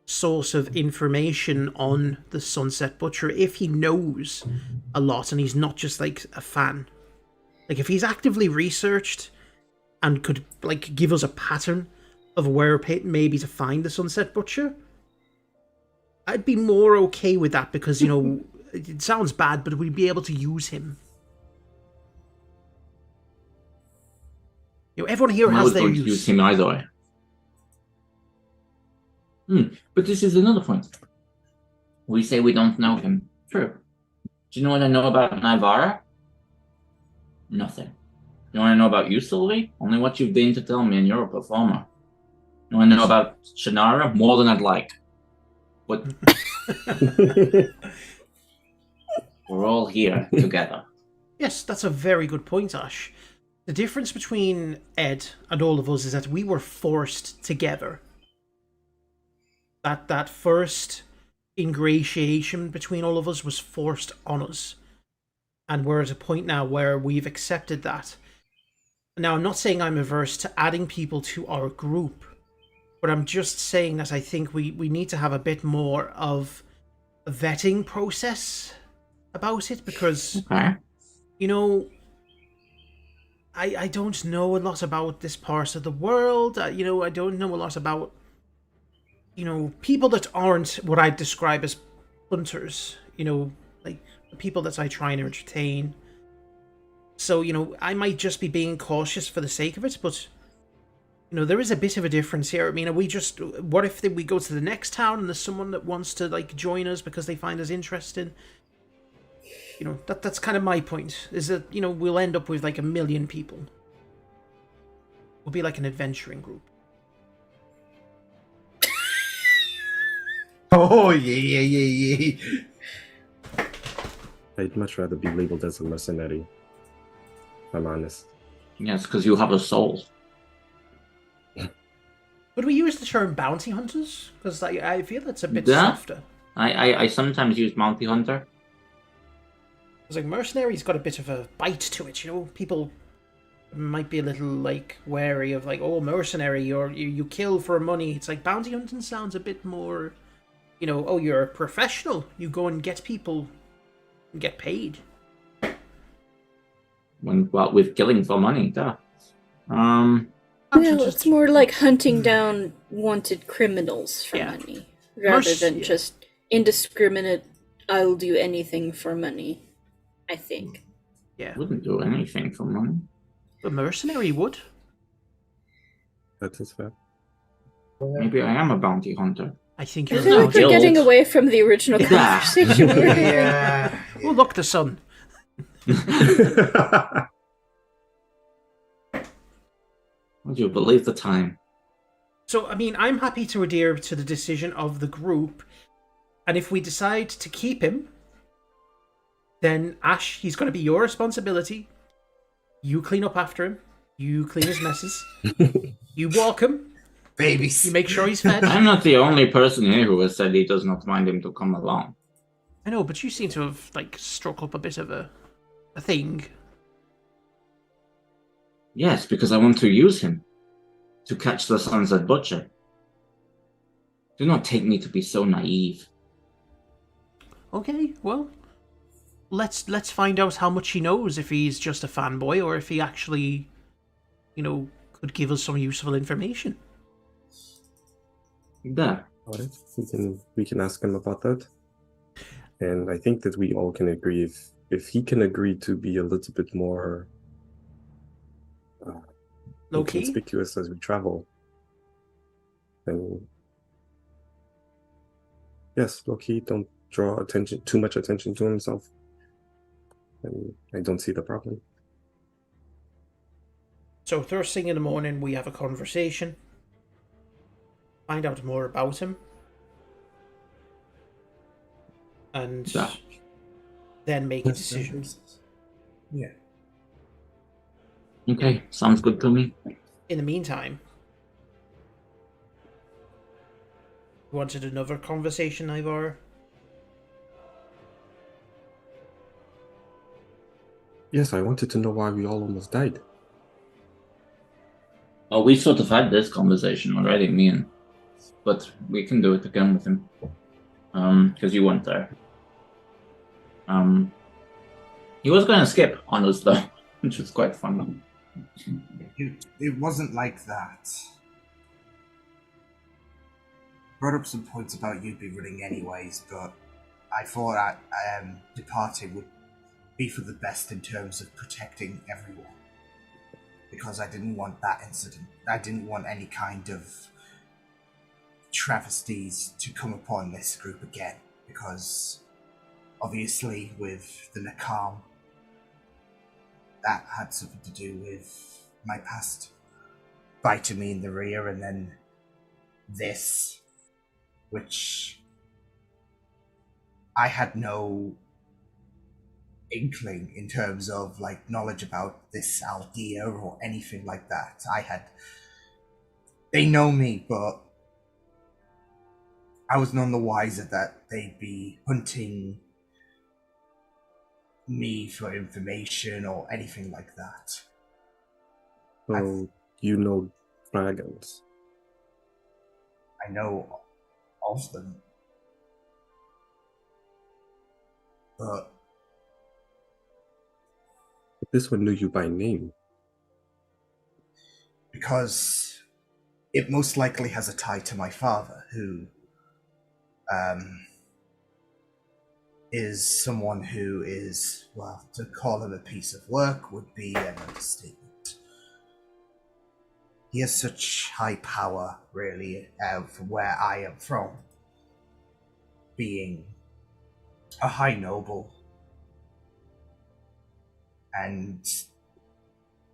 source of information on the Sunset Butcher if he knows a lot and he's not just like a fan. Like if he's actively researched and could like give us a pattern of where maybe to find the Sunset Butcher, I'd be more okay with that, because, you know, it sounds bad, but we'd be able to use him. You know, everyone here I has was their going to use him either way. But this is another point. We say we don't know him. True. Do you know what I know about Navarra? Nothing. You know what I know about you, Sylvie? Only what you've deigned to tell me, and you're a performer. You know what I know about Shannara? More than I'd like. But we're all here together. Yes, that's a very good point, Ash. The difference between Ed and all of us is that we were forced together. That first ingratiation between all of us was forced on us. And we're at a point now where we've accepted that. Now, I'm not saying I'm averse to adding people to our group, but I'm just saying that I think we need to have a bit more of a vetting process about it, because, you know, I don't know a lot about this part of the world. You know, I don't know a lot about, you know, people that aren't what I'd describe as hunters, you know, like the people that I try and entertain. So, you know, I might just be being cautious for the sake of it, but, you know, there is a bit of a difference here. I mean, what if we go to the next town and there's someone that wants to, like, join us because they find us interesting? You know, that's kind of my point, is that, you know, we'll end up with like 1 million people. We'll be like an adventuring group. Oh, yeah. I'd much rather be labeled as a mercenary, if I'm honest. Yes, because you have a soul. Would we use the term bounty hunters? Because I feel that's a bit Yeah. softer. I sometimes use bounty hunter. Because like mercenary's got a bit of a bite to it, you know? People might be a little like wary of like, oh, mercenary, or you kill for money. It's like bounty hunting sounds a bit more, you know, oh, you're a professional. You go and get people and get paid. With killing for money, duh. Well, it's more like hunting down wanted criminals for Yeah. money, rather than just indiscriminate, I'll do anything for money, I think. Yeah. Wouldn't do anything for money. A mercenary would. That's his fact. Maybe I am a bounty hunter. I think I you're feel like we're guilt. getting away from the original Yeah. conversation we were having. Yeah. Oh, look, the sun. Would you believe the time? So, I mean, I'm happy to adhere to the decision of the group, and if we decide to keep him, then Ash, he's going to be your responsibility. You clean up after him. You clean his messes. You walk him. Babies. You make sure he's fed. I'm not the only person here who has said he does not mind him to come along. I know, but you seem to have, like, struck up a bit of a thing. Yes, because I want to use him to catch the Sunset Butcher. Do not take me to be so naive. Okay, well, let's find out how much he knows, if he's just a fanboy or if he actually, you know, could give us some useful information. There. All right. We can ask him about that. And I think that we all can agree if he can agree to be a little bit more Low-key? inconspicuous as we travel, then yes, low-key, don't draw too much attention to himself. And I don't see the problem. So first thing in the morning, we have a conversation. Find out more about him. And Yeah. then make a decision. Yeah. Okay, sounds good to me. In the meantime, you wanted another conversation, Ivor? Yes, I wanted to know why we all almost died. Oh, we sort of had this conversation already, but we can do it again with him. Because you weren't there. He was going to skip on us though, which was quite fun. It wasn't like that. Brought up some points about you'd be running anyways, but I thought departing would be for the best in terms of protecting everyone. Because I didn't want that incident. I didn't want any kind of travesties to come upon this group again. Because obviously with the Nakam, that had something to do with my past biting me in the rear, and then this, which I had no inkling in terms of like knowledge about this idea or anything like that. They know me, but I was none the wiser that they'd be hunting me for information or anything like that. So you know dragons. I know of them, but This one knew you by name. because it most likely has a tie to my father, who is someone who is, well, to call him a piece of work would be an understatement. He has such high power, really, from where I am from, being a high noble, and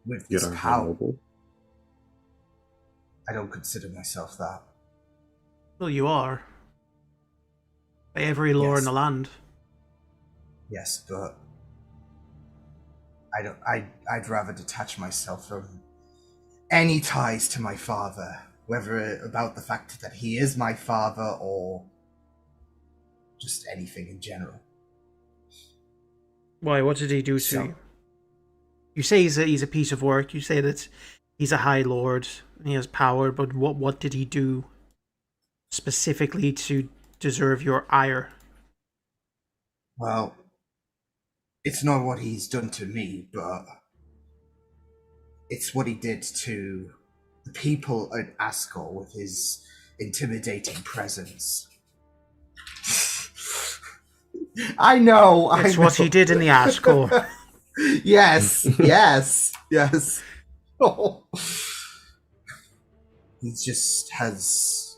with this You're a high power, noble. I don't consider myself that. Well, you are. By every law Yes. in the land. Yes, but I'd rather detach myself from any ties to my father, whether about the fact that he is my father or just anything in general. Why? What did he do to you? You say he's a piece of work. You say that he's a high lord and he has power, but what did he do specifically to deserve your ire? Well, it's not what he's done to me, but it's what he did to the people at Ascol with his intimidating presence. I know. It's what he did in the Ascol. Yes, yes, yes. Oh. He just has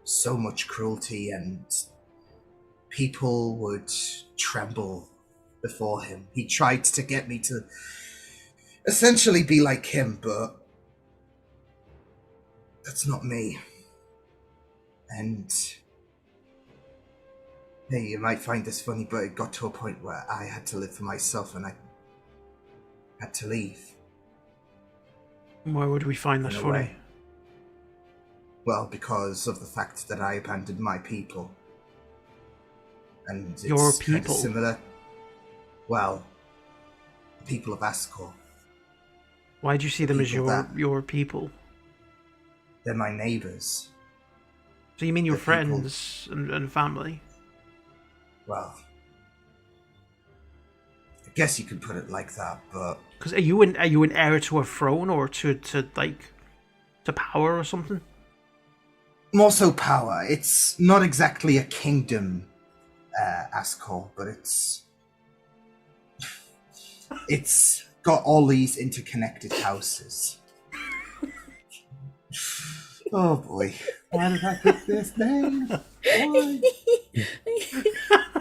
so much cruelty, and people would tremble before him. He tried to get me to essentially be like him, but that's not me. And hey, you might find this funny, but it got to a point where I had to live for myself and I had to leave. Why would we find that In a funny? way. Well, because of the fact that I abandoned my people. And it's Your kind of people? similar. Well, the people of Ascor. Why do you see them as People your people? They're my neighbors. So you mean your The people- friends and family? Well, I guess you could put it like that, but Because are you an heir to a throne or to power or something? More so power. It's not exactly a kingdom, Ascol, but it's got all these interconnected houses. Oh boy. Why did I pick this name? Why?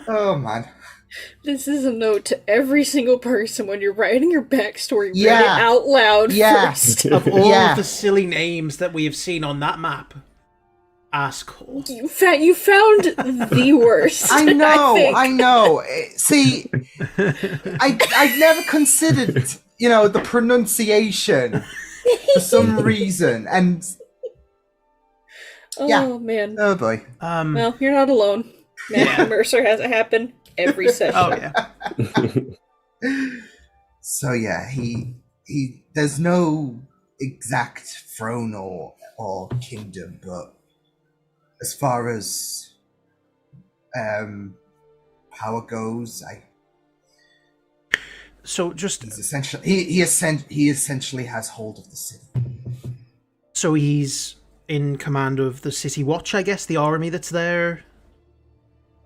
Oh man. This is a note to every single person when you're writing your backstory. Read it Yeah. out loud Yeah. first. Of all Yeah. of the silly names that we have seen on that map, Asshole. You found the worst. I know, think. I know. See, I never considered, the pronunciation for some reason, and Oh yeah. man. oh boy. Well, you're not alone. Matthew Mercer has it happen every session. Oh yeah. So yeah, he there's no exact throne or kingdom, but as far as power goes, So just he's essentially he essentially has hold of the city. so he's in command of the City Watch, I guess, the army that's there.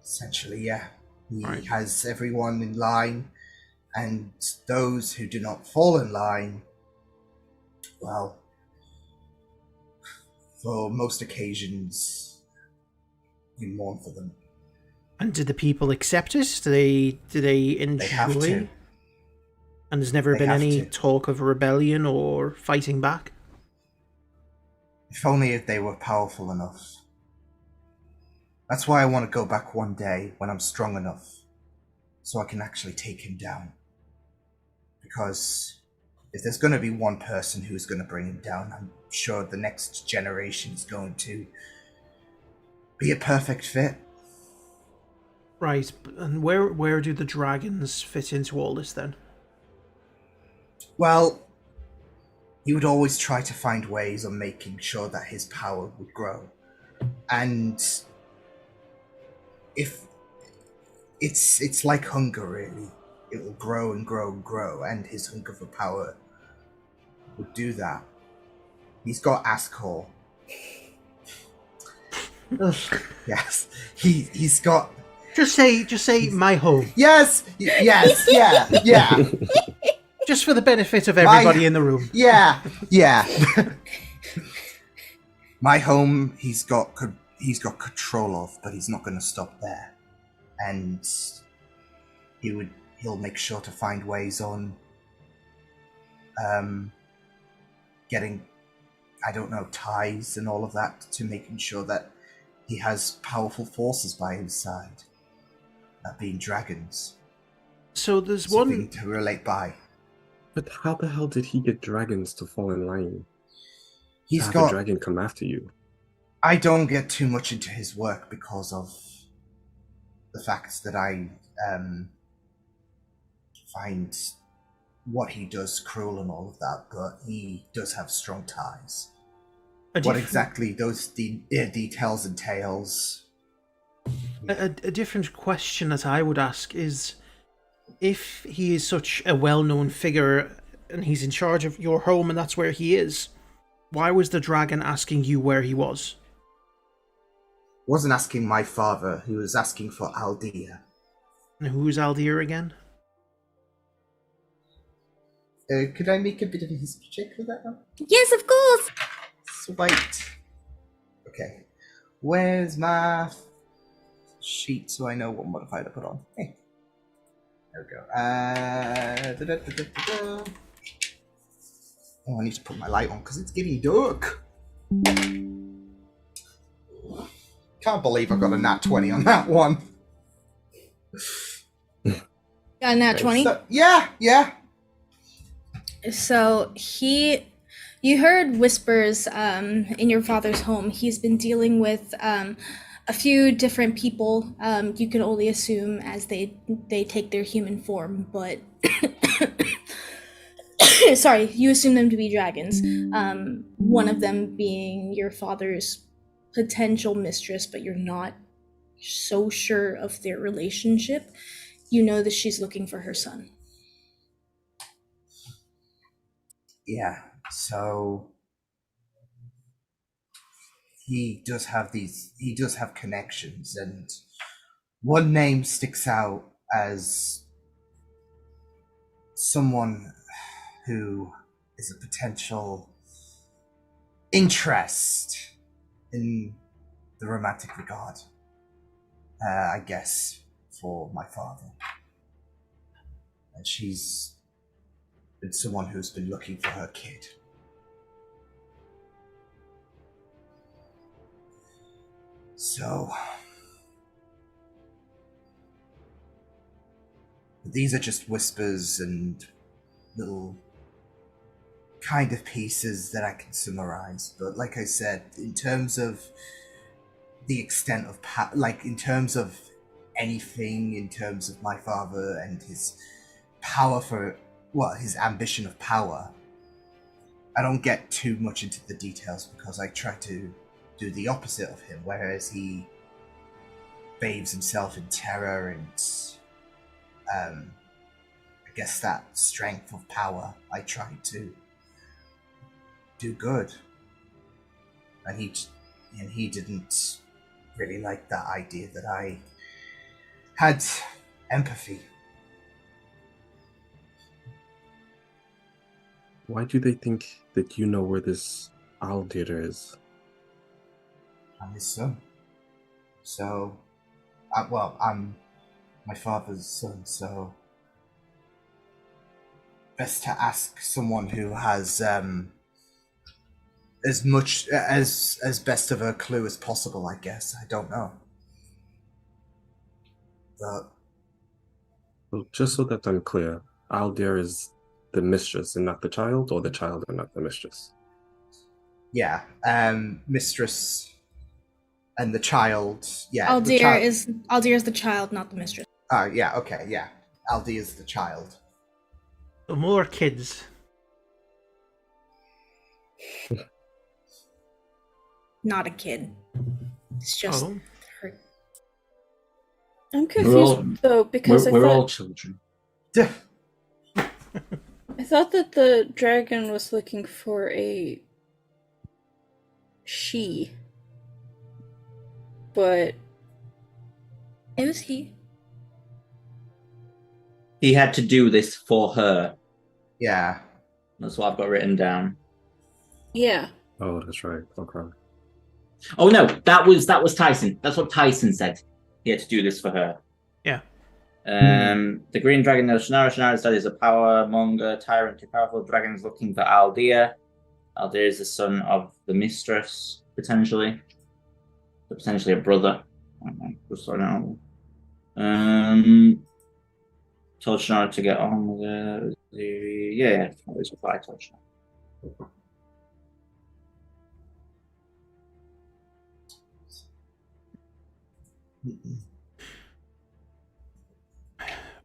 Essentially, yeah. He Right. has everyone in line, and those who do not fall in line, well, for most occasions, we mourn for them. And did the people accept it? Do they enjoy? They have to. And there's never They been have any to. talk of rebellion or fighting back? If only if they were powerful enough. That's why I want to go back one day when I'm strong enough, so I can actually take him down. Because if there's going to be one person who's going to bring him down, I'm sure the next generation is going to be a perfect fit. Right, and where do the dragons fit into all this then? Well, he would always try to find ways of making sure that his power would grow. And if it's like hunger, really. It will grow and grow and grow, and his hunger for power would do that. He's got Ascol. Yes. He's got... Just say my home. Yes! Yeah. Just for the benefit of everybody in the room. Yeah. My home, he's got control of, but he's not going to stop there. And he'll make sure to find ways on getting, ties and all of that, to making sure that he has powerful forces by his side, being dragons. So there's Something one to relate by. But how the hell did he get dragons to fall in line? He's Have got... a dragon come after you. I don't get too much into his work because of the fact that I find what he does cruel and all of that, but he does have strong ties. What exactly those details entails... A different question that I would ask is, if he is such a well-known figure and he's in charge of your home and that's where he is, why was the dragon asking you where he was? Wasn't asking my father, he was asking for Aldea. And who's Aldir again? Could I make a bit of a history check for that one? Yes, of course. Sweet. Okay. Where's my sheet so I know what modifier to put on? Hey. There we go. Oh, I need to put my light on because it's getting dark. Can't believe I got a nat 20 on that one. Got a nat 20? So, yeah. So you heard whispers in your father's home. He's been dealing with a few different people. You can only assume as they take their human form, but sorry, you assume them to be dragons. One of them being your father's potential mistress, but you're not so sure of their relationship. You know that she's looking for her son. Yeah, so he does have connections, and one name sticks out as someone who is a potential interest in the romantic regard, I guess, for my father. And she's been someone who's been looking for her kid. So, these are just whispers and little kind of pieces that I can summarize. But like I said, in terms of the extent of in terms of anything, in terms of my father and his power his ambition of power, I don't get too much into the details because I try to do the opposite of him, whereas he bathes himself in terror and I guess that strength of power. I try to do good, and he didn't really like that idea that I had empathy. Why do they think that you know where this Aldir is? I'm his son. So, I'm my father's son, so best to ask someone who has as much as best of a clue as possible, I guess. I don't know. But Well, just so that I'm clear, Aldir is the mistress and not the child, or the child and not the mistress? yeah, mistress and the child. Yeah, Aldir is the child, not the mistress. Yeah, okay, yeah. Aldir is the child. So more kids. Not a kid. It's just Oh. her. I'm confused though because we're all children. I thought that the dragon was looking for a she, but It was he. He had to do this for her. Yeah. That's what I've got written down. yeah. Oh, that's right. Okay. Oh no, that was Tyson. That's what Tyson said. He had to do this for her. Yeah. The green dragon knows Shannara. Shannara's dad is a power monger, tyrant, a powerful dragon is looking for Aldir. Aldir is the son of the mistress, potentially. So potentially a brother. I don't know. Just so I don't know. Told Shannara to get on with it. Yeah, that was what I told Shannara.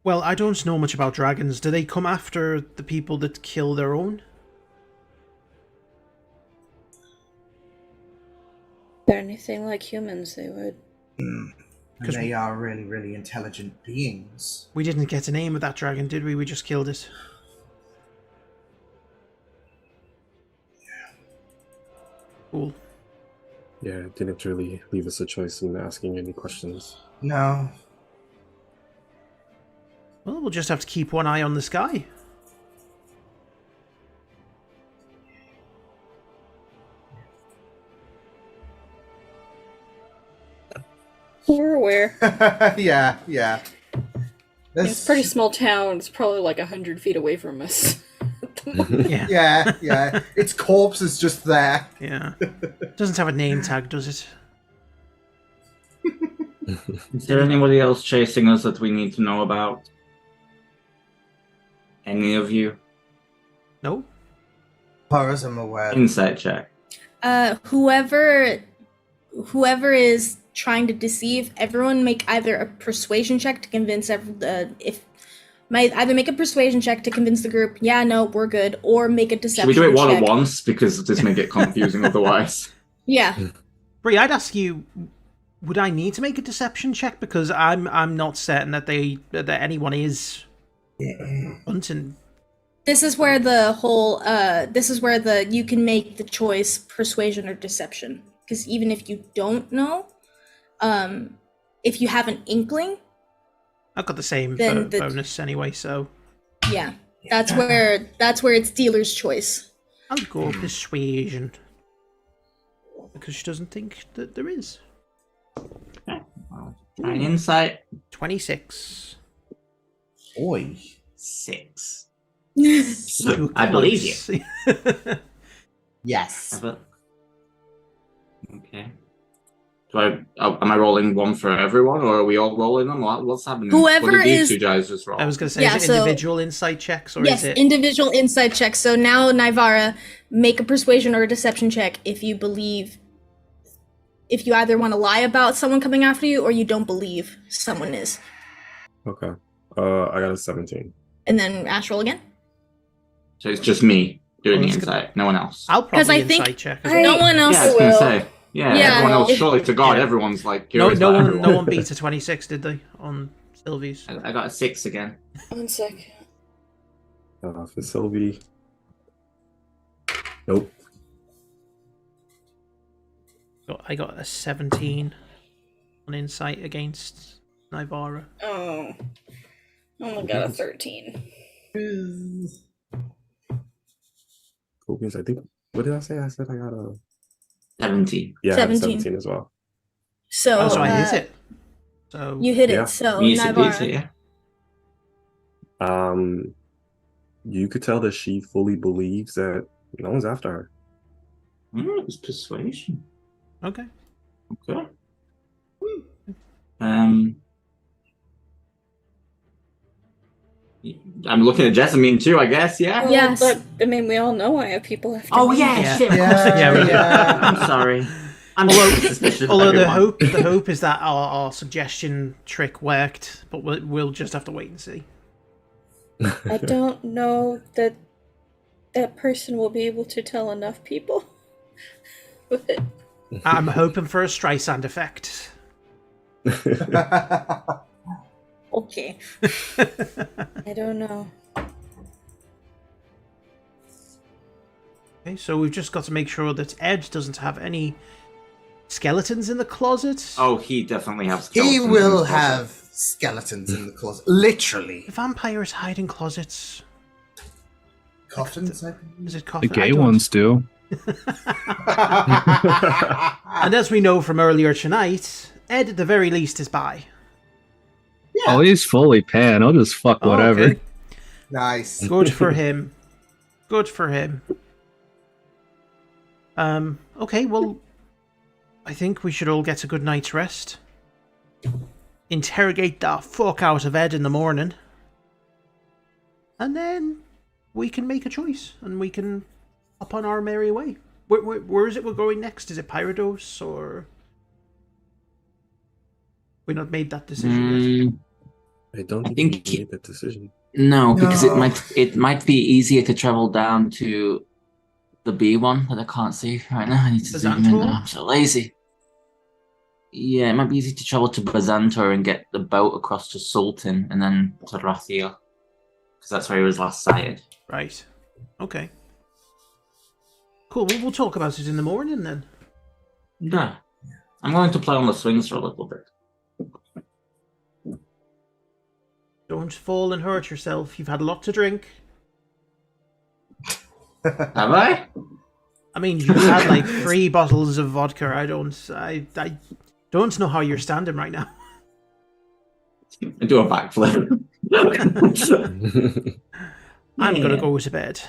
Well, I don't know much about dragons. Do they come after the people that kill their own? If they're anything like humans, they would. And they are really, really intelligent beings. We didn't get a name of that dragon, did we? We just killed it. Cool. Yeah, it didn't really leave us a choice in asking any questions. No. Well, we'll just have to keep one eye on the sky. We're aware. yeah. It's a pretty small town. It's probably like 100 feet away from us. Yeah. Yeah. Its corpse is just there. Yeah. Doesn't have a name tag, does it? Is there anybody else chasing us that we need to know about? Any of you? No? As far as I'm aware. Insight check. Whoever is trying to deceive, everyone make either a persuasion check to convince either make a persuasion check to convince the group, yeah, no, we're good, or make a deception check. Should we do it one at once? Because this may get confusing otherwise. Yeah. Bree, I'd ask you, would I need to make a deception check? Because I'm not certain that anyone is hunting. This is where the whole you can make the choice persuasion or deception. Because even if you don't know, if you have an inkling, I've got the same Then bonus anyway, so yeah, that's where it's dealer's choice. I'll go persuasion. Because she doesn't think that there is. Okay. Well, try an insight. 26. Oi. 6. Too I believe you. close. Yes. Okay. Am I rolling one for everyone, or are we all rolling them? What's happening? Whoever what did these is- two guys just roll? I was going to say, Yeah, is it so- individual insight checks, or Yes, is it... individual insight check. So now, Nivara, make a persuasion or a deception check if you either want to lie about someone coming after you or you don't believe someone is. Okay. I got a 17. And then Ash, roll again. So it's just me doing Oh, the that's good. insight, no one else. I'll 'Cause probably I think insight check as well. No one else Yeah, I was gonna will. say. Yeah, Yeah, everyone else. if- Surely to God, Yeah. everyone's like No, curious. no about one, everyone. no one beat a 26, did they? On Sylvie's. I got a 6 again. 1 sec. For Sylvie. Nope. I got a 17 on insight against Nivara. Oh. Only got a 13. Cool beans. I think. What did I say? I said I got a. 17. Yeah, I had a 17. 17 as well. So, Oh, so I hit it. So You hit Yeah. it. So Easy peasy, Nivara. yeah. You could tell that she fully believes that no one's after her. It was persuasion. okay. Okay. I'm looking at Jessamine too, I guess. Yeah. Well, Yes. But, I mean, we all know I have people after Oh me. yeah, Yeah. shit. Of Yeah, course I do. yeah, we- yeah. I'm sorry. I'm suspicious of Although the everyone. hope is that our suggestion trick worked, but we'll just have to wait and see. I don't know that that person will be able to tell enough people. But I'm hoping for a Streisand effect. Okay. I don't know. Okay, so we've just got to make sure that Ed doesn't have any skeletons in the closet. Oh, he definitely has. He skeletons in will his closet. have skeletons in the closet. Literally. The vampires hide in closets. Coffins, I think. Is it The coffin? I gay don't- ones do. And as we know from earlier tonight, Ed at the very least is bi. Oh, he's fully pan. I'll just fuck Oh, whatever. okay. Nice. Good for him. Good for him. Okay, well, I think we should all get a good night's rest. Interrogate the fuck out of Ed in the morning. And then we can make a choice, and we can hop on our merry way. Where is it we're going next? Is it Pyrodos, or... We not made that decision yet. I don't I think think he made that decision. No, because No. it might be easier to travel down to the B one that I can't see right now. I need to zoom in Bazantor? now. I'm so lazy. Yeah, it might be easy to travel to Bazantor and get the boat across to Sultan and then to Rathiel. Because that's where he was last sighted. Right. Okay. Cool, well, we'll talk about it in the morning then. Yeah. I'm going to play on the swings for a little bit. Don't fall and hurt yourself. You've had a lot to drink. Have I? I mean, you've had like 3 bottles of vodka. I don't know how you're standing right now. I do a backflip. I'm gonna go to bed.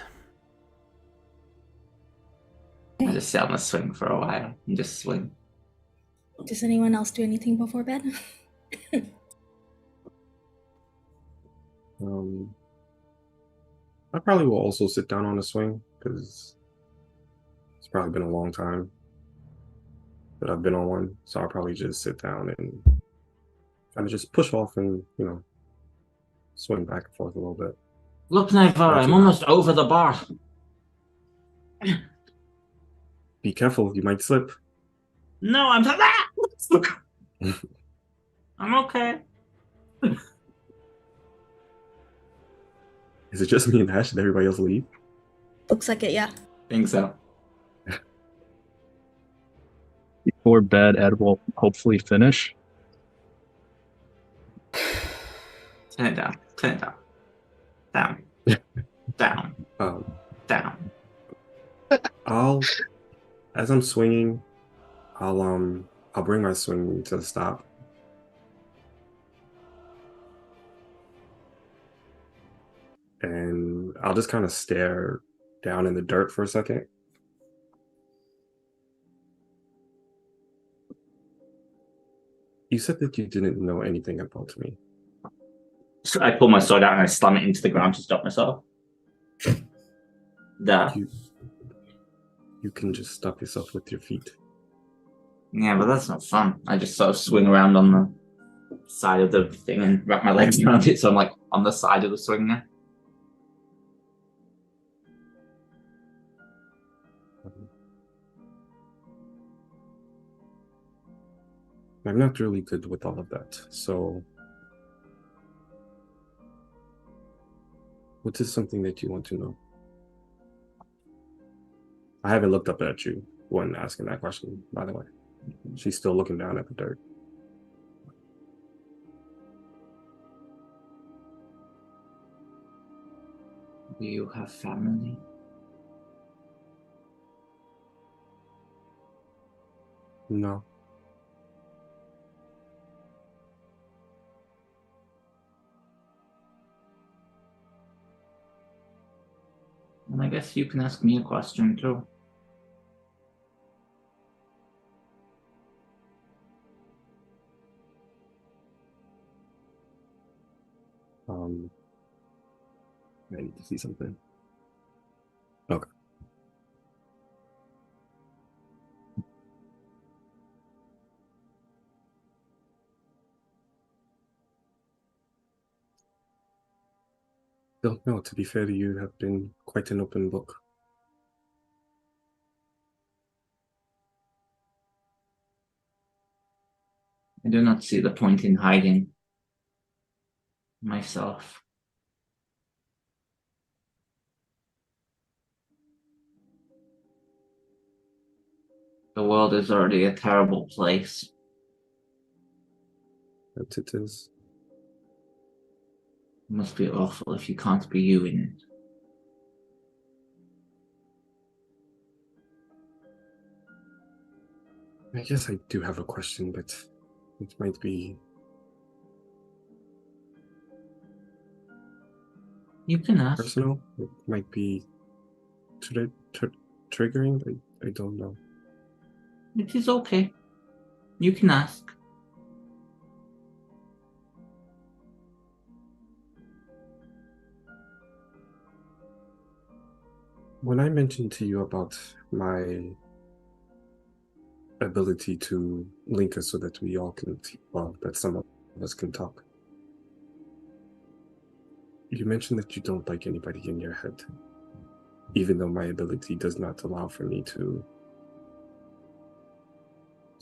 I just sit on the swing for a while and just swing. Does anyone else do anything before bed? I probably will also sit down on the swing because it's probably been a long time that I've been on one. So I'll probably just sit down and kind of just push off and, swing back and forth a little bit. Look, Naivara, I'm almost over the bar. Be careful, you might slip. No, I'm look. I'm okay. Is it just me and Ash? Did everybody else leave? Looks like it, yeah. Think so. Before bed, Ed will hopefully finish. Turn it down. Turn it down. Down. Down. Um, Down. as I'm swinging, I'll bring my swing to a stop. And I'll just kind of stare down in the dirt for a second. You said that you didn't know anything about me. So I pull my sword out and I slam it into the ground to stop myself. There. You can just stop yourself with your feet. Yeah, but that's not fun. I just sort of swing around on the side of the thing and wrap my legs around it, so I'm like on the side of the swing now. I'm not really good with all of that, so what is something that you want to know? I haven't looked up at you when asking that question, by the way. She's still looking down at the dirt. Do you have family? No. And I guess you can ask me a question too. I need to see something. Okay. Don't know. To be fair to you, have been quite an open book. I do not see the point in hiding myself. The world is already a terrible place. That it is. It must be awful if you can't be you in it. I guess I do have a question, but it might be... You can ask. personal. It might be triggering. I don't know. It is okay. You can ask. When I mentioned to you about my ability to link us so that we all can, well, that some of us can talk, you mentioned that you don't like anybody in your head, even though my ability does not allow for me to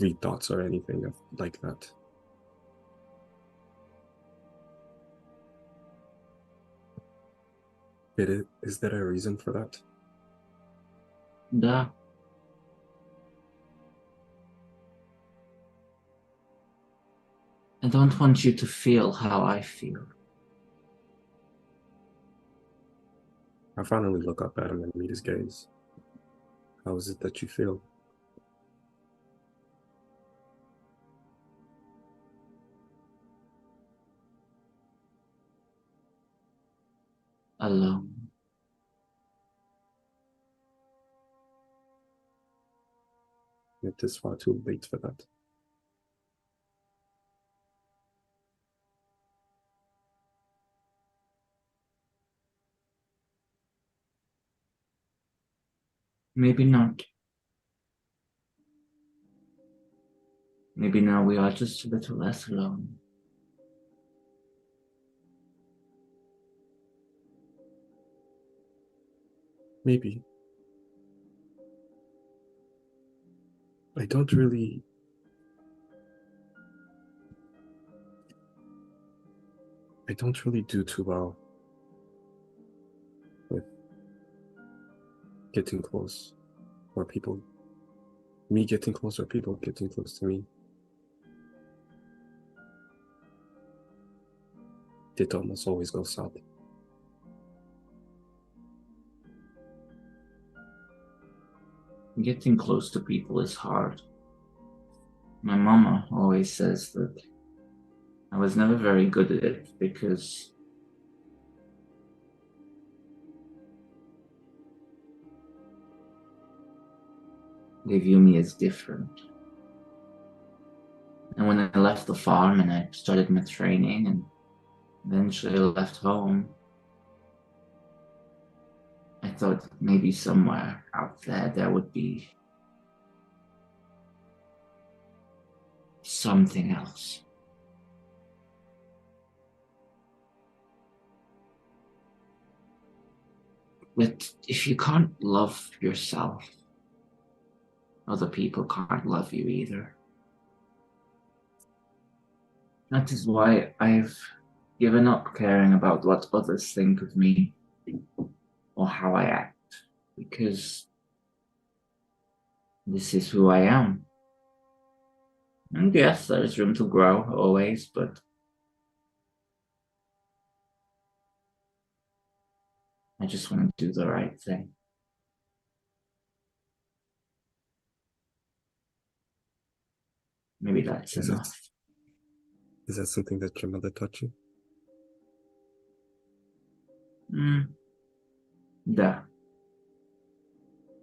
read thoughts or anything like that. Is there a reason for that? Duh. I don't want you to feel how I feel. I finally look up at him and meet his gaze. How is it that you feel? Alone. It is far too late for that. Maybe not. Maybe now we are just a little less alone. Maybe. I don't really do too well getting close, or people, me getting close, or people getting close to me. It almost always goes south. Getting close to people is hard. My mama always says that I was never very good at it because they view me as different. And when I left the farm and I started my training and eventually I left home, I thought maybe somewhere out there would be something else. But if you can't love yourself, other people can't love you either. That is why I've given up caring about what others think of me or how I act, because this is who I am. And yes, there is room to grow always, but I just want to do the right thing. Maybe that's enough. Is that something that your mother taught you? Yeah.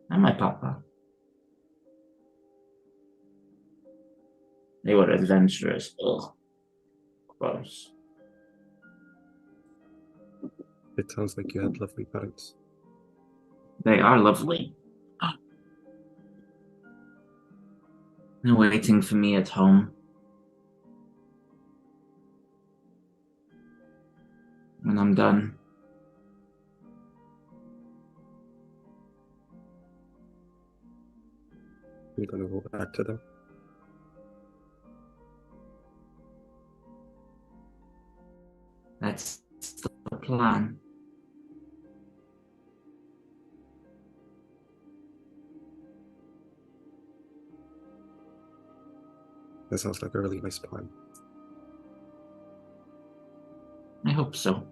And my papa. They were adventurous. Ugh. Gross. It sounds like you had lovely parents. They are lovely. They're waiting for me at home. When I'm done. You're gonna go back to them? That's the plan. That sounds like a really nice plan. I hope so.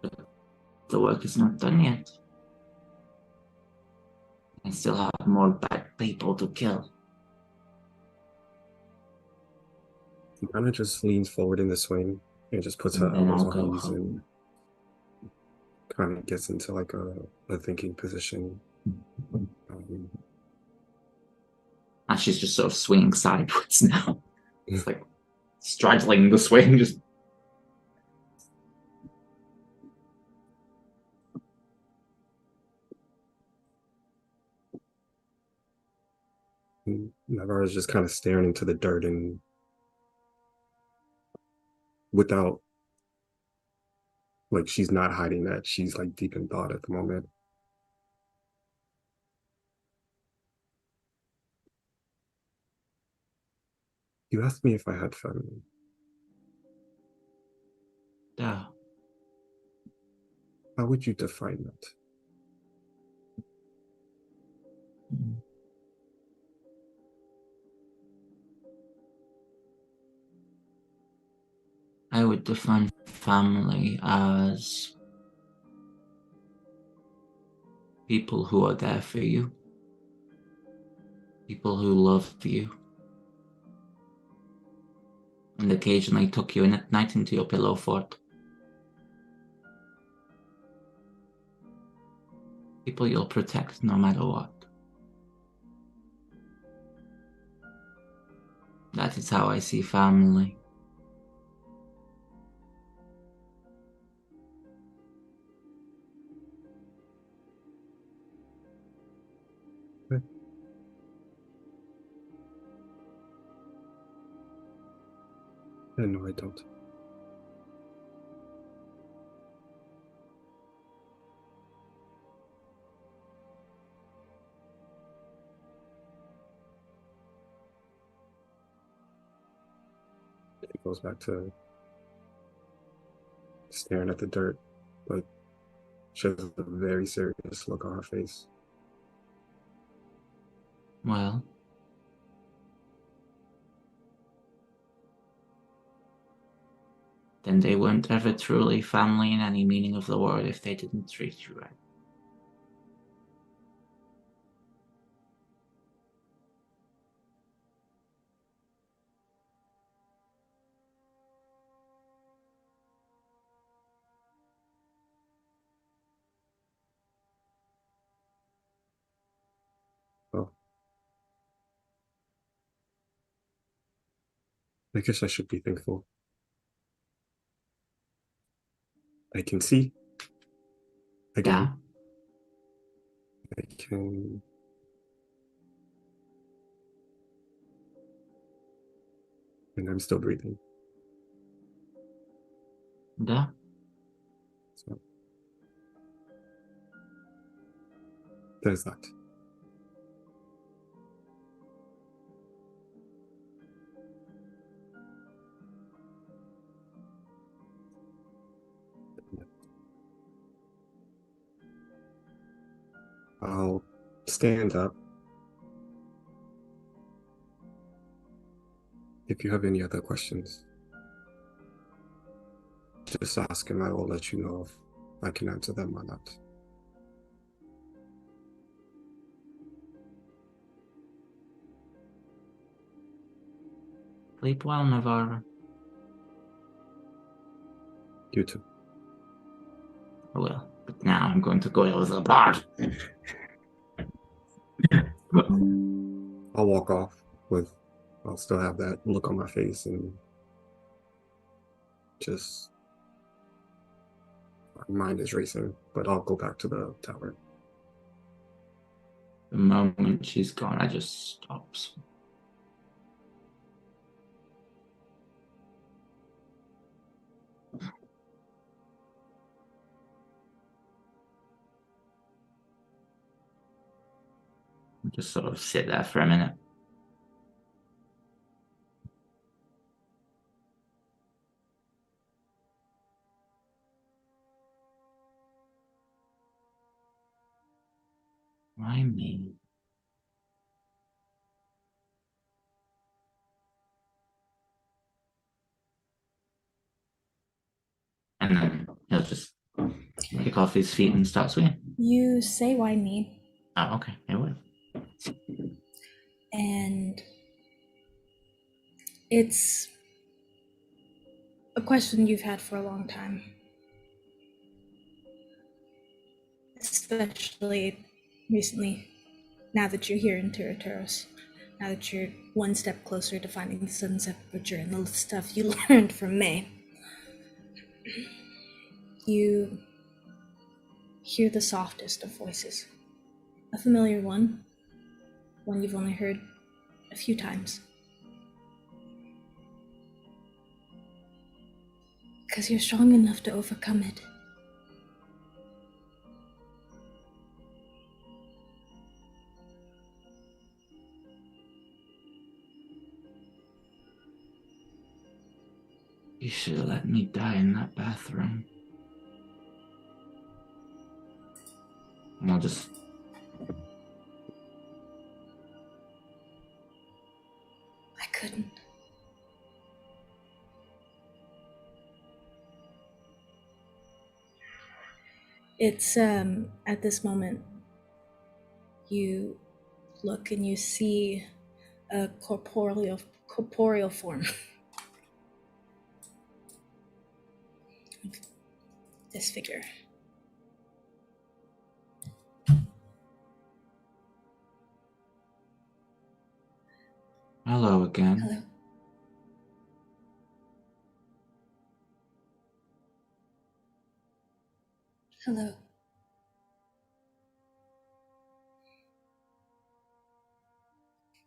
But the work is not done yet. I still have more bad people to kill. She kind of just leans forward in the swing and just puts her And then elbows I'll go on knees and home. kind of gets into like a thinking position. And she's just sort of swinging sideways now. It's like straddling the swing, just. Navarra's just kind of staring into the dirt and without, like, she's not hiding that. She's like deep in thought at the moment. You asked me if I had family. Duh. How would you define that? I would define family as people who are there for you, people who love you, and occasionally tuck you in at night into your pillow fort. People you'll protect no matter what. That is how I see family. No, I don't. It goes back to staring at the dirt, but She has a very serious look on her face. Well, then they weren't ever truly family in any meaning of the word if they didn't treat you right. Well, I guess I should be thankful. I can see. Again. I can. And I'm still breathing. Да. So there's that. I'll stand up. If you have any other questions, just ask and I will let you know if I can answer them or not. Sleep well, Navarro. You too. I will. But now I'm going to go to the bar. I'll walk off I'll still have that look on my face and just my mind is racing, but I'll go back to the tower. The moment she's gone, I just stops. Just sort of sit there for a minute. Why me? And then he'll just kick off his feet and start swinging. You say why me? Oh, okay. It will. And it's a question you've had for a long time. Especially recently, now that you're here in Turritouros. Now that you're one step closer to finding the Sunset Butcher and the stuff you learned from May. You hear the softest of voices. A familiar one you've only heard a few times. Because you're strong enough to overcome it. You should have let me die in that bathroom. And I'll just... I couldn't. It's, at this moment, you look and you see a corporeal form. This figure. Hello again. Hello. Hello.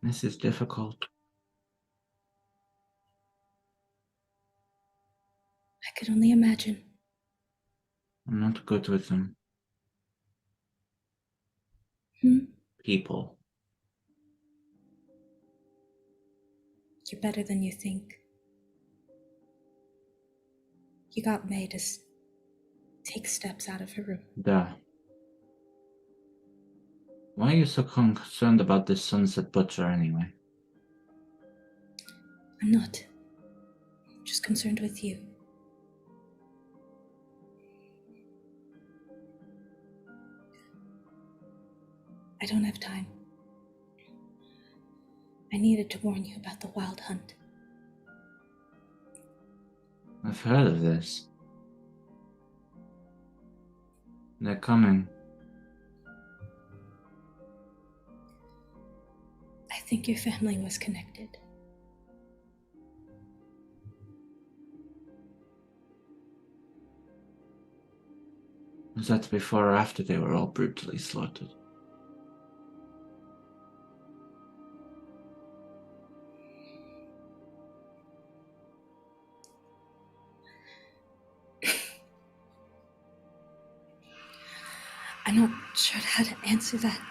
This is difficult. I could only imagine. I'm not good with them. People. You're better than you think. You got May to takes steps out of her room. Duh. Why are you so concerned about this Sunset Butcher anyway? I'm not. I'm just concerned with you. I don't have time. I needed to warn you about the wild hunt. I've heard of this. They're coming. I think your family was connected. Was that before or after they were all brutally slaughtered? I'm not sure how to answer that.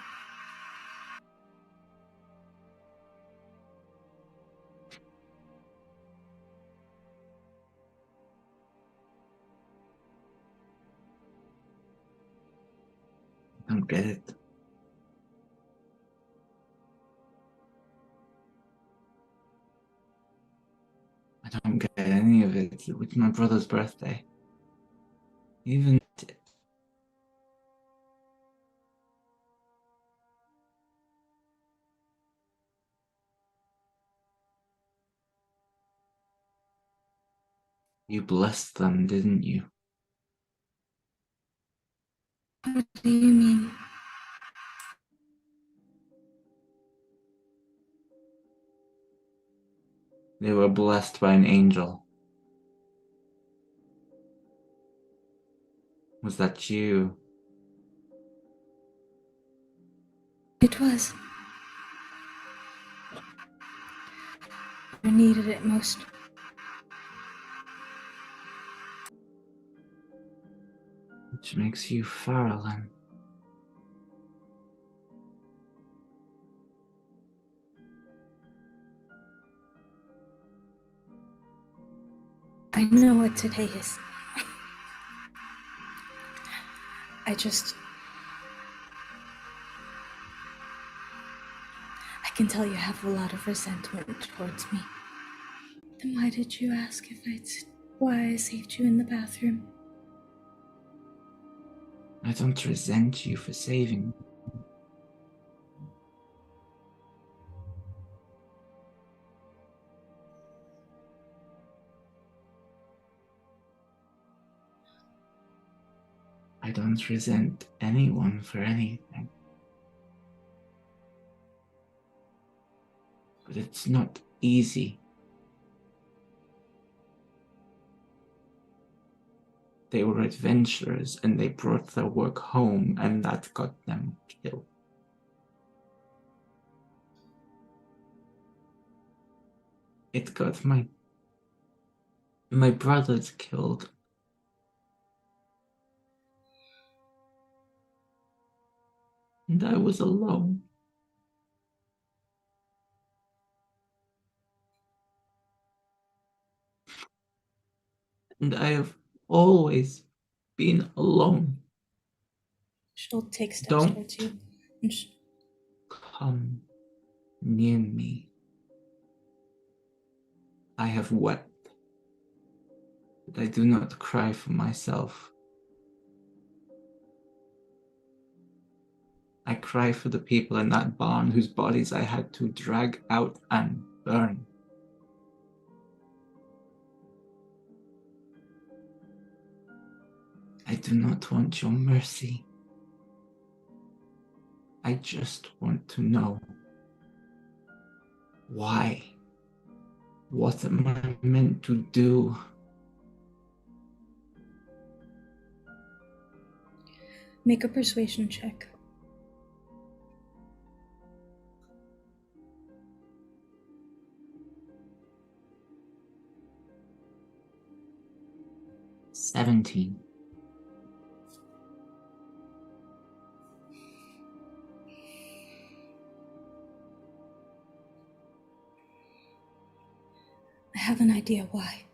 I don't get it. I don't get any of it. It was my brother's birthday. Even you blessed them, didn't you? What do you mean? They were blessed by an angel. Was that you? It was. I needed it most. Which makes you Farrellin. I know what today is. I can tell you have a lot of resentment towards me. Then why did you ask why I saved you in the bathroom? I don't resent you for saving me. I don't resent anyone for anything. But it's not easy. They were adventurers and they brought their work home and that got them killed. It got my brothers killed. And I was alone. And I have always been alone. She'll take steps Don't towards you. come near me. I have wept, but I do not cry for myself. I cry for the people in that barn whose bodies I had to drag out and burn. I do not want your mercy. I just want to know why. What am I meant to do? Make a persuasion check. $17. I have an idea why.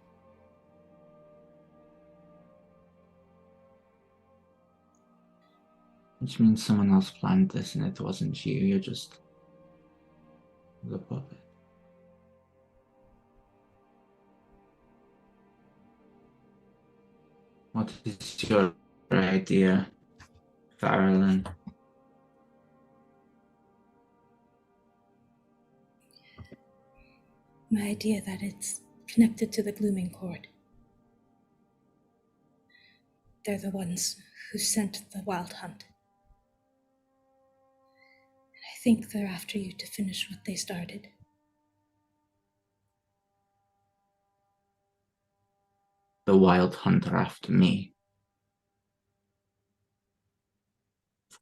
Which means someone else planned this and it wasn't you. You're just the puppet. What is your idea, Farrellin? My idea that it's connected to the Glooming Court. They're the ones who sent the Wild Hunt. I think they're after you to finish what they started. The Wild Hunt are after me.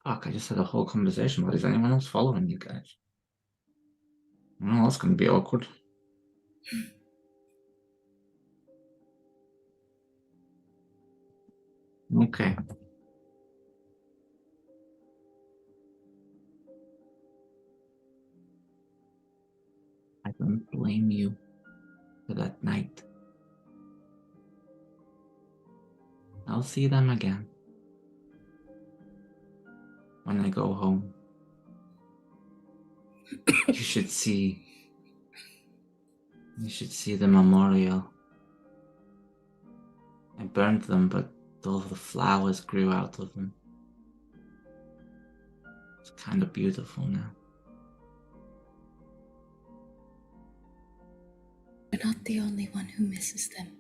Fuck, I just had a whole conversation. Is anyone else following you guys? Well, that's gonna be awkward. Okay. I don't blame you for that night. I'll see them again when I go home. You should see the memorial. I burned them, but all the flowers grew out of them. It's kind of beautiful now. You're not the only one who misses them.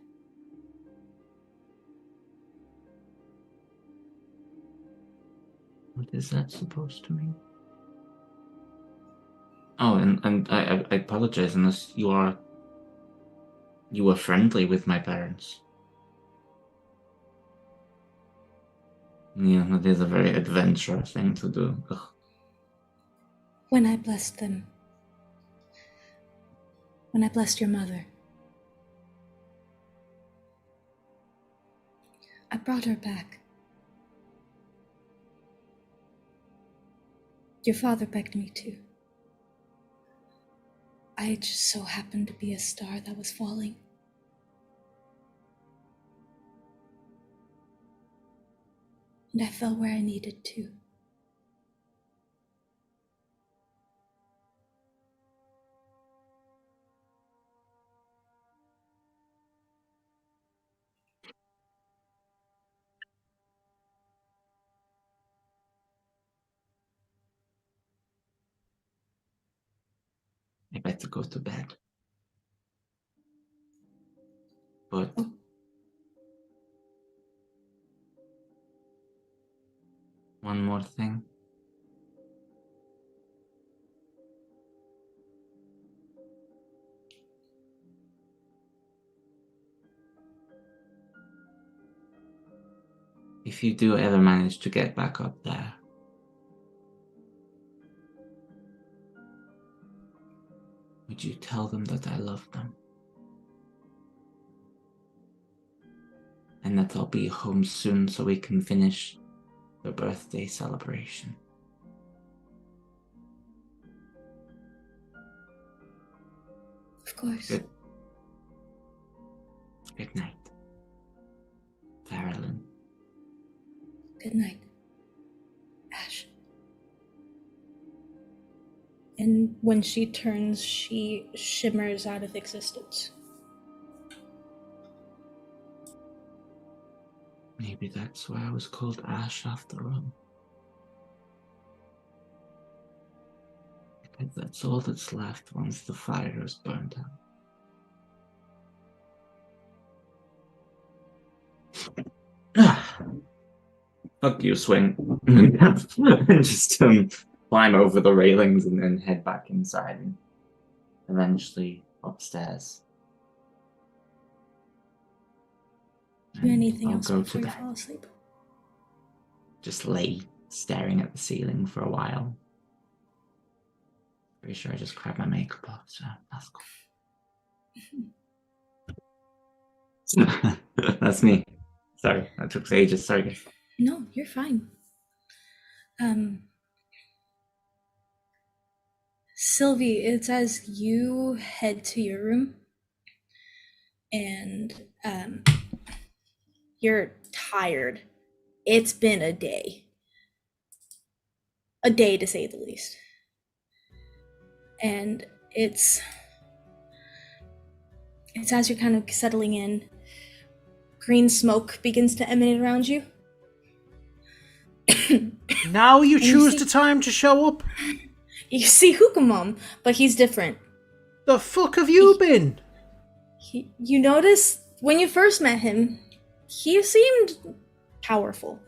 What is that supposed to mean? Oh, and I apologize unless you were friendly with my parents. Yeah, that is a very adventurous thing to do. Ugh. When I blessed them, when I blessed your mother, I brought her back. Your father begged me to. I just so happened to be a star that was falling. And I fell where I needed to. I better go to bed. But one more thing. If you do ever manage to get back up there, would you tell them that I love them? And that I'll be home soon so we can finish the birthday celebration. Of course. Good. Good night, Farrellin. Good night, Ash. And when she turns, she shimmers out of existence. Maybe that's why I was called Ash after all. Because that's all that's left once the fire is burned out. Fuck you, swing. And just climb over the railings and then head back inside and eventually upstairs. Do anything I'll else go before to you bed. fall asleep? Just lay staring at the ceiling for a while. Pretty sure I just grabbed my makeup off, so that's cool. That's me. Sorry, that took ages. Sorry, guys. No, you're fine. Sylvie, it's as you head to your room and you're tired. It's been a day. a day to say the least. And it's as you're kind of settling in, green smoke begins to emanate around you. Now you And you choose see- the time to show up? You see Hukamom, but he's different. The fuck have you been? You notice when you first met him, he seemed powerful.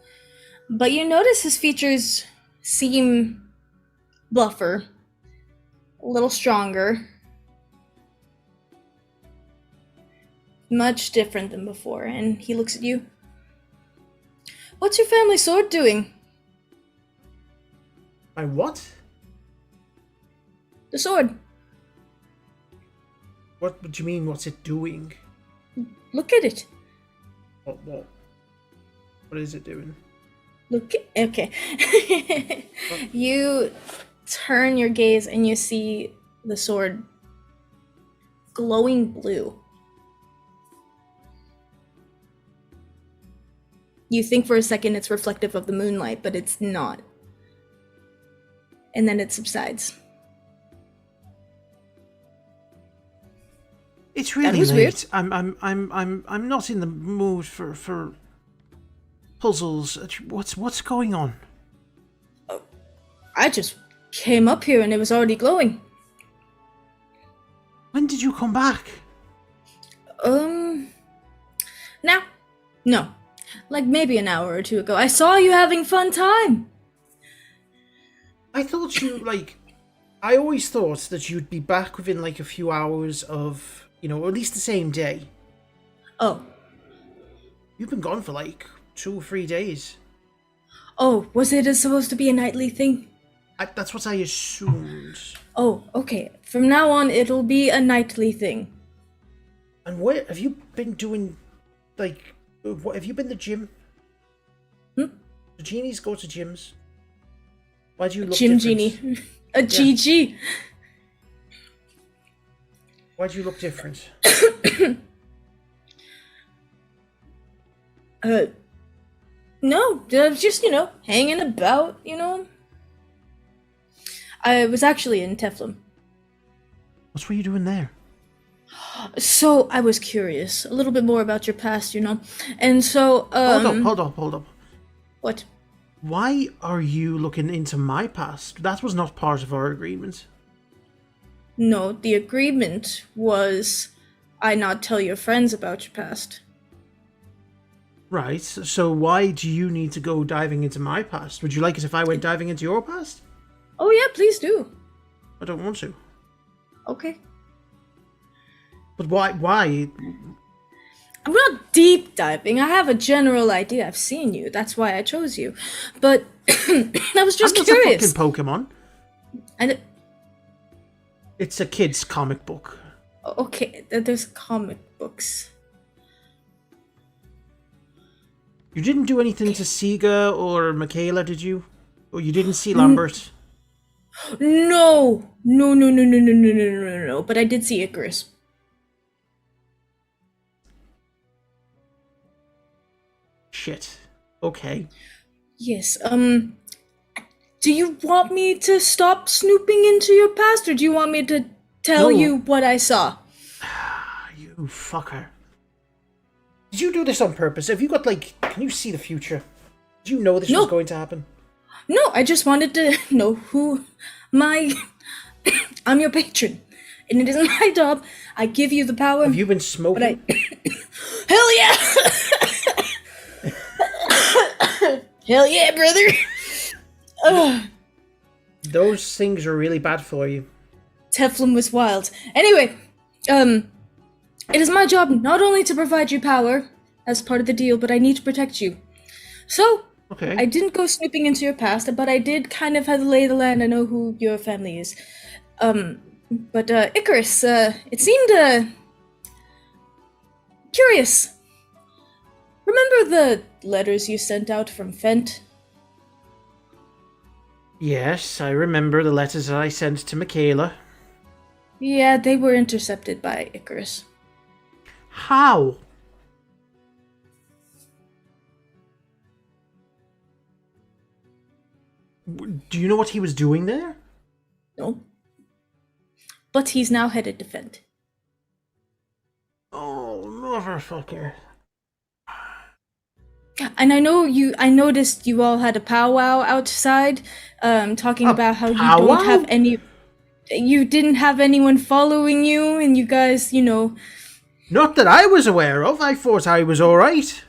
But you notice his features seem bluffer, a little stronger, much different than before. And he looks at you. What's your family sword doing? My what? The sword. What do you mean, what's it doing? Look at it. What is it doing? Look at, okay. You turn your gaze and you see the sword glowing blue. You think for a second it's reflective of the moonlight, but it's not. And then it subsides. It's really was late. weird. I'm not in the mood for puzzles. What's going on? I just came up here and it was already glowing. When did you come back? Now? No. Like maybe an hour or two ago. I saw you having fun time. I thought you, I always thought that you'd be back within, a few hours of, or at least the same day. Oh. You've been gone for, 2 or 3 days. Oh, was it supposed to be a nightly thing? That's what I assumed. Oh, okay. From now on, it'll be a nightly thing. And what have you been doing, what, have you been to the gym? Do genies go to gyms? Why do you look Gym different? genie. A GG. Why do you look different? No, just, hanging about, I was actually in Teflon. What were you doing there? So, I was curious. A little bit more about your past, And so, Hold up. What? Why are you looking into my past? That was not part of our agreement. No, the agreement was I not tell your friends about your past. Right, so why do you need to go diving into my past? Would you like it if I went diving into your past? Oh yeah, please do. I don't want to. Okay. But why? I'm not deep diving. I have a general idea. I've seen you. That's why I chose you. But I was just I'm not curious. a fucking Pokemon. And It's a kid's comic book. okay, there's comic books. You didn't do anything to Sega or Michaela, did you? Or you didn't see Lambert? No. But I did see Icarus. Shit. Okay. Yes, do you want me to stop snooping into your past, or do you want me to tell No. you what I saw? You fucker. Did you do this on purpose? Have you got, can you see the future? Did you know this No. was going to happen? No, I just wanted to know who I'm your patron, and it isn't my job. I give you the power. Have you been smoking? But hell yeah! Hell yeah, brother! Ugh. Those things are really bad for you. Teflon was wild. Anyway, it is my job not only to provide you power as part of the deal, but I need to protect you. So, Okay. I didn't go snooping into your past, but I did kind of have the lay of the land. I know who your family is. But Icarus, it seemed, curious. Remember the letters you sent out from Fent? Yes, I remember the letters that I sent to Michaela. Yeah, they were intercepted by Icarus. How? Do you know what he was doing there? No. But he's now headed to Fent. Oh, motherfucker. And I noticed you all had a powwow outside, talking about how you powwow? don't have you didn't have anyone following you, and you guys, Not that I was aware of. I thought I was alright.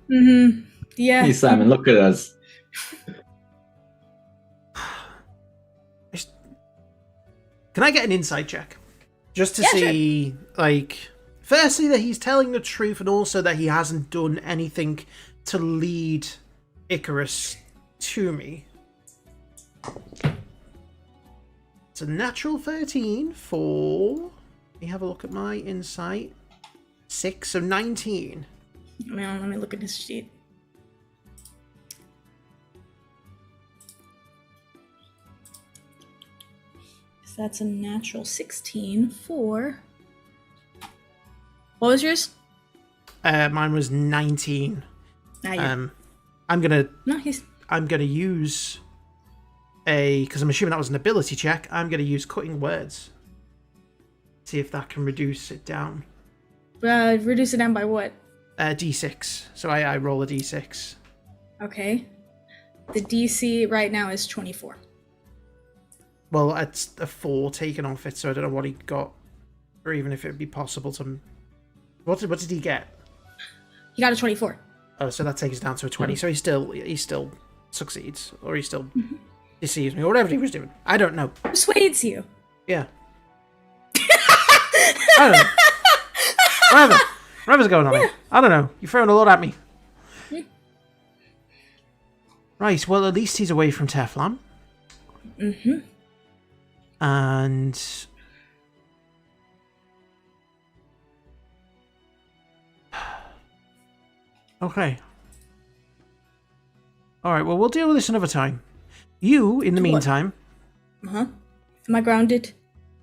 Yeah. Hey, Simon, look at us. Can I get an insight check? Just to Yeah, see, firstly, that he's telling the truth, and also that he hasn't done anything to lead Icarus to me. It's a natural 13 for... Let me have a look at my insight. 6 of 19. Let me look at his sheet. So that's a natural 16 for... What was yours? Mine was 19. I'm gonna use because I'm assuming that was an ability check. I'm gonna use cutting words. See if that can reduce it down. Reduce it down by what? D6. So I roll a D6. Okay. The DC right now is 24. Well, it's a 4 taken off it, so I don't know what he got, or even if it would be possible to. What did he get? He got a 24. Oh, so that takes it down to a 20. So he still succeeds, or he still deceives me, or whatever he was doing. I don't know. Persuades you. Yeah. I don't know. Whatever's going on here. I don't know. You're throwing a lot at me. Right, well, at least he's away from Teflon. And... Okay. Alright, well, we'll deal with this another time. You, in the meantime... Am I grounded?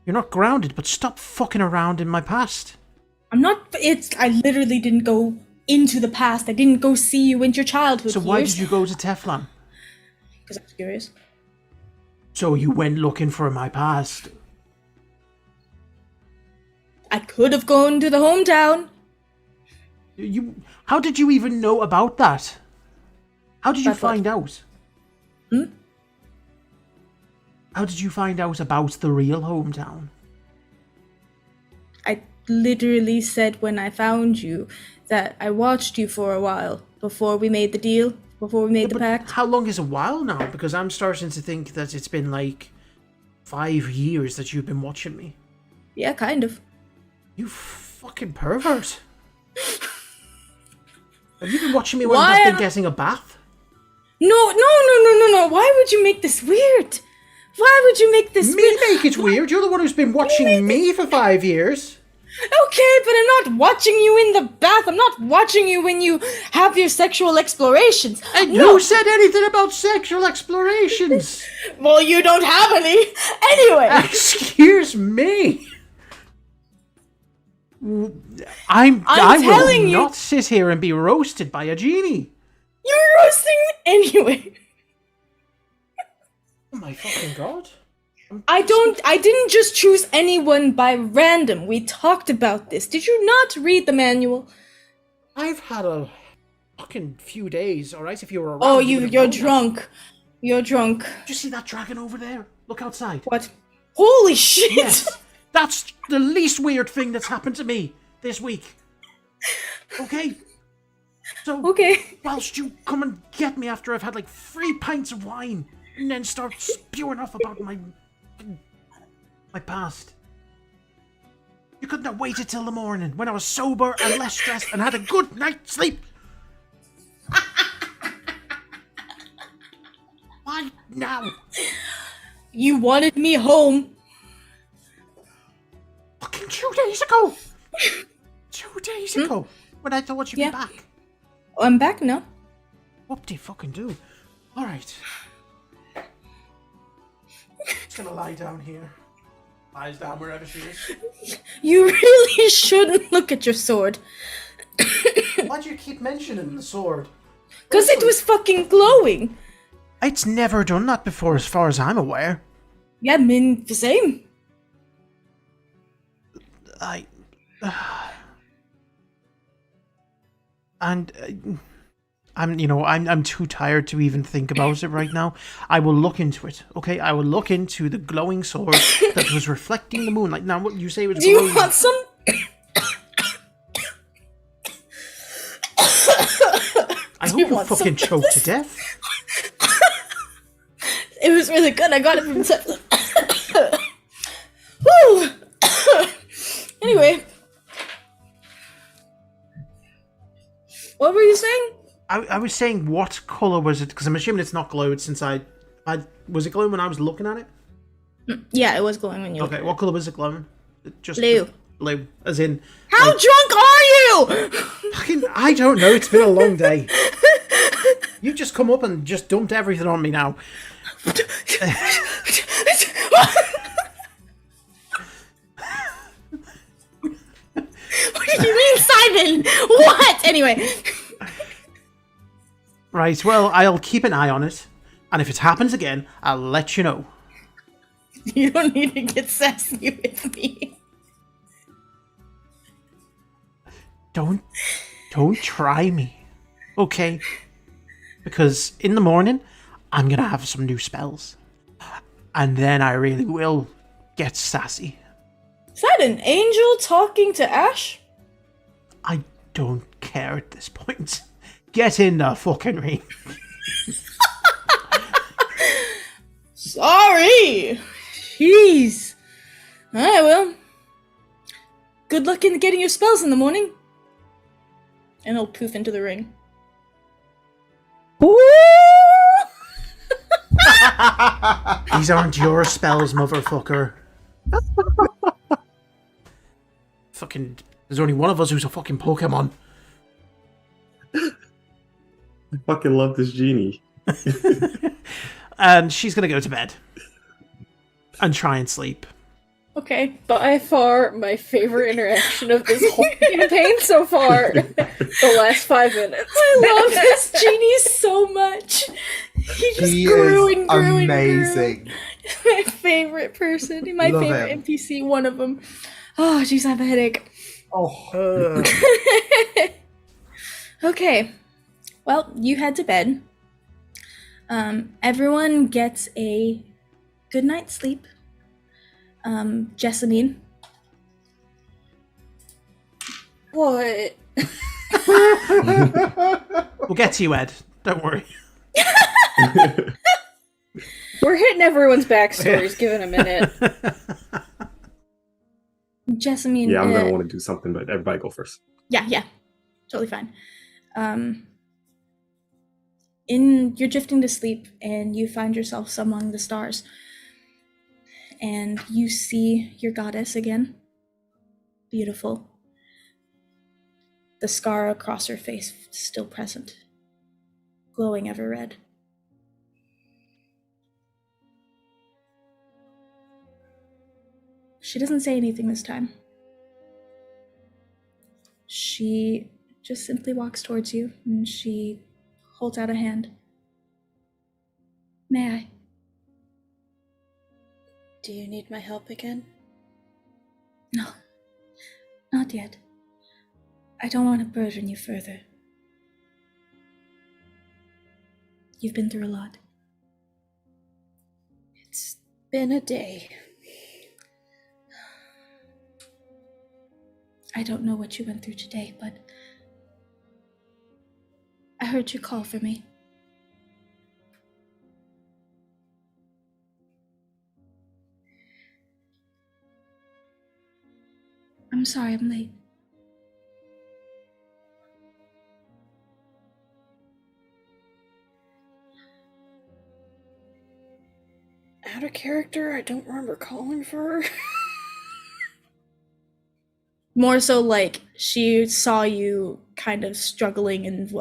You're not grounded, but stop fucking around in my past. I'm not... I literally didn't go into the past. I didn't go see you in your childhood So why did you go to Teflon? Because I was curious. So you went looking for my past. I could have gone to the hometown. How did you even know about that? How did you find out? How did you find out about the real hometown? I literally said when I found you that I watched you for a while before we made the deal, before we made the pact. How long is a while now? Because I'm starting to think that it's been like 5 years that you've been watching me. Yeah, kind of. You fucking pervert. Have you been watching me when I've been getting a bath? No. Why would you make this weird? Why would you make this weird? Me make it weird? You're the one who's been watching me for 5 years. Okay, but I'm not watching you in the bath. I'm not watching you when you have your sexual explorations. And who said anything about sexual explorations? Well, you don't have any. Anyway. Excuse me. I will not sit here and be roasted by a genie. You're roasting me anyway. Oh my fucking god. I didn't just choose anyone by random. We talked about this. Did you not read the manual? I've had a fucking few days, alright? If you were around. Oh, you're drunk. You're drunk. Did you see that dragon over there? Look outside. What? Holy shit! Yes. That's the least weird thing that's happened to me this week. Okay? So, whilst you come and get me after I've had like 3 pints of wine, and then start spewing off about my past. You couldn't have waited till the morning when I was sober and less stressed and had a good night's sleep. Why now? You wanted me home. Fucking 2 days ago. 2 days ago. When I thought you'd be back. I'm back now. What do you fucking do? Alright. Just gonna lie down here. Lies down wherever she is. You really shouldn't look at your sword. Why do you keep mentioning the sword? Because it was fucking glowing. It's never done that before, as far as I'm aware. Yeah, I mean, the same. I'm too tired to even think about it right now. I will look into it, okay? I will look into the glowing sword that was reflecting the moonlight. Now, what you say was Do you glowing... want some? I hope you fucking choke to death. It was really good. I got it from Tavern. Woo! Anyway. What were you saying? I was saying, what colour was it? Because I'm assuming it's not glowed since I... Was it glowing when I was looking at it? Yeah, it was glowing when you Okay, what colour was it glowing? Just blue. Blue, as in... How drunk are you? Fucking, I don't know, it's been a long day. You've just come up and just dumped everything on me now. What do you mean, Simon? What? Anyway. Right, well, I'll keep an eye on it. And if it happens again, I'll let you know. You don't need to get sassy with me. Don't try me. Okay? Because in the morning, I'm gonna have some new spells. And then I really will get sassy. Is that an angel talking to Ash? I don't care at this point. Get in the fucking ring. Sorry. Jeez. Alright, well. Good luck in getting your spells in the morning. And he'll poof into the ring. These aren't your spells, motherfucker. Fucking, there's only one of us who's a fucking Pokemon. I fucking love this genie. And she's gonna go to bed. And try and sleep. Okay. By far, my favorite interaction of this whole campaign so far. The last 5 minutes. I love this genie so much. He grew and grew amazing. and grew. My favorite person. My Love favorite him. NPC, one of them. Oh, jeez, I have a headache. Oh. Okay. Well, you head to bed. Everyone gets a good night's sleep. Jessamine. What? We'll get to you, Ed. Don't worry. We're hitting everyone's backstories. Give it a minute. Jessamine. Yeah, I'm gonna want to do something, but everybody go first. Yeah. Totally fine. You're drifting to sleep and you find yourself among the stars. And you see your goddess again. Beautiful. The scar across her face still present. Glowing ever red. She doesn't say anything this time. She just simply walks towards you and she holds out a hand. May I? Do you need my help again? No, not yet. I don't want to burden you further. You've been through a lot. It's been a day. I don't know what you went through today, but I heard you call for me. I'm sorry I'm late. Out of character, I don't remember calling for her. More so like she saw you kind of struggling and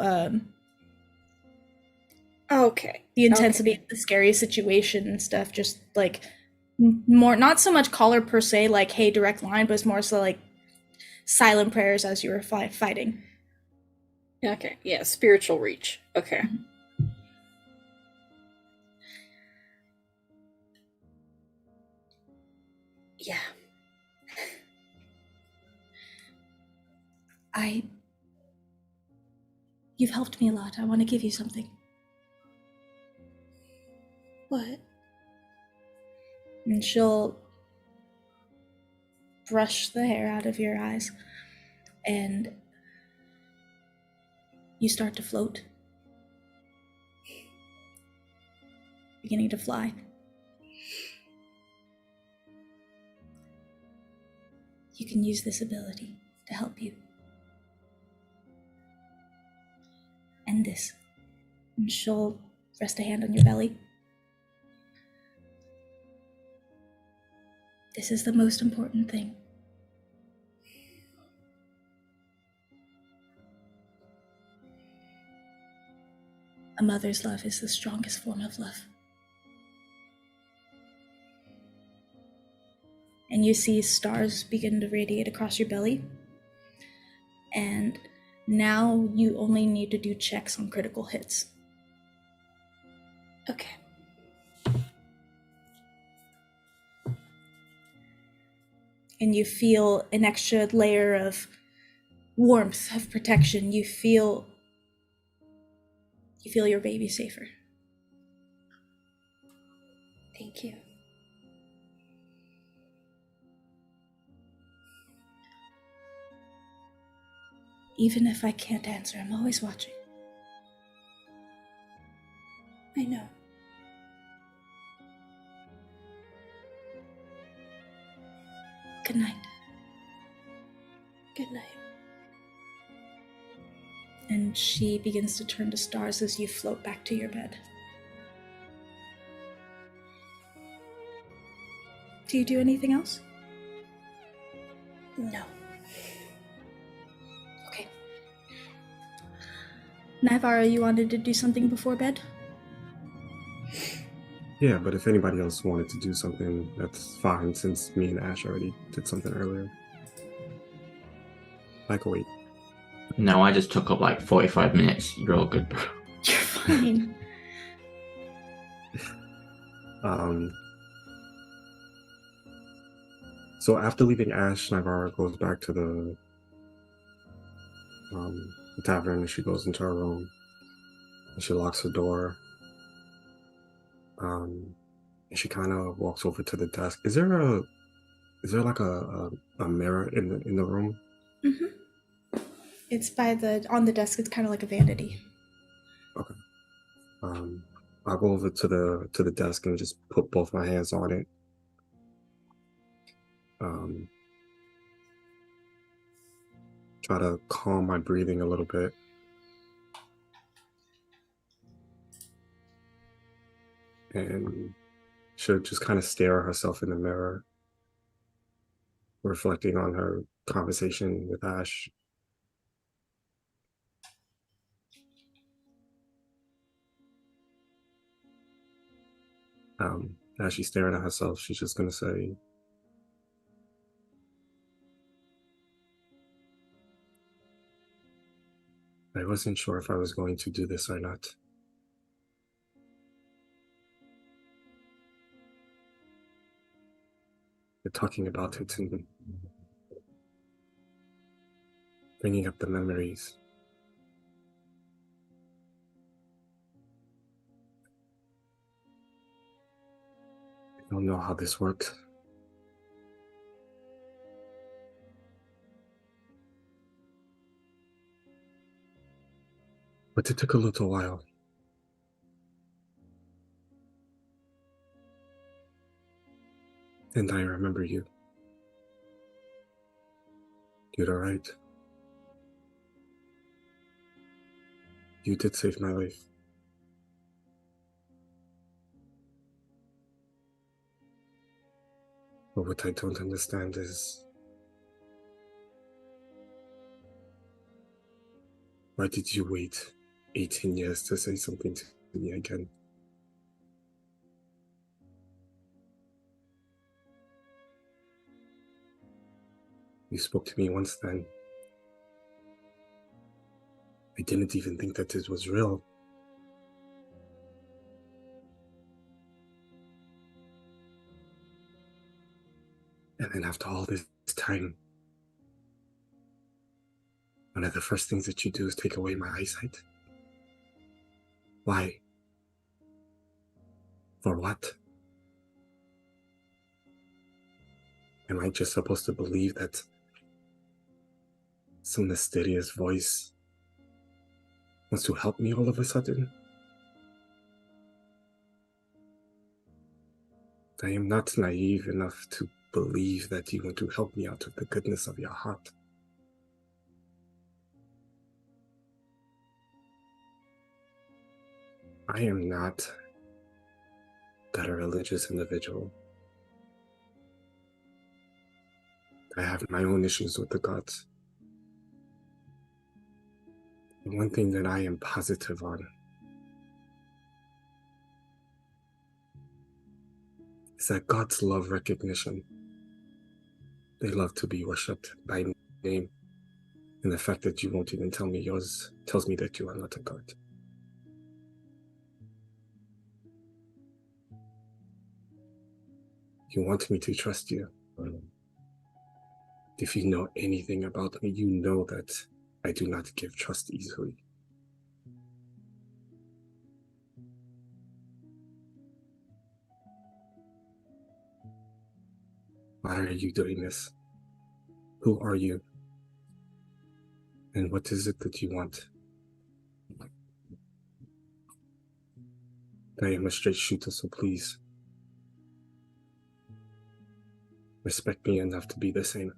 Okay. the intensity of the scary situation and stuff, just like more, not so much caller per se, like hey, direct line, but it's more so like silent prayers as you were fighting. Okay, yeah, spiritual reach. Okay. Yeah. You've helped me a lot. I want to give you something. What? And she'll brush the hair out of your eyes, and you start to float, beginning to fly. You can use this ability to help you. And this. And she'll rest a hand on your belly. This is the most important thing. A mother's love is the strongest form of love. And you see stars begin to radiate across your belly. And now you only need to do checks on critical hits. Okay. And you feel an extra layer of warmth, of protection. You feel your baby safer. Thank you. Even if I can't answer, I'm always watching. I know. Good night. Good night. And she begins to turn to stars as you float back to your bed. Do you do anything else? No. Okay. Naivara, you wanted to do something before bed? Yeah, but if anybody else wanted to do something, that's fine, since me and Ash already did something earlier. I can wait. No, I just took up like 45 minutes. You're all good, bro. You're fine. So after leaving Ash, Naivara goes back to the tavern, and she goes into her room, and she locks her door. And she kind of walks over to the desk. Is there like a mirror in the room? Mm-hmm. It's on the desk. It's kind of like a vanity. Okay. I'll go over to the desk and just put both my hands on it. Try to calm my breathing a little bit. And she'll just kind of stare at herself in the mirror, reflecting on her conversation with Ash. As she's staring at herself, she's just gonna say, I wasn't sure if I was going to do this or not. You're talking about it and bringing up the memories. I don't know how this worked. But it took a little while. And I remember you. You're alright. You did save my life. But what I don't understand is, why did you wait 18 years to say something to me again? You spoke to me once then. I didn't even think that this was real. And then after all this time, one of the first things that you do is take away my eyesight? Why? For what? Am I just supposed to believe that some mysterious voice wants to help me all of a sudden? I am not naive enough to believe that you want to help me out of the goodness of your heart. I am not that a religious individual. I have my own issues with the gods. The one thing that I am positive on is that gods love recognition. They love to be worshipped by name. And the fact that you won't even tell me yours tells me that you are not a god. You want me to trust you. If you know anything about me, you know that I do not give trust easily. Why are you doing this? Who are you? And what is it that you want? I am a straight shooter, so please respect me enough to be the same.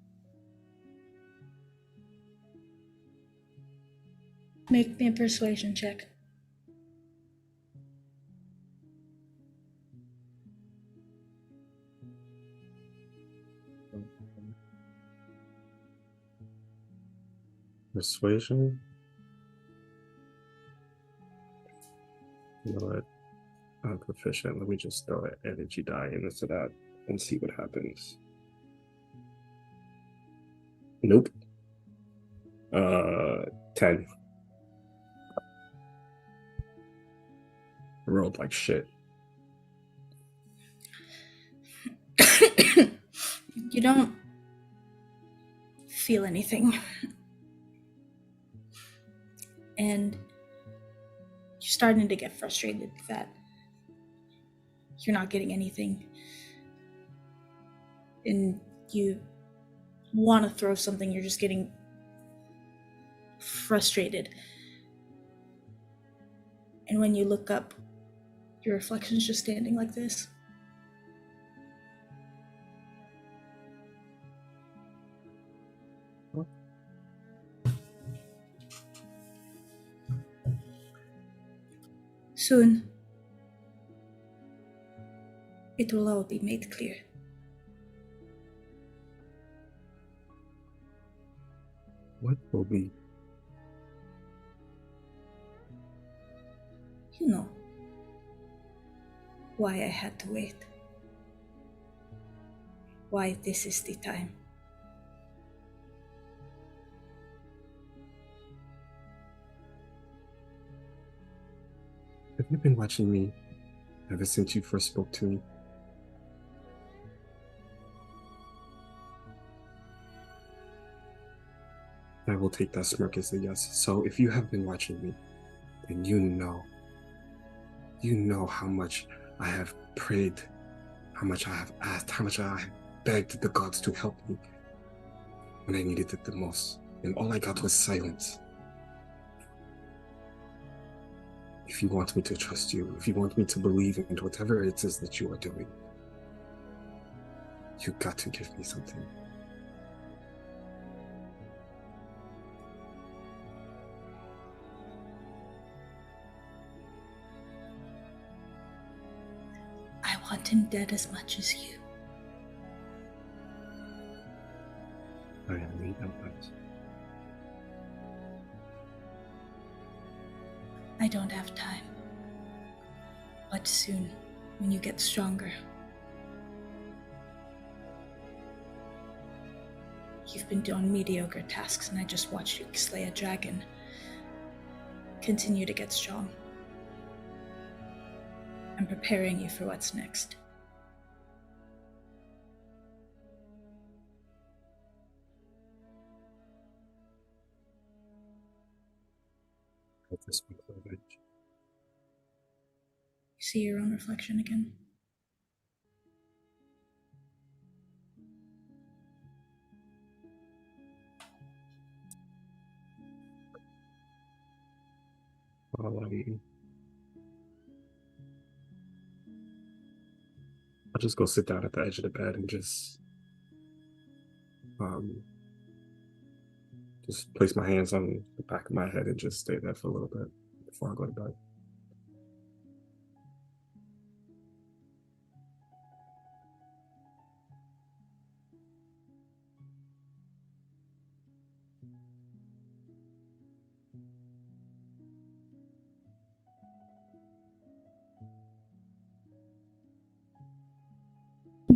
Make me a persuasion check. Persuasion? You know what? I'm proficient. Let me just throw an energy die into that and see what happens. Nope. 10. I rolled like shit. You don't feel anything. And you're starting to get frustrated that you're not getting anything. And you want to throw something, you're just getting frustrated. And when you look up, your reflection's just standing like this. Soon, it will all be made clear. What will be? You know why I had to wait. Why this is the time. Have you been watching me ever since you first spoke to me? I will take that smirk as a yes. So if you have been watching me, then you know how much I have prayed, how much I have asked, how much I have begged the gods to help me when I needed it the most. And all I got was silence. If you want me to trust you, if you want me to believe in whatever it is that you are doing, you got to give me something. I want him dead as much as you. I am made of that. I don't have time. But soon, when you get stronger. You've been doing mediocre tasks and I just watched you slay a dragon. Continue to get strong. I'm preparing you for what's next. Just be privileged. See your own reflection again. I'll just go sit down at the edge of the bed and just place my hands on the back of my head and just stay there for a little bit before I go to bed.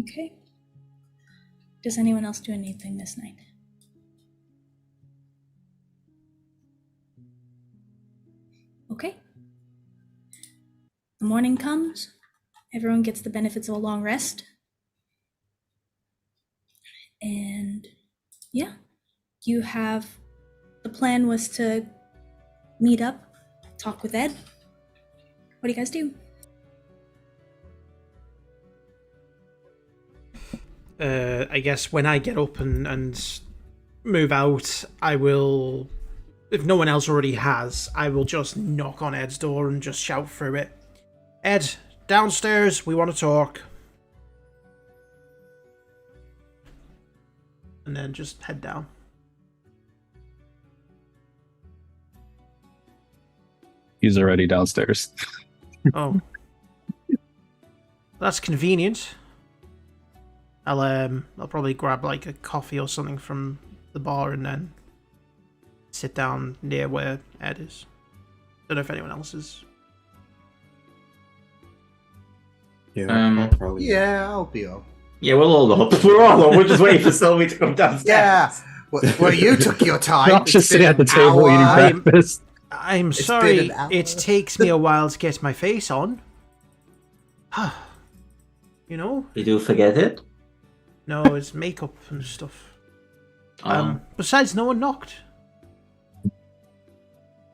Okay. Does anyone else do anything this night? Okay. The morning comes. Everyone gets the benefits of a long rest. And yeah, you have, the plan was to meet up, talk with Ed. What do you guys do? I guess when I get up and move out, I will, if no one else already has, I will just knock on Ed's door and just shout through it. Ed, downstairs, we want to talk. And then just head down. He's already downstairs. Oh. That's convenient. I'll probably grab like a coffee or something from the bar and then sit down near where Ed is. Don't know if anyone else is. Yeah, I'll probably. Yeah, I'll be up. Yeah, we'll all up. We're all up. We're just waiting for Sylvie to come downstairs. Yeah. Well, you took your time. Not just sitting at the It's been table an eating hour. breakfast. I'm It's been sorry, an hour. it takes me a while to get my face on. You know? Did you forget it? No, it's makeup and stuff. Besides, no one knocked.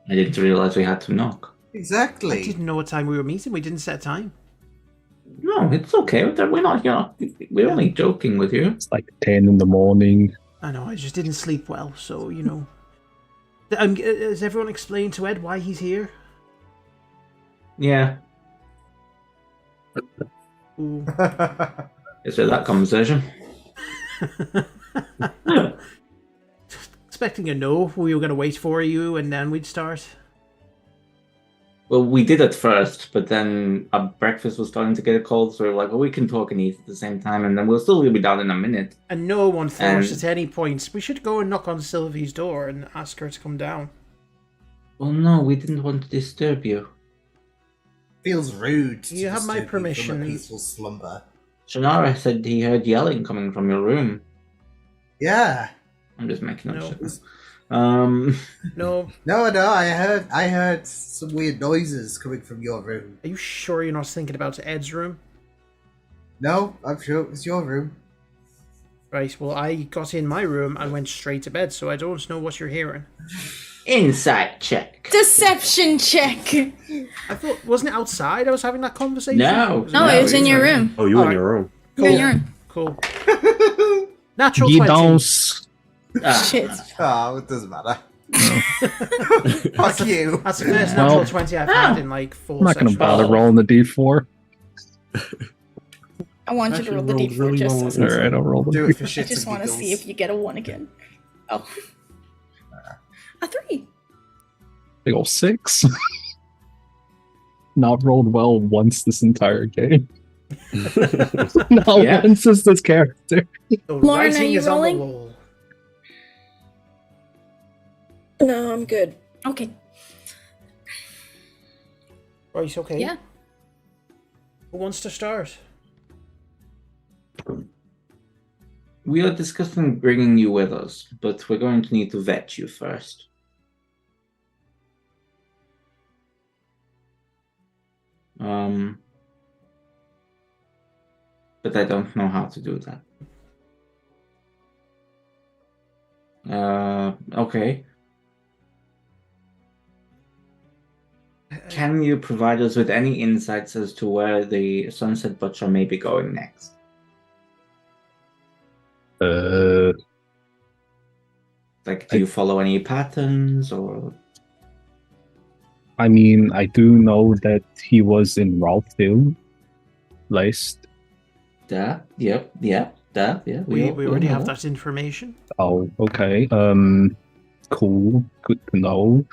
I didn't realize we had to knock. Exactly. I didn't know what time we were meeting. We didn't set a time. No, it's okay. We're not, we're only joking with you. It's like 10 in the morning. I know, I just didn't sleep well, so, you know. Has everyone explained to Ed why he's here? Yeah. Ooh. Is there that conversation? Expecting a no. We were going to wait for you and then we'd start. Well, we did at first, but then our breakfast was starting to get cold, so we were like, well, we can talk and eat at the same time, and then we'll still be down in a minute. And no one thought at any point, we should go and knock on Sylvie's door and ask her to come down. Well, no, we didn't want to disturb you. Feels rude. To You have my disturb you permission. From a peaceful slumber. Shannara said he heard yelling coming from your room. Yeah. I'm just making up No. shit. No. No, I heard some weird noises coming from your room. Are you sure you're not thinking about Ed's room? No, I'm sure it was your room. Right, well, I got in my room and went straight to bed, so I don't know what you're hearing. Insight check. Deception check! I thought, wasn't it outside I was having that conversation? No. No, it was in your room. Oh, you in Alright. your room. You're in your room. Cool. Natural 20. Guidance. Shit. Oh, it doesn't matter. Fuck you. That's the first Well, natural 20 I've had in like 4 I'm not going to sessions. bother rolling the d4. I want you to roll the Actually d4 rolled just really as well. Alright, I'll roll the Do it for I shits just and want to giggles. see if you get a 1 again. Oh. A 3. big ol' 6. Not rolled well once this entire game. Not Yeah. once is this character. The Lauren, are writing you is on the rolling? wall. No, I'm good. Okay. Right, okay. Yeah. Who wants to start? We are discussing bringing you with us, but we're going to need to vet you first. But I don't know how to do that. Okay. Can you provide us with any insights as to where the Sunset Butcher may be going next? Like, do you follow any patterns, or? I mean, I do know that he was in Ralphville last. Yeah. We We already have that information. Oh, okay. Cool. Good to know.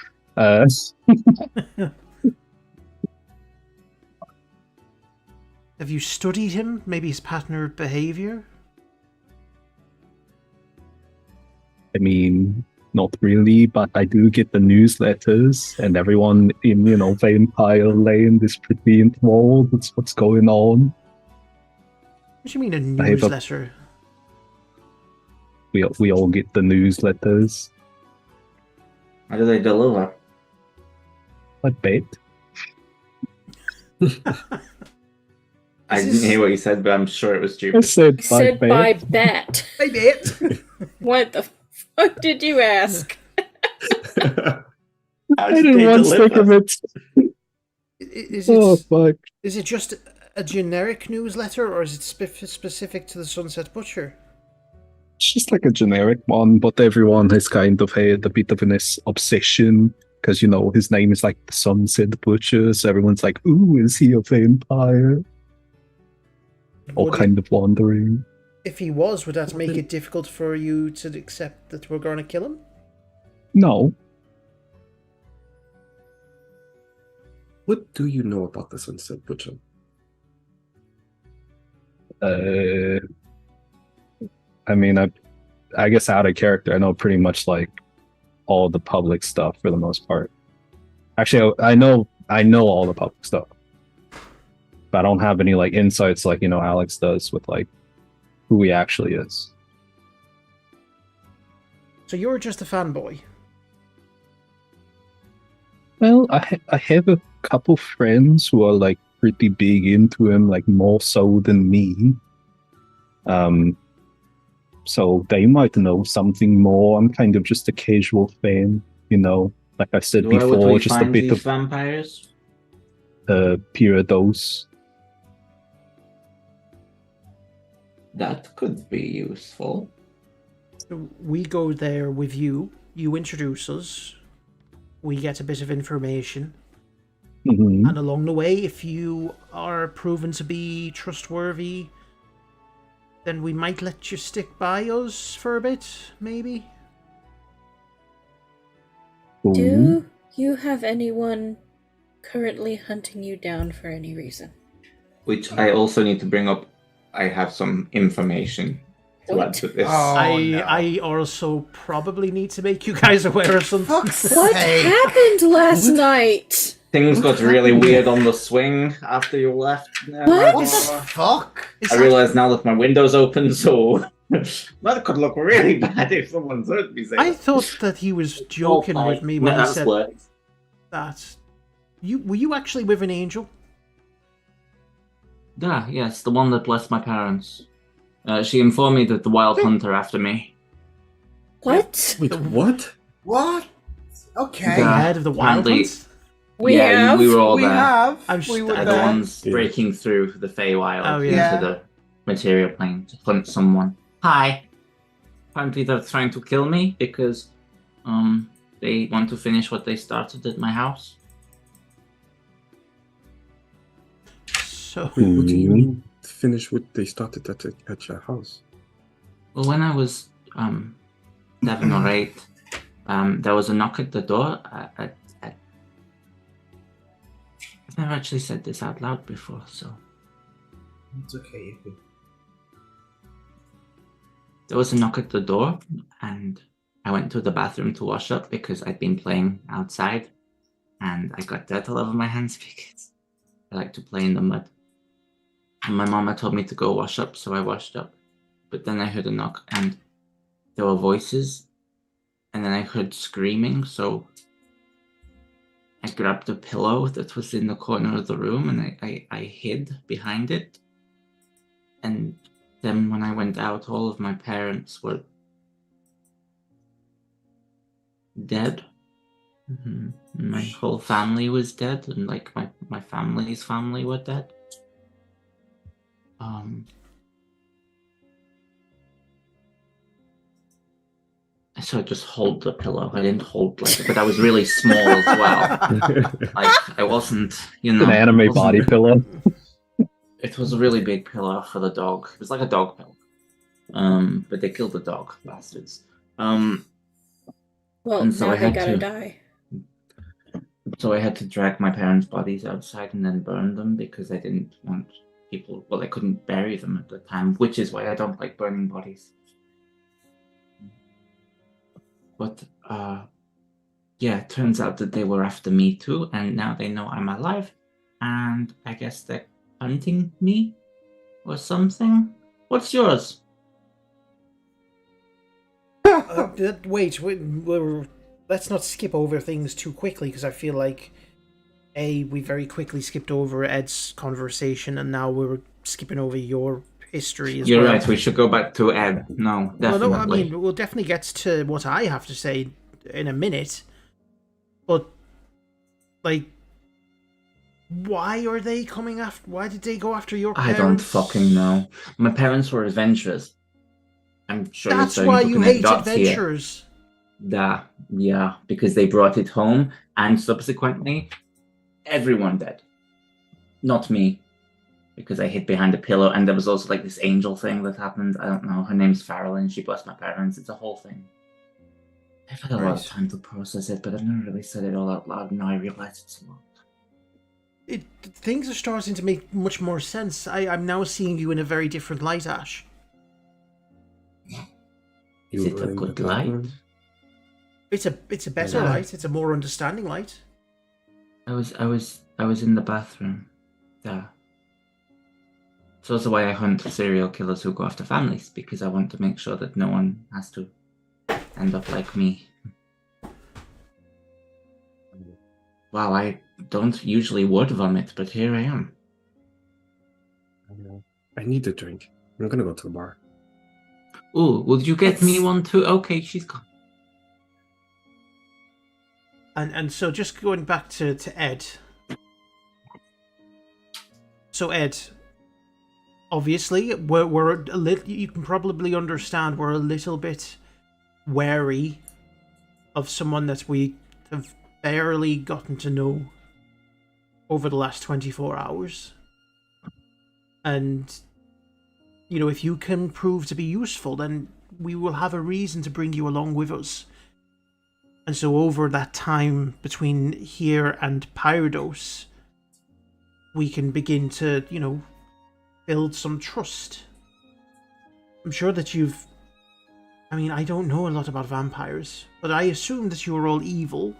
Have you studied him? Maybe his pattern of behavior? I mean, not really, but I do get the newsletters, and everyone in, Vampire Land is pretty enthralled with what's going on. What do you mean a I have a- newsletter? We all get the newsletters. How do they deliver? I bet. I didn't hear what you said, but I'm sure it was I stupid. said, Said bet. by bet. I bet. What the fuck did you ask? How I did didn't they once think of deliver? it. Is Oh, fuck. Is it just a generic newsletter, or is it specific to the Sunset Butcher? It's just like a generic one, but everyone has kind of had a bit of an obsession because, his name is like the Sunset Butcher, so everyone's like, ooh, is he a vampire? All Would it- kind of wondering. If he was, would that make it difficult for you to accept that we're going to kill him? No. What do you know about the Sunset Butcher? I mean, I guess out of character, I know pretty much like all the public stuff for the most part. Actually, I know all the public stuff, but I don't have any like insights like Alex does with like who he actually is. So you're just a fanboy. Well, I have a couple friends who are like pretty big into him, like more so than me. So they might know something more. I'm kind of just a casual fan, like I said Where would before, we just a find bit these of vampires? Pyrados. That could be useful. So we go there with you. You introduce us. We get a bit of information. Mhm. And along the way, if you are proven to be trustworthy, then we might let you stick by us for a bit, maybe? Cool. Do you have anyone currently hunting you down for any reason? Which I also need to bring up. I have some information to What? add to this. Oh, no. I also probably need to make you guys aware of something. Fuck's What sake. happened last night? Things got really weird on the swing after you left. What? What the fuck? I realize now that my window's open, so that could look really bad if someone's heard me say I that. thought that he was joking with me when he said words. that. Were you actually with an angel? Yeah, yes, the one that blessed my parents. She informed me that the wild hunter after me. What? Wait, what? What? Okay. The Yeah. head of the wild apparently- hunt? We have. we were all we there. have. I'm we st- were They're there. the ones Yeah. breaking through the Feywild Oh, yeah. into the material plane to hunt someone. Hi. Apparently they're trying to kill me because they want to finish what they started at my house. So, Wait, what do you mean finish what they started at your house? Well, when I was 7 or 8, there was a knock at the door. I've never actually said this out loud before, so It's okay. there was a knock at the door, and I went to the bathroom to wash up because I'd been playing outside, and I got dirt all over my hands because I like to play in the mud. And my mama told me to go wash up, so I washed up. But then I heard a knock, and there were voices, and then I heard screaming, so I grabbed a pillow that was in the corner of the room, and I hid behind it. And then when I went out, all of my parents were dead. My whole family was dead, and like my family's family were dead. So I just hold the pillow. I didn't hold but I was really small as well. Like I wasn't, An anime body pillow. It was a really big pillow for the dog. It was like a dog pillow. But they killed the dog, bastards. Well, and so now I they had gotta to- die. So I had to drag my parents' bodies outside and then burn them because I didn't want people. Well, I couldn't bury them at the time, which is why I don't like burning bodies. But yeah, it turns out that they were after me too, and now they know I'm alive, and I guess they're hunting me or something. What's yours? Wait, let's not skip over things too quickly, because I feel like we very quickly skipped over Ed's conversation, and now we're skipping over your history as well. You're right. We should go back to Ed. No, definitely. Well, no, I mean, we'll definitely get to what I have to say in a minute. But, like, why are they coming after? Why did they go after your parents? I don't fucking know. My parents were adventurers. I'm sure That's you're why looking you at hate dots here. adventures. Yeah, because they brought it home, and subsequently, everyone dead. Not me, because I hid behind a pillow, and there was also like this angel thing that happened. I don't know. Her name's Farrell, she blessed my parents. It's a whole thing. I've had a lot of time to process it, but I've never really said it all out loud. Now I realize it's a lot. Things are starting to make much more sense. I'm now seeing you in a very different light, Ash. Is it a good light? It's a better light. It's a more understanding light. I was in the bathroom. There. It's also why I hunt serial killers who go after families, because I want to make sure that no one has to end up like me. Wow, I don't usually word vomit, but here I am. I need a drink. I'm gonna go to the bar. Ooh, would you get me one too? Okay, she's gone. And so just going back to Ed. So Ed, obviously we're a little. You can probably understand we're a little bit wary of someone that we have barely gotten to know over the last 24 hours. And, you know, if you can prove to be useful, then we will have a reason to bring you along with us. And so over that time between here and Pyrodos, we can begin to, you know, build some trust. I'm sure that I mean, I don't know a lot about vampires, but I assume that you are all evil.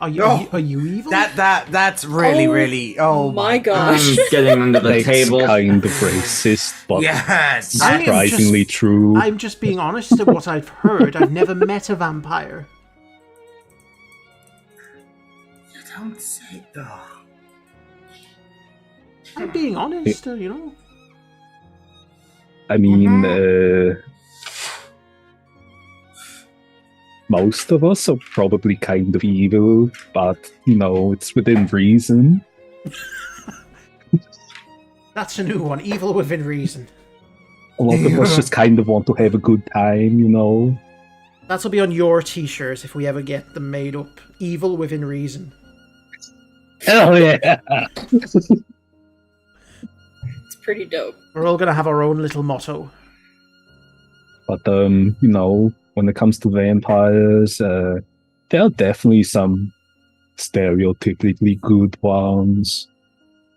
Are you evil? That's really. Oh my gosh. I'm getting under the That's table. kind of racist, but yes. surprisingly true. I'm just being honest to what I've heard. I've never met a vampire. You don't say that. I'm being honest, you know. I mean, most of us are probably kind of evil, but, you know, it's within reason. That's a new one. Evil within reason. A lot of us just kind of want to have a good time, you know? That'll be on your t-shirts if we ever get them made up. Evil within reason. Oh, yeah! It's pretty dope. We're all gonna have our own little motto. But, you know, when it comes to vampires, there are definitely some stereotypically good ones.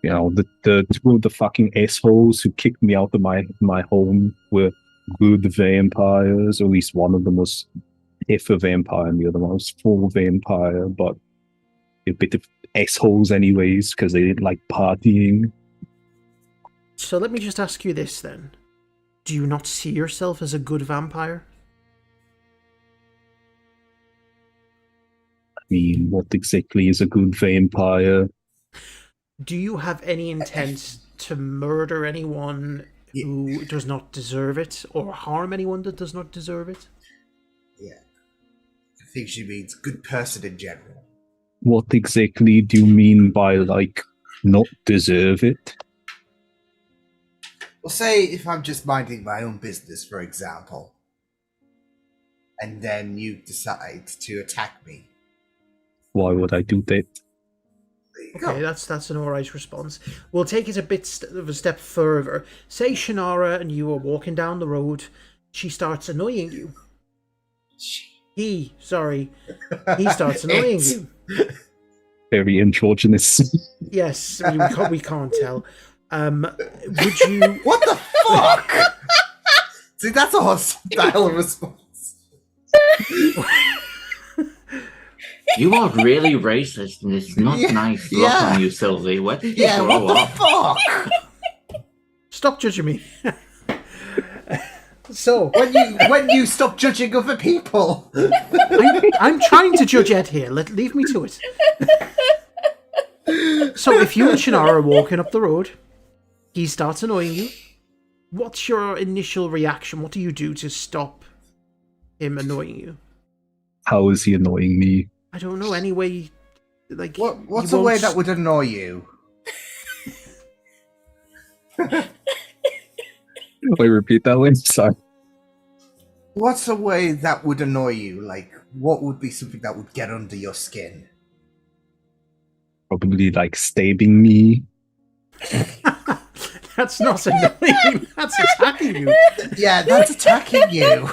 You know, the two of the fucking assholes who kicked me out of my home were good vampires. Or at least one of them was half a vampire and the other one was full vampire, but a bit of assholes anyways, because they didn't like partying. So let me just ask you this then. Do you not see yourself as a good vampire? I mean, what exactly is a good vampire? Do you have any intent to murder anyone who does not deserve it, or harm anyone that does not deserve it? Yeah. think she means good person in general. What exactly do you mean by, like, not deserve it? Well, say if I'm just minding my own business, for example, and then you decide to attack me. Why would I do that? Okay, that's an alright response. We'll take it a bit of a step further. Say Shannara and you are walking down the road. She starts annoying you. He starts annoying you. Very androgynous. Yes, we can't tell. Would you... What the fuck? See, that's a hostile response. You are really racist, and it's not nice look on you, Sylvie. Where did you grow what up? the fuck? Stop judging me. So when you stop judging other people. I'm trying to judge Ed here. Leave me to it. So if you and Shannara are walking up the road, he starts annoying you. What's your initial reaction? What do you do to stop him annoying you? How is he annoying me? I don't know. Any way, like What's a way that would annoy you? Wait, repeat that one. Sorry. What's a way that would annoy you? Like, what would be something that would get under your skin? Probably like stabbing me. That's not annoying. That's attacking you. Yeah, that's attacking you.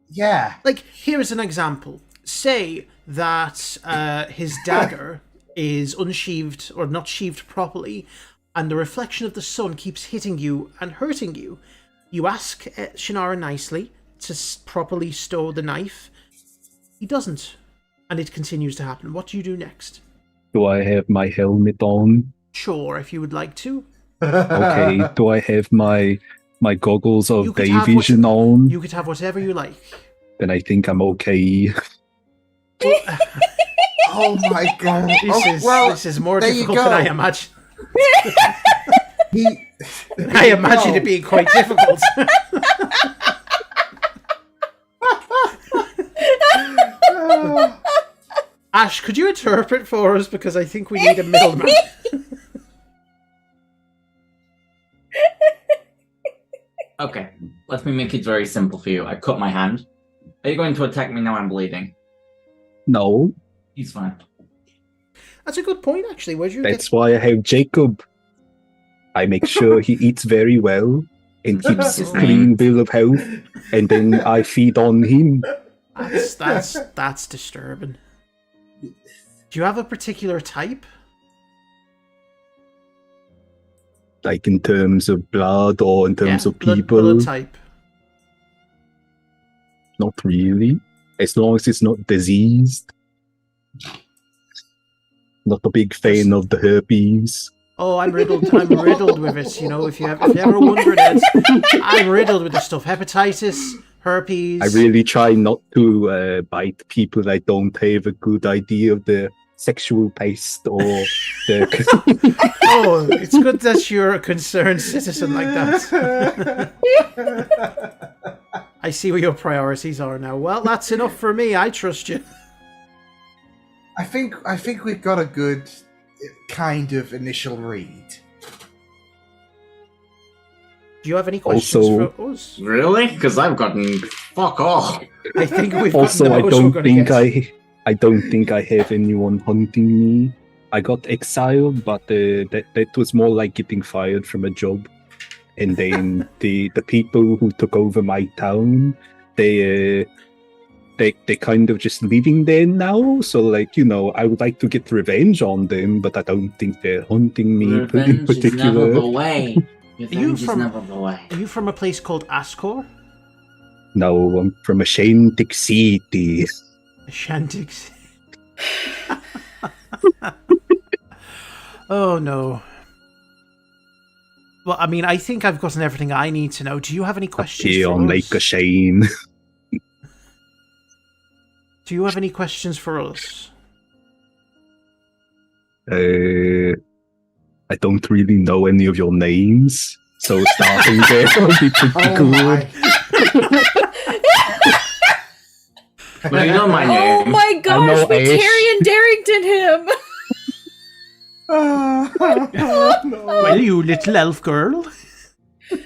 Yeah. Like, here is an example. Say that his dagger is unsheathed or not sheathed properly, and the reflection of the sun keeps hitting you and hurting you. You ask Shannara nicely to properly stow the knife. He doesn't, and it continues to happen. What do you do next? Do I have my helmet on? Sure, if you would like to. Okay. Do I have my goggles You of could day have vision on? You could have whatever you like. Then I think I'm okay. Oh my god. This is more there you difficult than go. I imagined. He- I imagined it being quite difficult. Ash, could you interpret for us? Because I think we need a middleman. Okay, let me make it very simple for you. I cut my hand. Are you going to attack me now I'm bleeding? No, He's fine. That's a good point, actually. Where'd you that's why I have Jacob. I make sure he eats very well and keeps a His clean name? bill of health, and then I feed on him. That's disturbing. Do you have a particular type? Like in terms of blood or in terms of people? Blood type. Not really. As long as it's not diseased. Not a big fan of the herpes. Oh, I'm riddled with it. You know, if you ever wondered, Ed, I'm riddled with this stuff. Hepatitis, herpes. I really try not to bite people I don't have a good idea of the sexual taste or the... Oh, it's good that you're a concerned citizen like that. I see what your priorities are now. Well, that's enough for me. I trust you. I think we've got a good kind of initial read. Do you have any questions Also- for us? Really? Because I've gotten fuck all. I think we've Also, gotten I the most don't we're gonna think get. I don't think I have anyone hunting me. I got exiled, but that was more like getting fired from a job. And then the people who took over my town, they kind of just living there now. So, like, you know, I would like to get revenge on them, but I don't think they're hunting me in Revenge is never particular. the way. Revenge is from- never the way. Are you from a place called Ascor? No, I'm from Ashantic City. Shantix. Oh no. Well, I mean, I think I've gotten everything I need to know. Do you have any questions Here for on us? Lake Shane. Do you have any questions for us? I don't really know any of your names, so starting there would be pretty Oh cool. my. Well, you know my Oh name. my gosh, know we Ace. Tyrion Darrington him! No. Well, you little elf girl. I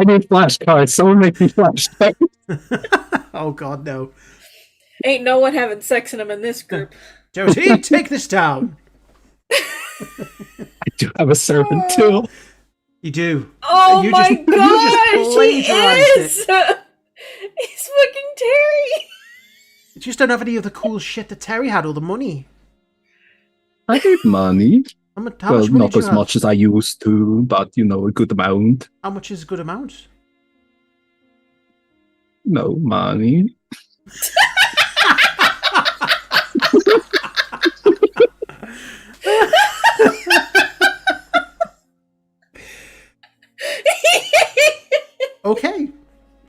need flashcards. Someone make me flashcards. Oh God, no. Ain't no one having sex in him in this group. Josie, take this down. I do have a servant too. You do. Oh You my just- you just gosh, he plagiarized is! He's fucking Terry! You just don't have any of the cool shit that Terry had, or the money. I need money. How much Well, money not do you as have? much as I used to, but you know, a good amount. How much is a good amount? No money. Okay.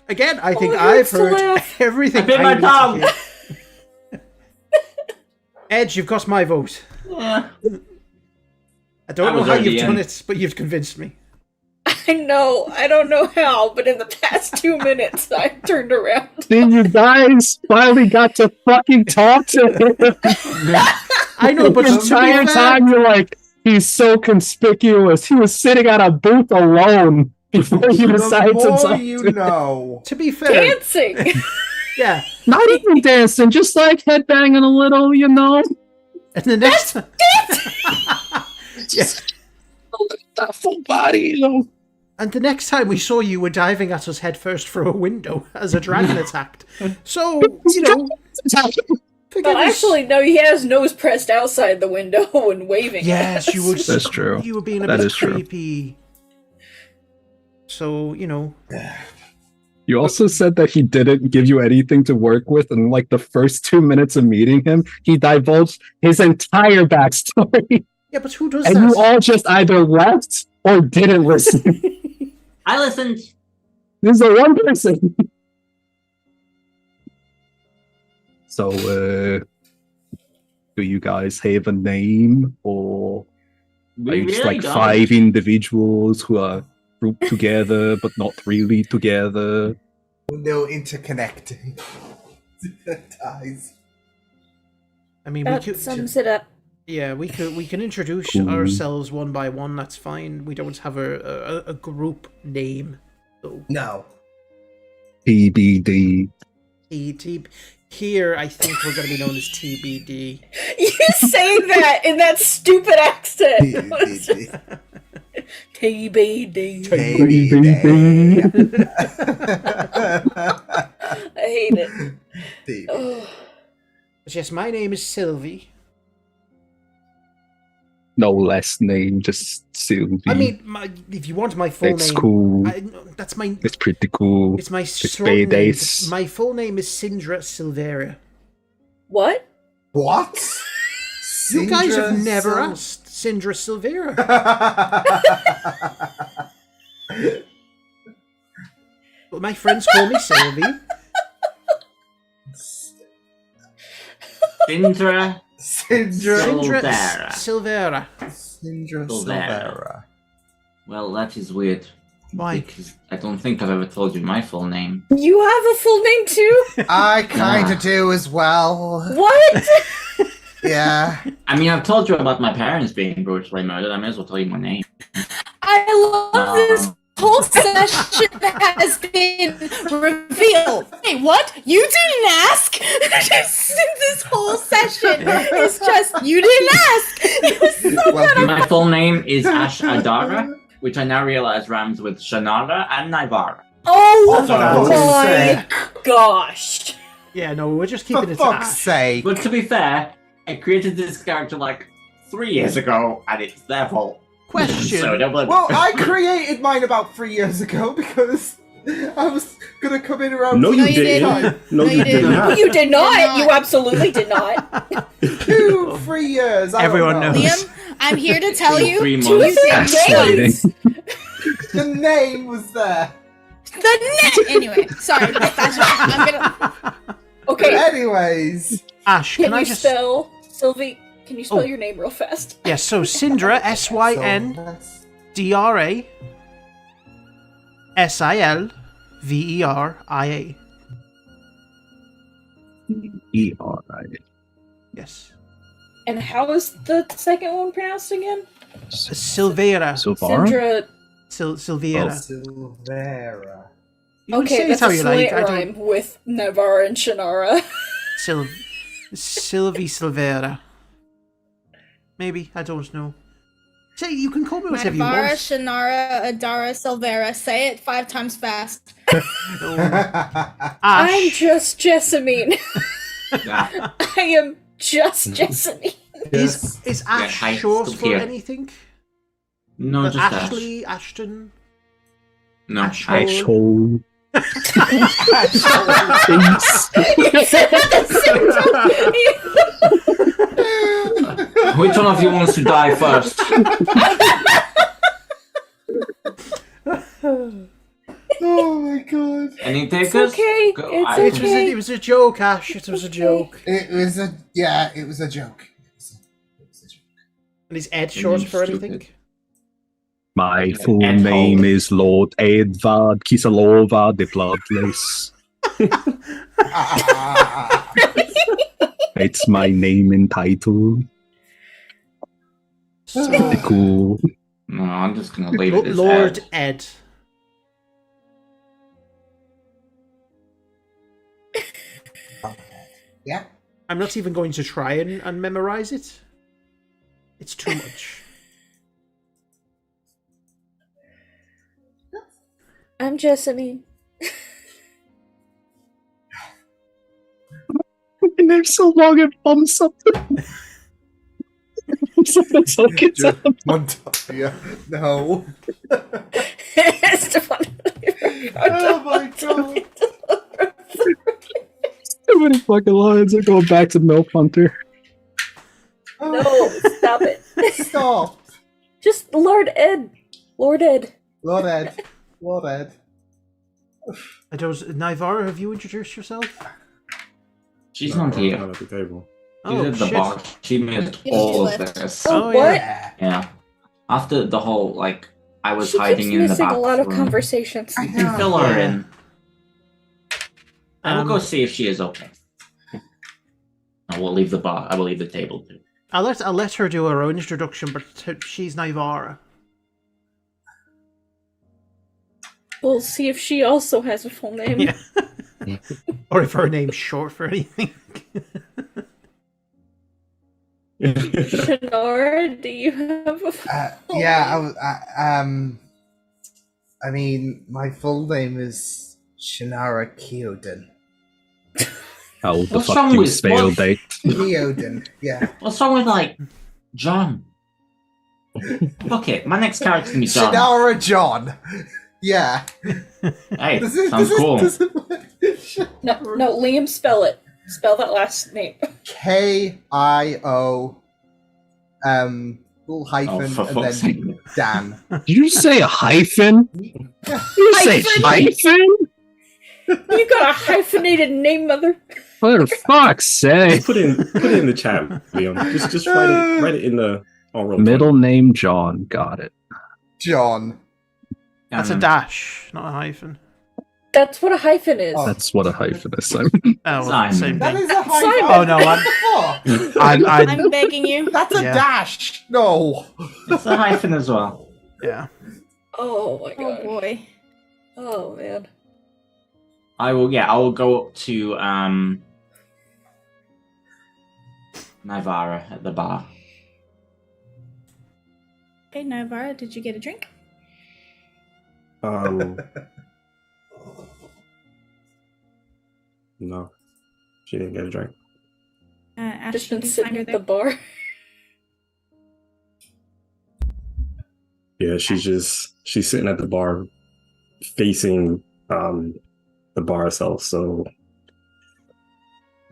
Again, I think Oh, it I've hurts to heard laugh. everything I bit I my need to tongue. hear. Edge, you've got my vote. Yeah. I don't That know was how at the you've done end. it, but you've convinced me. I know, I don't know how, but in the past 2 minutes, I turned around. Then you guys finally got to fucking talk to him. I know, but the to be entire fair, time you're like, he's so conspicuous. He was sitting at a booth alone before you decided The to more talk you to him. know. to be fair, Dancing! yeah. Not even dancing, just like headbanging a little, you know? And the next time, Just that full body, you know? and the next time we saw you were diving at us headfirst through a window as a dragon attacked. So you know, forgive Well, us. actually, no, he has nose pressed outside the window and waving. Yes, at you us. were. That's true. You were being a That bit is true. creepy. So you know, You also said that he didn't give you anything to work with, and like the first 2 minutes of meeting him, he divulged his entire backstory, yeah, but who does and that? you all just either left or didn't listen. I listened. This is the one person. So, do you guys have a name, or We are you just really like don't. 5 individuals who are grouped together but not really together? No interconnecting ties. I mean, we That could. sums it up. Yeah, we can introduce Cool. ourselves one by one. That's fine. We don't have a group name. So No. TBD. here, I think we're going to be known as TBD. You say that in that stupid accent. TBD. I hate it. Ugh. But yes, my name is Sylvie. No less name, just Sylvie. I mean, if you want my full it's name, cool. no, that's my. It's pretty cool. It's my It's short name. badass. My full name is Sindra Silveria. What? What? You guys have Syndra never Sil- asked Sindra Silveria. But my friends call me Sylvie. Sindra. Syndra. Silvera. Silvera. Syndra Silvera. Silvera. Well, that is weird. Why? Because I don't think I've ever told you my full name. You have a full name too? I kinda do as well. What? Yeah. I mean, I've told you about my parents being brutally murdered. I may as well tell you my name. I love this whole session has been revealed. Wait, what? You didn't ask? This whole session is just, you didn't ask. It was so Well, good. My full name is Ash Adara, which I now realize rhymes with Shannara and Naivara. Oh For my fuck's sake. gosh. Yeah, no, we're just For keeping it to fuck's Ash. sake. But to be fair, I created this character like 3 years ago, and it's their fault. Question. So don't blame me. Well, I created mine about 3 years ago because I was gonna come in around No, you you didn't. didn't. No, you did No, not. you did not. Did not. You absolutely did not. 2-3 years. I don't Everyone know. knows. Liam, I'm here to tell you, 3 Two months. different names. The name was there. the net. Anyway, sorry. I'm gonna. Okay, Anyways, Ash, can can I you just... spell, Sylvie, can you spell Oh. your name real fast? Yes, so Syndra, SYNDRA, SILVERIA. E-R-I. Yes. And how is the second one pronounced again? Silvera. Silvara? Sindra. Silvera. Silvera. You can Okay, say it that's how a you like. slant I rhyme with Navarra and Shannara. Sylvie Silvera. Maybe, I don't know. Say, you can call me whatever you Navara, want. Shannara, Adara, Silvera. Say it 5 times fast. Ash. I'm just Jessamine. Yeah. I am just Jessamine. Yes. Is Yeah, Ash hi, short still for here. anything? No, just Ash. Ashley, Ashton, No, Ash- Ash. Asshole. Which one of you wants to die first? Oh my god. Any takers? okay, Go. it's okay. It was a joke, Ash. It was a joke. It was a joke. It was a joke. And is Ed short for Stupid. anything? My full Ed name Hall. is Lord Edvard Kisalova the Bloodless. It's my name and title. So, Cool. No, I'm just gonna leave it as Lord Ed. Ed. Yeah. I'm not even going to try and memorize it. It's too much. I'm Jessamine. My name's so long it bums something. Someone's like, it's Just Montoya. No. Oh my god. so many fucking lines are going back to Milf Hunter. No, stop it. Stop. Just Lord Ed. Lord Ed. Lord Ed. Lord Ed. I don't. Nivara, have you introduced yourself? She's No, not I'm here. not at the table. She's Oh, at the shit. bar. She missed Yeah, all she of left. this. Oh, Oh, what? Yeah. Yeah. After the whole, like, I was She hiding keeps in the missing bathroom. a lot of conversations. I You can know. fill her in. I will go Um, see if she is okay. I will leave the bar. I will leave the table too. I'll let her do her own introduction, but she's Nivara. We'll see if she also has a full name. Yeah. Or if her name's short for anything. Shannara, do you have a full Yeah, name? I mean, my full name is Shannara Keoden. How the What's fuck wrong do you with- spell what? date? Keoden, yeah. What's wrong with, like, John? Fuck it. My next character's gonna be John. Shannara John. Yeah. Hey, This is- sounds this is- cool. this is- No, Liam, spell it. Spell that last name. K-I-O little hyphen for and fuck's then sake. Dan. Did you say a hyphen? You say hyphen? You got a hyphenated name, mother. For fuck's sake. Just put it in the chat, Liam. Just write it in the roll. Middle name John. Got it. John. That's a dash, not a hyphen. That's what a hyphen is. Oh. That's what a hyphen is. Simon. Oh, well, Simon. same That thing. is a hyphen. Oh, no, What the fuck? I'm begging you. That's a Yeah. dash. No. It's a hyphen as well. Yeah. Oh my Oh god. boy. Oh man. I will go up to Nivara at the bar. Okay, Navara, did you get a drink? No, she didn't get a drink. Ash, Just did been you find sitting her at the there? bar. Yeah, she's sitting at the bar, facing the bar itself. So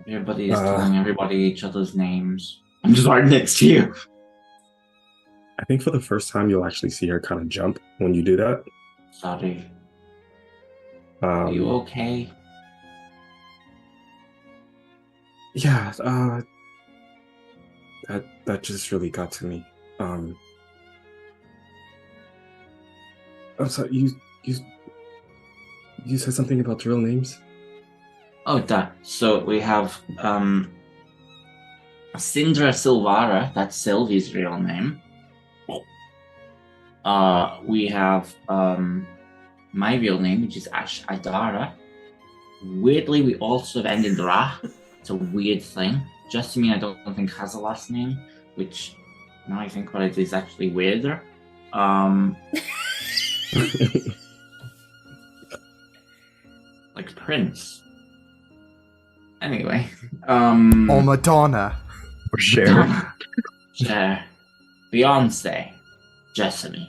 Everybody is telling everybody each other's names. I'm just right next to you. I think for the first time you'll actually see her kind of jump when you do that. Sorry. Are you okay? Yeah, that just really got to me. I'm sorry, you said something about drill names? Oh, so we have Sindra Silvara, that's Sylvie's real name. We have my real name, which is Ash Idara. Weirdly, we also end in Ra. It's a weird thing. Jessamine, I don't think has a last name, which now I think about it is actually weirder. Like Prince. Anyway. Or Madonna. Or Cher. Cher. Beyonce. Jessamine.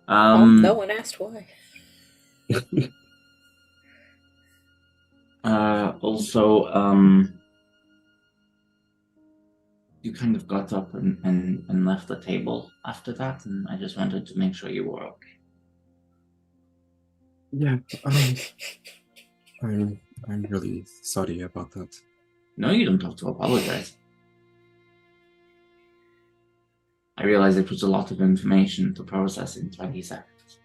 No one asked why. Also, you kind of got up and left the table after that, and I just wanted to make sure you were okay. Yeah, I'm really sorry about that. No, you don't have to apologize. I realize it was a lot of information to process in 20 seconds.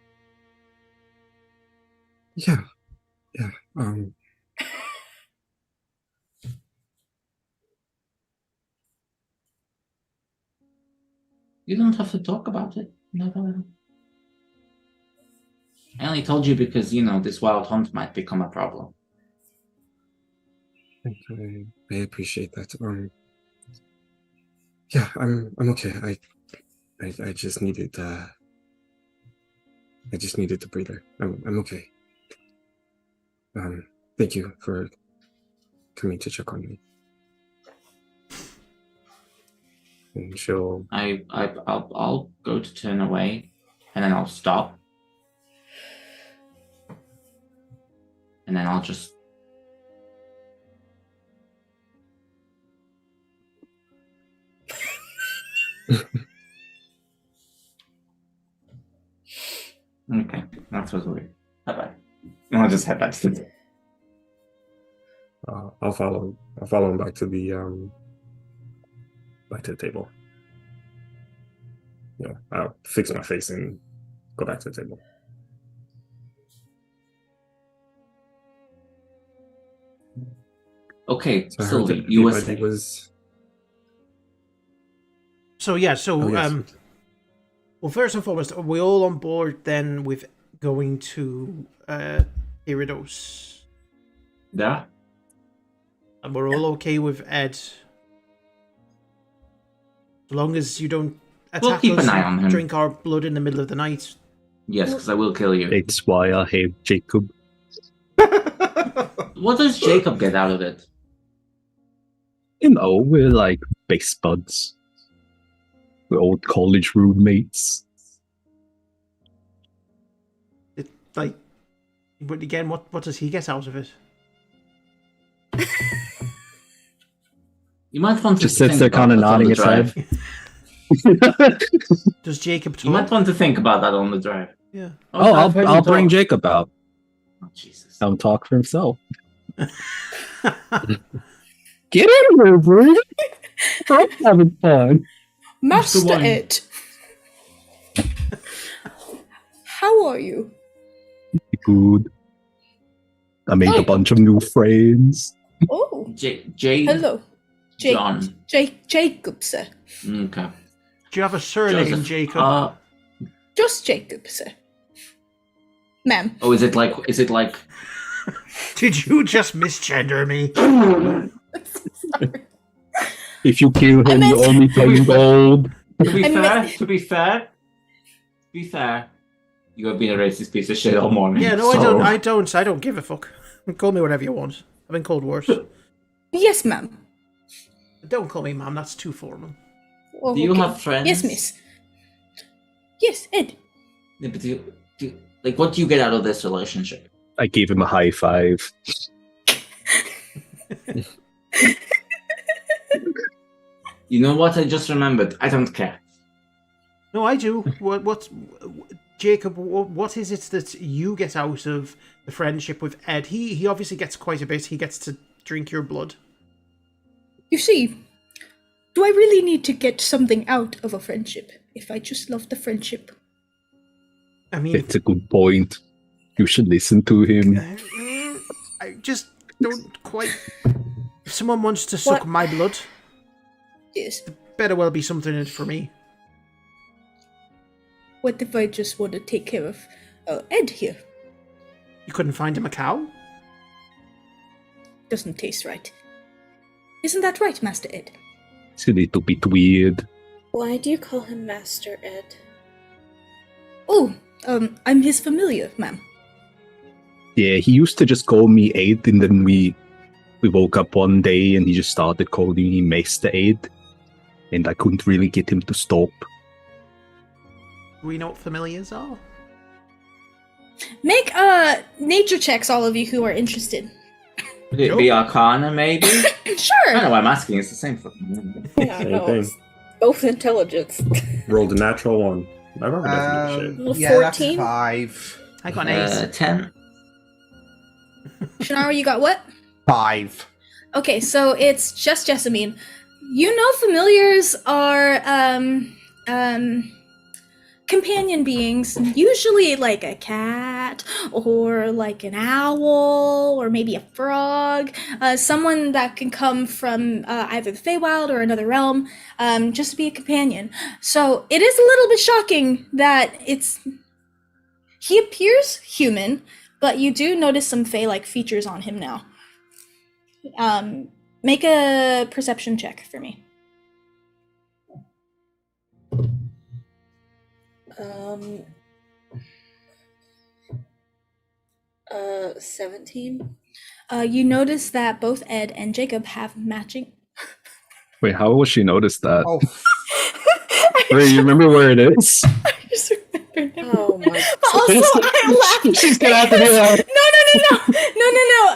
Yeah. You don't have to talk about it. No. I only told you because, this wild hunt might become a problem. I appreciate that. Yeah, I'm okay. I just needed a breather. I'm okay. Thank you for coming to check on me. And she'll. I'll go to turn away, and then I'll stop, and then I'll just. Okay, that was weird. Bye-bye. I'll just head back to the. I'll follow him back to the table. Yeah, I'll fix my face and go back to the table. Okay, So Sylvie, you were saying. So yes. Well, first and foremost, are we all on board then with going to Iridos? Yeah. And we're all okay with Ed. As long as you don't attack keep us an eye on and him. drink our blood in the middle of the night. Yes, because I will kill you. It's why I hate Jacob. What does Jacob get out of it? We're like best buds. We're old college roommates. But again, what does he get out of it? You might want to Just sits there kind of nodding his head. Does Jacob talk? You might want to think about that on the drive. Yeah. I'll bring Jacob out. Oh, Jesus. Have him talk for himself. Get in here, bro. I'm having fun. Master Ed. How are you? Good. I made a bunch of new friends. Oh. Jay. Hello. John. Jacob, sir. Okay. Do you have a surname, Joseph. Jacob? Just Jacob, sir. Ma'am. Oh, is it like? Did you just misgender me? Sorry. If you kill him, you owe me 10 gold. To be fair, you have been a racist piece of shit all morning. Yeah, no, so... I don't give a fuck. Call me whatever you want. I've been called worse. Yes, ma'am. Don't call me ma'am, that's too formal. Oh, do you have friends? Yes, miss. Yes, Ed. Yeah, but do you, what do you get out of this relationship? I gave him a high five. You know what? I just remembered. I don't care. No, I do. What Jacob? What is it that you get out of the friendship with Ed? He obviously gets quite a bit. He gets to drink your blood. You see, do I really need to get something out of a friendship if I just love the friendship? I mean, it's a good point. You should listen to him. don't quite... If someone wants to suck What? my blood, Yes. better well be something in it for me. What if I just want to take care of Ed here? You couldn't find him a cow? Doesn't taste right. Isn't that right, Master Ed? It's a little bit weird. Why do you call him Master Ed? Oh, I'm his familiar, ma'am. Yeah, he used to just call me Aid, and then we woke up one day and he just started calling me Master Aid, and I couldn't really get him to stop. Do we know what familiars are? Make nature checks, all of you who are interested. Would it be Arcana, maybe? I Sure. don't know why I'm asking. It's the same fucking number. Yeah, Same no, thing. it's both intelligence. Rolled a natural one. I remember that shit. Well, Yeah, that's 14? 5. I got an ace. 10. Shannara, you got what? 5. Okay, so it's just Jessamine. You know familiars are companion beings, usually like a cat or like an owl or maybe a frog, someone that can come from either the Feywild or another realm, just to be a companion. So it is a little bit shocking that he appears human, but you do notice some Fey-like features on him now. Make a perception check for me. 17? You notice that both Ed and Jacob have matching. Wait, how will she notice that? Oh, Wait, you remember where it is? I just remembered now. Oh my But also, I laughed. She's gonna have to be like, No.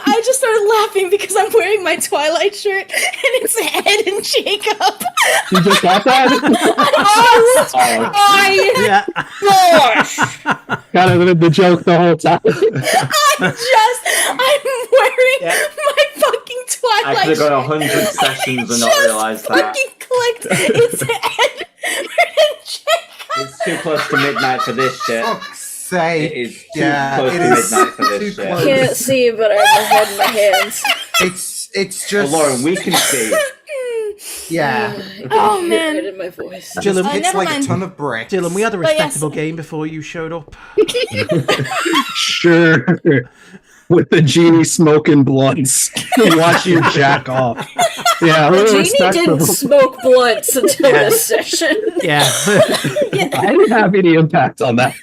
I just started laughing because I'm wearing my Twilight shirt and it's Ed and Jacob. you just got that? I Kind of lived the joke the whole time. I'm wearing my fucking I Twilight could have shirt. got 100 sessions and not Just realised that. fucking clicked. It's Ed and Jacob. It's too close to midnight for this shit. fuck's sake. It is too Yeah, close it to is midnight for too this shit. close. Can't see, but I have my head in my hands. It's Well, just... Lauren, we can see. Yeah. I can Oh, hear man. it in my voice. Dylan, Oh, It's never like mind. a ton of bricks. Dylan, we had a But yes. respectable game before you showed up. Sure. With the genie smoking blunts to watch you jack off. Yeah, a The little genie respectable. didn't smoke blunts until this session. Yeah. I didn't have any impact on that.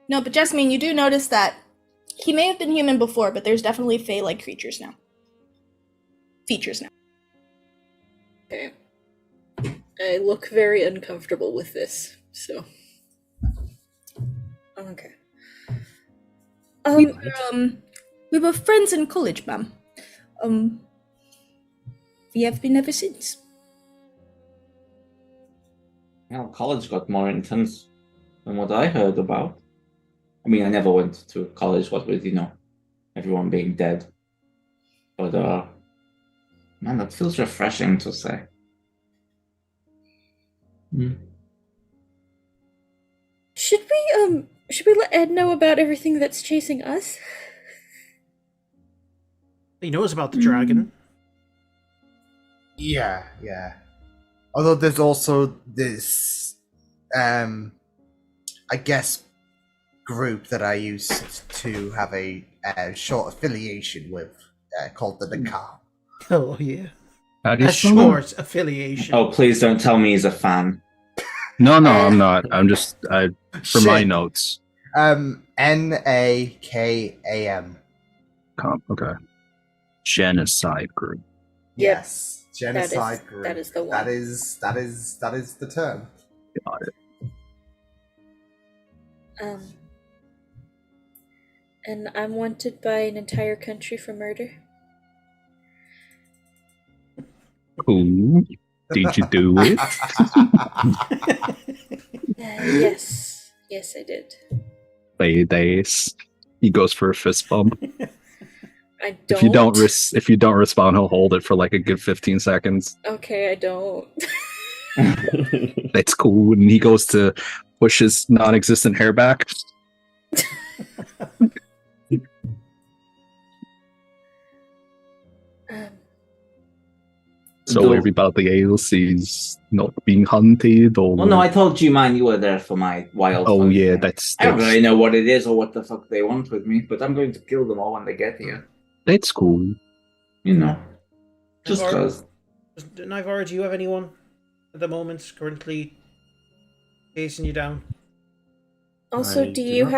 No, but Jasmine, you do notice that he may have been human before, but there's definitely Fey-like creatures now. Features now. Okay. I look very uncomfortable with this, so. Okay. We were friends in college, ma'am. We have been ever since. Well, college got more intense than what I heard about. I mean, I never went to college, what with, everyone being dead. But, man, that feels refreshing to say. Should we let Ed know about everything that's chasing us? He knows about the dragon. Yeah. Although there's also this, I guess, group that I used to have a short affiliation with, called the Dakar. Oh, yeah. How do you A spell that? short affiliation. Oh, please don't tell me he's a fan. No, I'm not. I'm just for my Shit. notes. NAKAM. Okay. Genocide group. Yes, genocide group. that is the one. That is the term. Got it. And I'm wanted by an entire country for murder. Cool. Did you do it? Yes, I did. Play days. He goes for a fist bump. I don't. If you don't respond, he'll hold it for like a good 15 seconds. Okay, I don't. That's cool. And he goes to push his non-existent hair back. so worried about the AOCs not being hunted or... Well, no, I told you, man, you were there for my wild. Oh hunt yeah, thing. that's I don't really know what it is or what the fuck they want with me, but I'm going to kill them all when they get here. that's cool. You know, just Nivara- cause. Nivara, do you have anyone at the moment currently chasing you down? Also, I do do you not.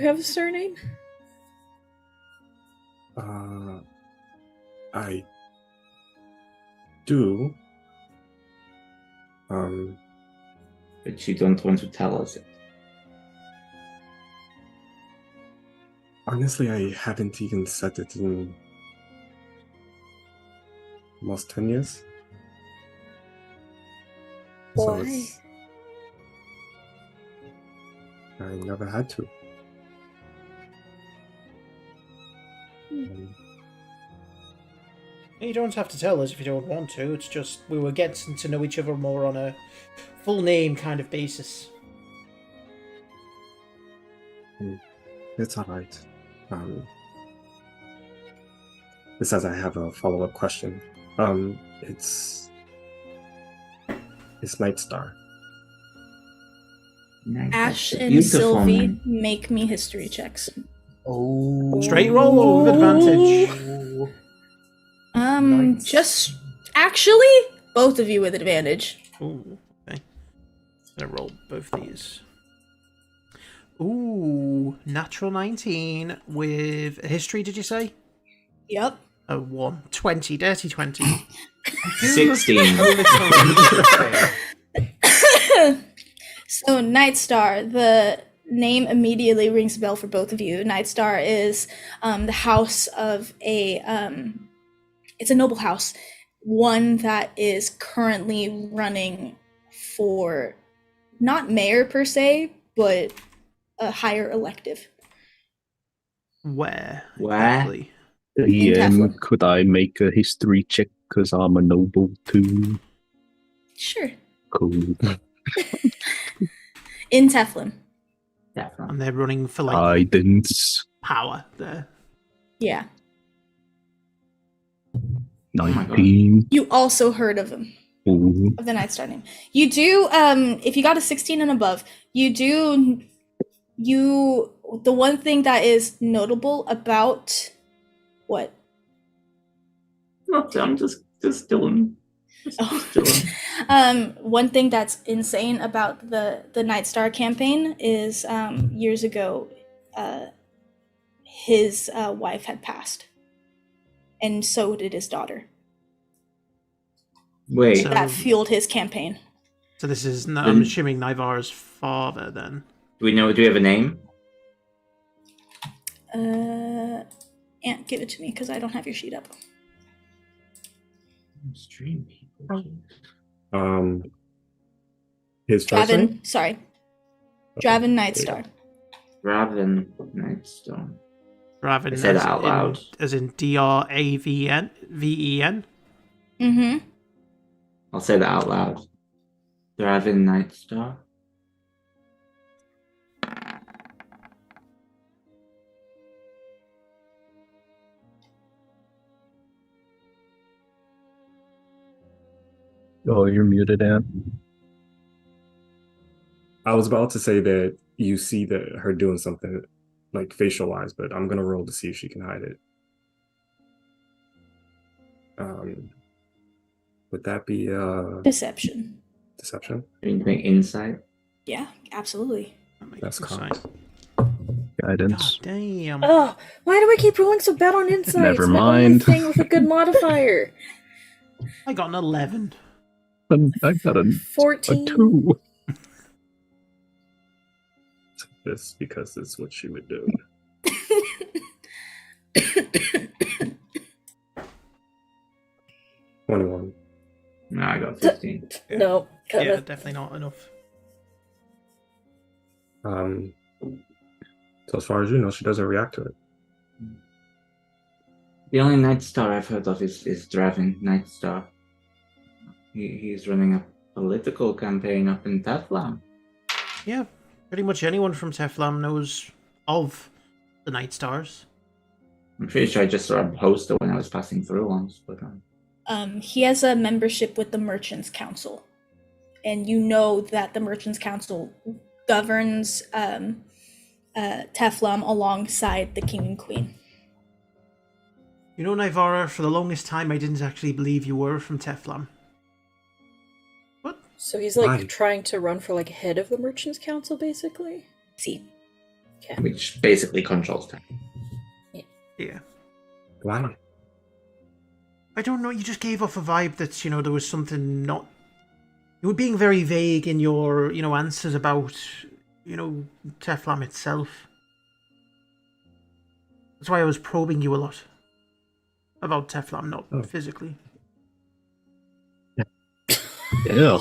have a surname? I do. But you don't want to tell us it. Honestly, I haven't even said it in almost 10 years. So Why? it's- I never had to. You don't have to tell us if you don't want to. It's just we were getting to know each other more on a full name kind of basis. It's alright. Besides, I have a follow-up question. It's Nightstar. Nice. Ash That's a and beautiful Sylvie name. make me history checks. Oh. Straight roll or with advantage? Nice. Just actually, both of you with advantage. Ooh, okay. I'm gonna roll both these. Ooh, natural 19 with history, did you say? Yep. A 1. 20, dirty 20. 16. So Nightstar, the name immediately rings a bell for both of you. Nightstar is the house of a it's a noble house, one that is currently running for not mayor per se, but a higher elective. Where? Where? Exactly? Teflon. Could I make a history check because I'm a noble too? Sure. Cool. In Teflon. Definitely. And they're running for like I didn't. power there. Yeah. 19. You also heard of him. Ooh. Of the Nightstar name. You do, if you got a 16 and above, the one thing that is notable about what? No, I'm just doing. One thing that's insane about the Nightstar campaign is years ago, his wife had passed, and so did his daughter. Wait. So- That fueled his campaign. So this is, I'm assuming, Nivara's father then. Do we have a name? Aunt, give it to me because I don't have your sheet up. Stream people. His first name? Draven, sorry. Draven Nightstar. Raven Nightstone. Raven, Say that out loud. as in Draven, Ven. Mm-hmm. I'll say that out loud. Raven Nightstar. Oh, you're muted, Anne. I was about to say that you see that her doing something like facial wise, but I'm gonna roll to see if she can hide it. Would that be Deception. deception? Anything insight? Yeah, absolutely. That's con. Guidance. God damn. Oh, why do I keep rolling so bad on insight? Never It's my only mind. thing with a good modifier. I got an 11. I got a 14. 2. This because it's what she would do. 21. No, I got 15. No. Yeah, definitely not enough. So as far as you know, she doesn't react to it. The only Nightstar I've heard of is Draven Nightstar. He's running a political campaign up in Teflon. Yeah, pretty much anyone from Teflon knows of the Night Stars. I'm pretty sure I just saw a poster when I was passing through once, but He has a membership with the Merchants Council, and you know that the Merchants Council governs Teflon alongside the King and Queen. You know, Nivara, for the longest time I didn't actually believe you were from Teflon. What? So he's like Why? trying to run for like head of the Merchants Council, basically? See. Okay. Which basically controls time. Yeah. Why? I don't know, you just gave off a vibe that, you know, there was something not... You were being very vague in your, you know, answers about, you know, Teflon itself. That's why I was probing you a lot. About Teflon, not physically. Ew.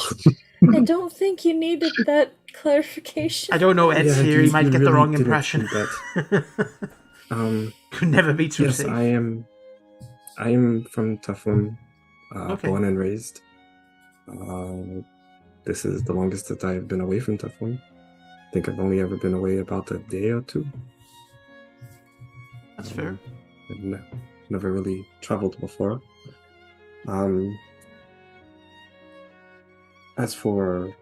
I don't think you needed that clarification. I don't know Ed's here, he might get the wrong impression. Could never be too Yes, safe. I am from Teflon, Okay. born and raised. This is the longest that I've been away from Teflon. I think I've only ever been away about a day or two. That's fair. I've never really traveled before. As for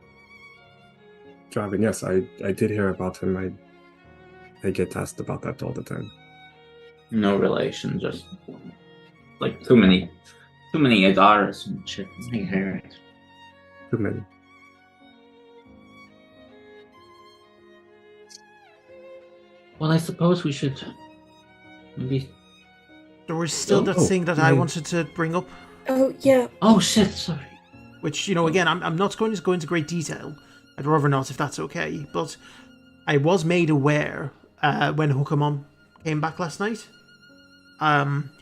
driving, yes, I did hear about him. I get asked about that all the time. No relation, just like too many Adaras and shit. I hear it. Too many. Well, I suppose we should maybe. There was still that Oh, thing that I yeah. wanted to bring up, Oh, yeah. Oh shit! Sorry. which, you know, again, I'm not going to go into great detail. I'd rather not, if that's okay. But I was made aware when Hookamon came back last night.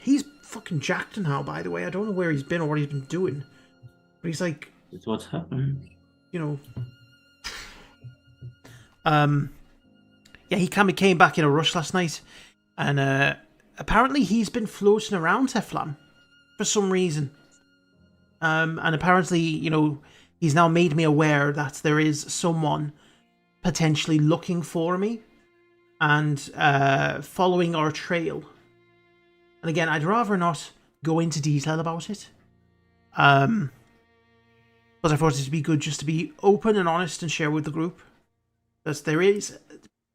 He's fucking jacked now, by the way. I don't know where he's been or what he's been doing. But he's like, That's what's happened. you know... Yeah, he kind of came back in a rush last night. And apparently he's been floating around Teflon for some reason. And apparently, you know, he's now made me aware that there is someone potentially looking for me and following our trail. And again, I'd rather not go into detail about it. But I thought it'd be good just to be open and honest and share with the group that there is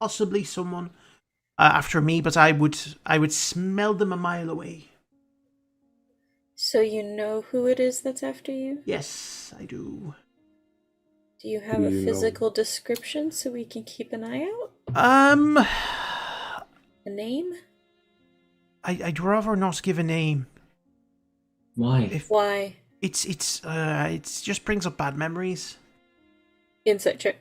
possibly someone after me, but I would smell them a mile away. So you know who it is that's after you? Yes, I do. Do you have Do a you know? physical description so we can keep an eye out? A name? I'd rather not give a name. Why? If Why? it's just brings up bad memories. Insight check.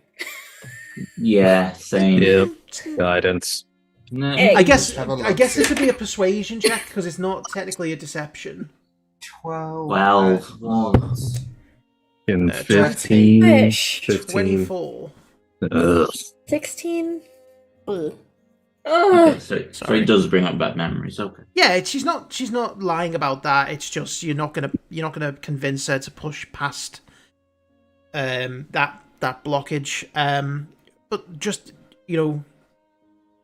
Yeah, same. Yep. Guidance. No, Hey. I guess Have a look. this would be a persuasion check because it's not technically a deception. 12. Well, what? In 20. 15. Wish. 15. 24. Ugh. 16? Ugh. Ugh. okay, so it does bring up bad memories. Okay. Yeah, she's not lying about that. It's just you're not gonna convince her to push past that blockage. But just, you know,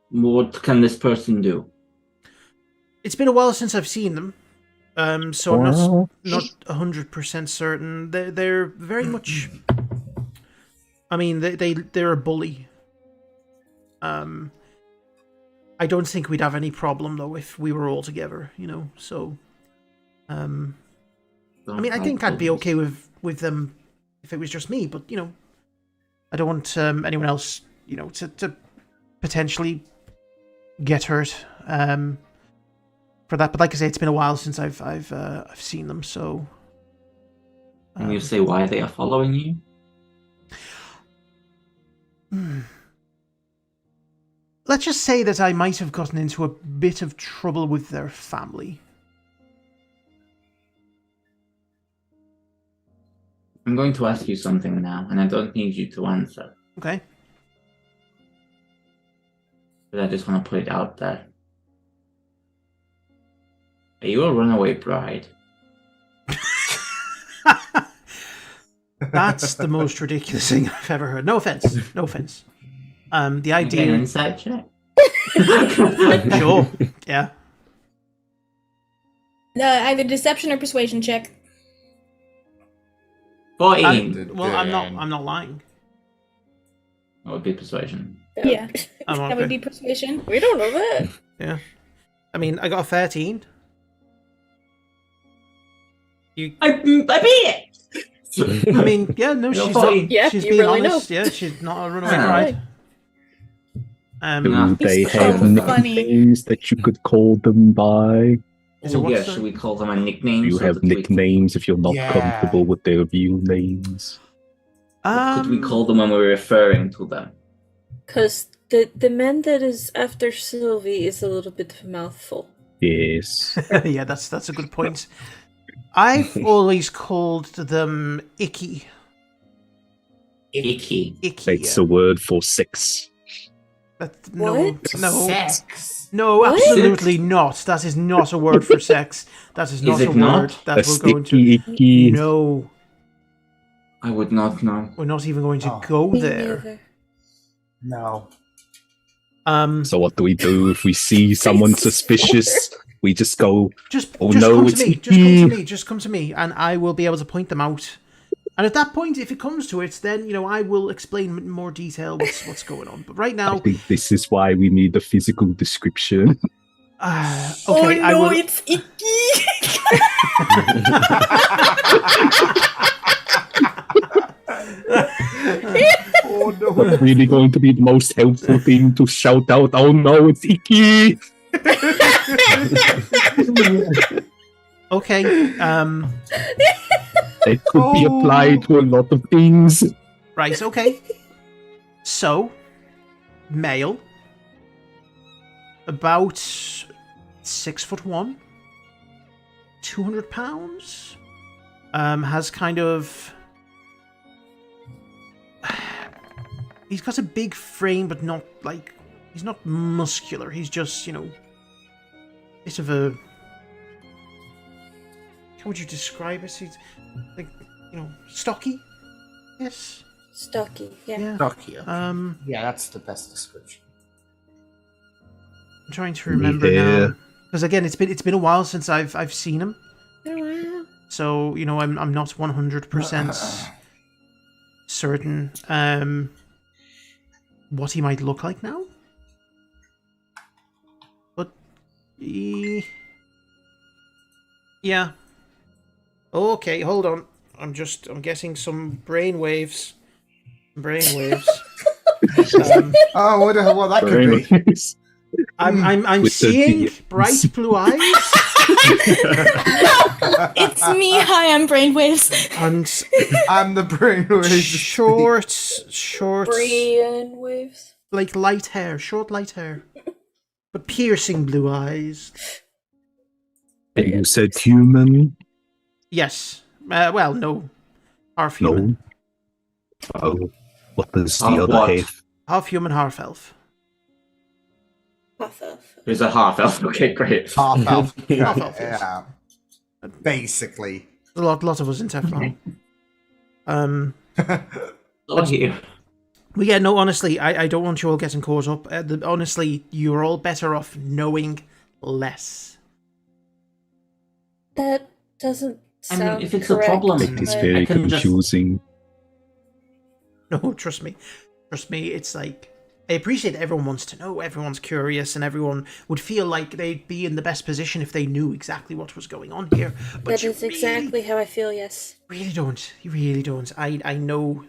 What can this person do? it's been a while since I've seen them. So I'm not 100% certain. They're very much. I mean, they're a bully. I don't think we'd have any problem though if we were all together, you know. So, I mean, I think I'd be okay with them if it was just me, but you know, I don't want anyone else, you know, to potentially get hurt for that. But like I say, it's been a while since I've seen them, so. Can you say why they are following you? Let's just say that I might have gotten into a bit of trouble with their family. I'm going to ask you something now, and I don't need you to answer. Okay. But I just want to put it out there. Are you a runaway bride? That's the most ridiculous thing I've ever heard. No offense. No offense. The Okay, idea. inside check. Sure. Yeah. Either deception or persuasion check. 14. Well, I'm not lying. That would be persuasion. Yeah. I'm That would okay. be persuasion. We don't know that. Yeah. I mean, I got a 13. I beat it! I mean, yeah, no, You're she's fine. not, Yeah, she's you being really honest. Yeah, she's not a runaway Yeah. bride. Do they He's have so funny. nicknames that you could call them by? Is it Oh, what, yeah, sorry? should we call them a nickname? Do you so have that we- nicknames if you're not Yeah. comfortable with their real names? What could we call them when we're referring to them? Because the man that is after Sylvie is a little bit of a mouthful. Yes. Yeah, that's a good point. I've always called them icky. Icky. Icky. That's a word for sex. No, What? no, Sex. no, What? absolutely not. That is not a word for sex. That is not it a not? word that That's we're going to. icky. No, I would not know. we're not even going to Oh. go Me there. neither. No. So what do we do if we see someone suspicious? We just go, Just Oh, just no, come it's to me. Just come to me. Just come to me, and I will be able to point them out. And at that point, if it comes to it, then I will explain in more detail what's going on. But right I now, think this is why we need the physical description. okay, I will. It's icky. Oh no. What's really going to be the most helpful thing to shout out, oh no, it's icky! Okay. It could be applied to a lot of things. Right. Okay. So, male, about 6'1", 200 pounds. Has kind of. He's got a big frame, but not like he's not muscular. He's just bit of a. How would you describe it? He's like stocky. Yes. Stocky, yeah. Yeah. Stocky. Yeah, that's the best description. I'm trying to remember now because again, it's been a while since I've seen him. So I'm not 100% certain what he might look like now. But yeah. Okay, hold on. I'm getting some brain waves. Oh, what that could be. I'm With the seeing DMs. bright blue eyes. It's me. Hi, I'm Brainwaves. And I'm the brainwave. short, Brain waves. like light hair, short light hair, but piercing blue eyes. You said human? Yes. Well, no. Half human. No. Oh, what does the Half other what? half? Half human, half elf. Half elf. There's a half elf. Okay, great. Half elf. Half elf, yes. Yeah. Basically. A lot of us in Teflon. Look you. But yeah, no, honestly, I don't want you all getting caught up. Honestly, you're all better off knowing less. That doesn't I mean, sound if it's a correct, problem- It is but- very I can just- confusing. No, trust me. It's like, I appreciate that everyone wants to know, everyone's curious, and everyone would feel like they'd be in the best position if they knew exactly what was going on here. But That you is exactly how I feel, yes. really don't. You really don't. I know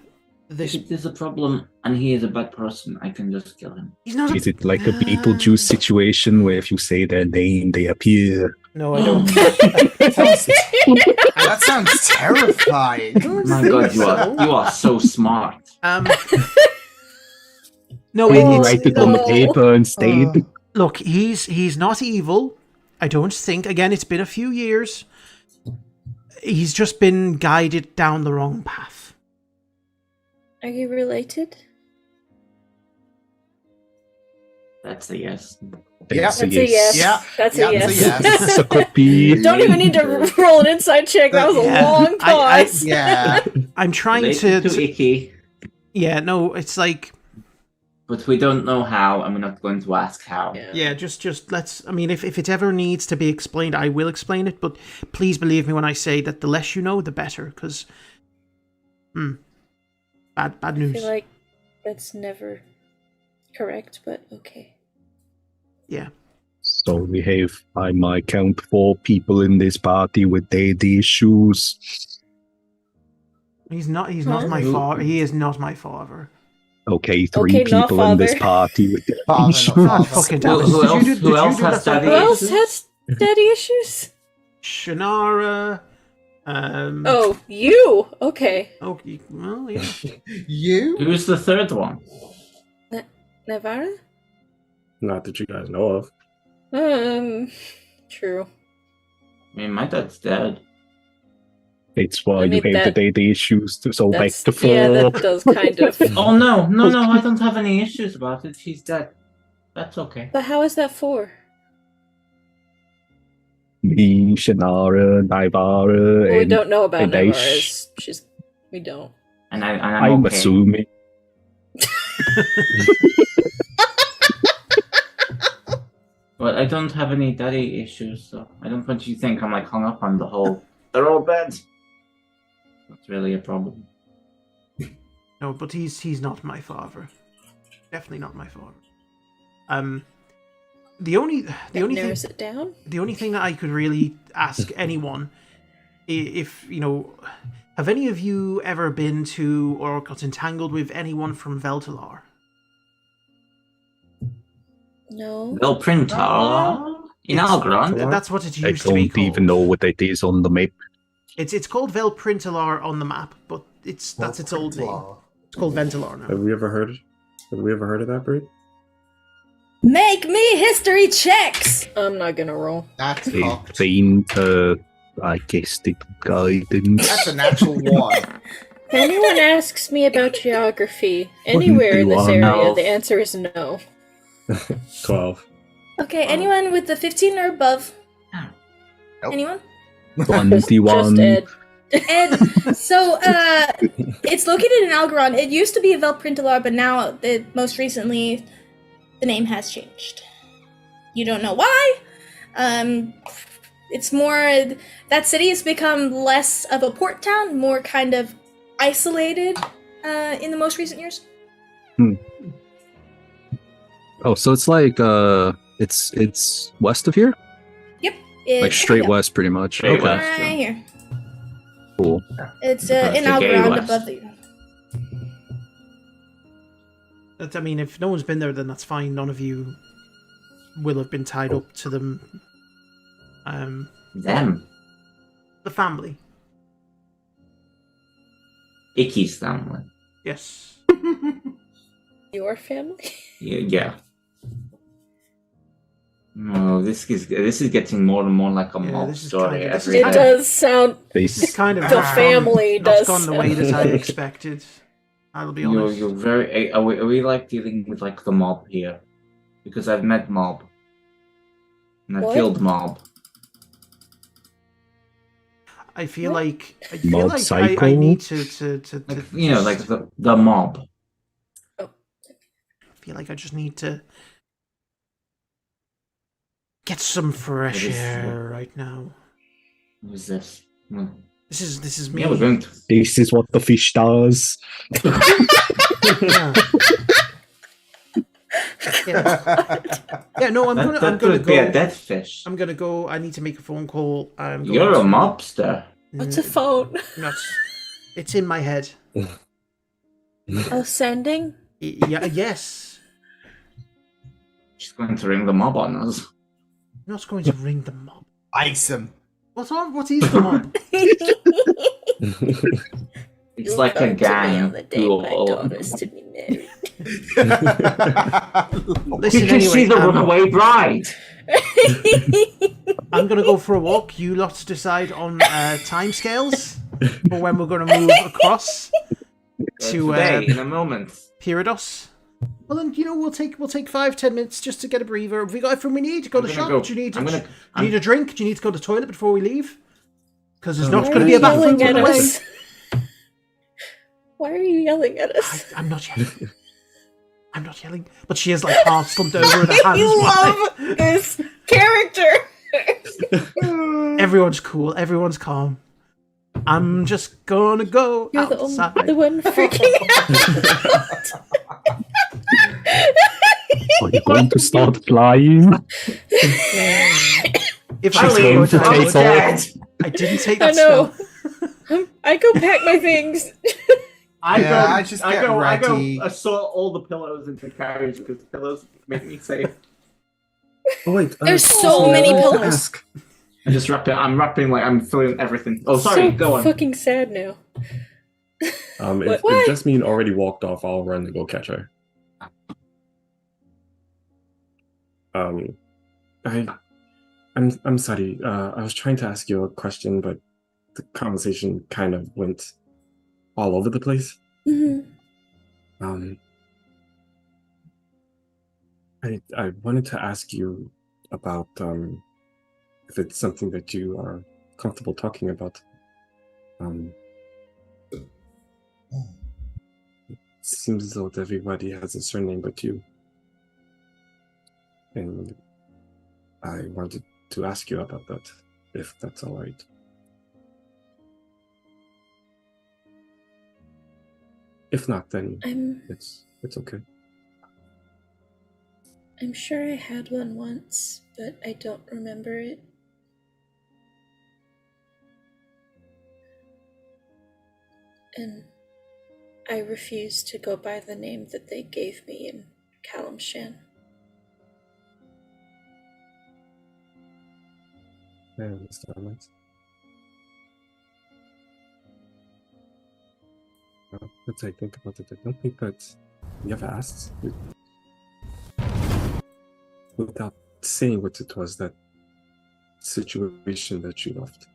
this. If there's a problem and he is a bad person, I can just kill him. He's not. Is it like a Beetlejuice situation where if you say their name, they appear? No, I don't. That sounds terrifying. My God, you are so smart. No, Can you it's, write it on the no. paper instead? look, he's not evil. I don't think. Again, it's been a few years. He's just been guided down the wrong path. Are you related? That's a yes. Yeah. That's a yes. Yeah. That's Yeah, a that's a yes. yes. So could be. Don't even need to roll an inside check. That was a Yeah. long pause. Yeah. I'm trying Related to. to Icky, Yeah, no, it's like. but we don't know how, and we're not going to ask how. Yeah, just let's. I mean, if it ever needs to be explained, I will explain it. But please believe me when I say that the less you know, the better. Because Bad I news. feel like that's never correct, but okay. Yeah. So we have, I might count 4 people in this party with daddy issues. He's not Huh? my father. He is not my father. Okay, 3 Okay, not people in this father. party with daddy Father, not issues. father. Fucking Who Dallas. else- Did who you else do has that? daddy Who else issues? has daddy issues? Shannara. Oh, you! Okay. Okay. Well, yeah. You? Who's the third one? Navarra? Not that you guys know of. True. I mean, my dad's dead. It's why I mean, you have that- the daddy issues, so back That's, to 4. yeah, that does kind of. Oh no, I don't have any issues about it. He's dead. That's okay. But how is that 4? Me, Shannara, Naivara, Well, we and don't know about and Navarra. Aish. We don't. And I'm I'm okay. assuming. But I don't have any daddy issues, so I don't want you to think I'm like hung up on the whole. They're all dead. That's really a problem. No, but he's not my father. Definitely not my father. The only thing Narrows it down? the only thing that I could really ask anyone, if you know, have any of you ever been to or got entangled with anyone from Veltalar? No. They'll print in Algron. That's what it I used to be don't called. even know what that is on the map. It's called Velprintalar on the map, but that's its old name. It's called Ventilar now. Have we ever heard of that, Brie? Make me history checks! I'm not gonna roll. That's They've cocked. been, I guess, the guidance. That's a natural 1. If anyone asks me about geography anywhere in this you area, know? the answer is no. 12. Okay, anyone with the 15 or above? Nope. Anyone? 21. Just Ed. And so, it's located in Algeron. It used to be Velprintalar, but now, most recently, the name has changed. You don't know why. It's more, that city has become less of a port town, more kind of isolated in the most recent years. Oh, so it's like, it's west of here? Yep. Like straight west, pretty much. Straight Okay. west. Right here. Cool. It's That's in the gay Algeron west. above the... I mean, if no one's been there, then that's fine. None of you will have been tied up to them. Them. The family. Icky's family. Yes. Your family? Yeah. No, this is getting more and more like a Yeah, mob this is story. kind of- every It time. does sound. It's kind of The not family gone, does not gone the way that I expected. I'll be honest. You're very. Are we like dealing with like the mob here? Because I've met mob. And I've What? killed mob. I feel What? like I Mob I psycho? need to Like, you know, like the mob. I feel like I just need to get some fresh What is- air right now. Who's this? Well, This is me. yeah, we're going to. This is what the fish does. Yeah. Yeah, no, I'm That gonna could be a go. dead fish. I'm gonna go. I need to make a phone call. I'm going You're a to- mobster. What's a phone? Not. It's in my head. Oh, sending? Yeah. Yes. She's going to ring the mob on us. I'm not going to ring the mob. Ice him. What is the mob? It's like a gang who all. to be married. Listen, You can see anyway, the runaway bride. I'm gonna go for a walk. You lot decide on timescales for when we're gonna move across to Today, in a moment. Pyridos. Well, then we'll take 5-10 minutes just to get a breather. Have we got everything we need? Go I'm to the gonna shop. go- Do you need? I'm gonna- do you need a drink? Do you need to go to the toilet before we leave? Because there's not Why going to are be you a bathroom yelling on the at way. us? Why are you yelling at us? I'm not yelling. I'm not yelling. But she is like half slumped over with her hands You wide. love his character! Everyone's cool. Everyone's calm. I'm just gonna go You're outside. the one freaking out. Are you going to start flying? If She's I going could, to I take would. off. I didn't take I that know. spell. I go pack my things. I just get ready. Assort all the pillows into the carriage because pillows make me safe. Oh wait, There's so many pillows. Ask. I'm filling everything. Oh, sorry, so go on. fucking sad now. If What? Jasmine already walked off, I'll run to go catch her. I'm sorry. I was trying to ask you a question, but the conversation kind of went all over the place. Mm-hmm. I wanted to ask you about if it's something that you are comfortable talking about. It seems as though everybody has a surname but you. And I wanted to ask you about that, if that's all right. If not, then it's okay. I'm sure I had one once, but I don't remember it. And I refuse to go by the name that they gave me in Kalimshan. I understand that. Let's I think about it. I don't think that we ever asked without saying what it was, that situation that you left.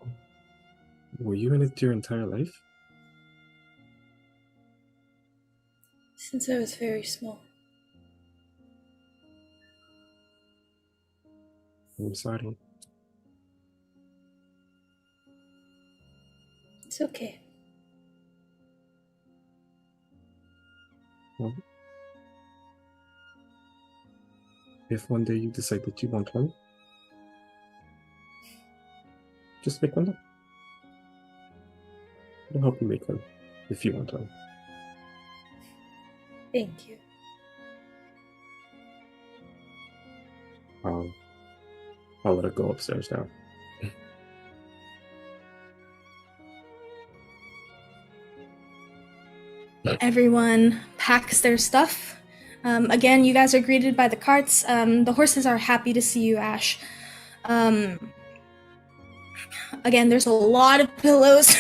Were you in it your entire life? Since I was very small. I'm sorry. It's okay. Well, if one day you decide that you want one, just make one up. I'll help you make one if you want one. Thank you. I'll let her go upstairs now. Everyone packs their stuff. Again, you guys are greeted by the carts. The horses are happy to see you, Ash. Again, there's a lot of pillows,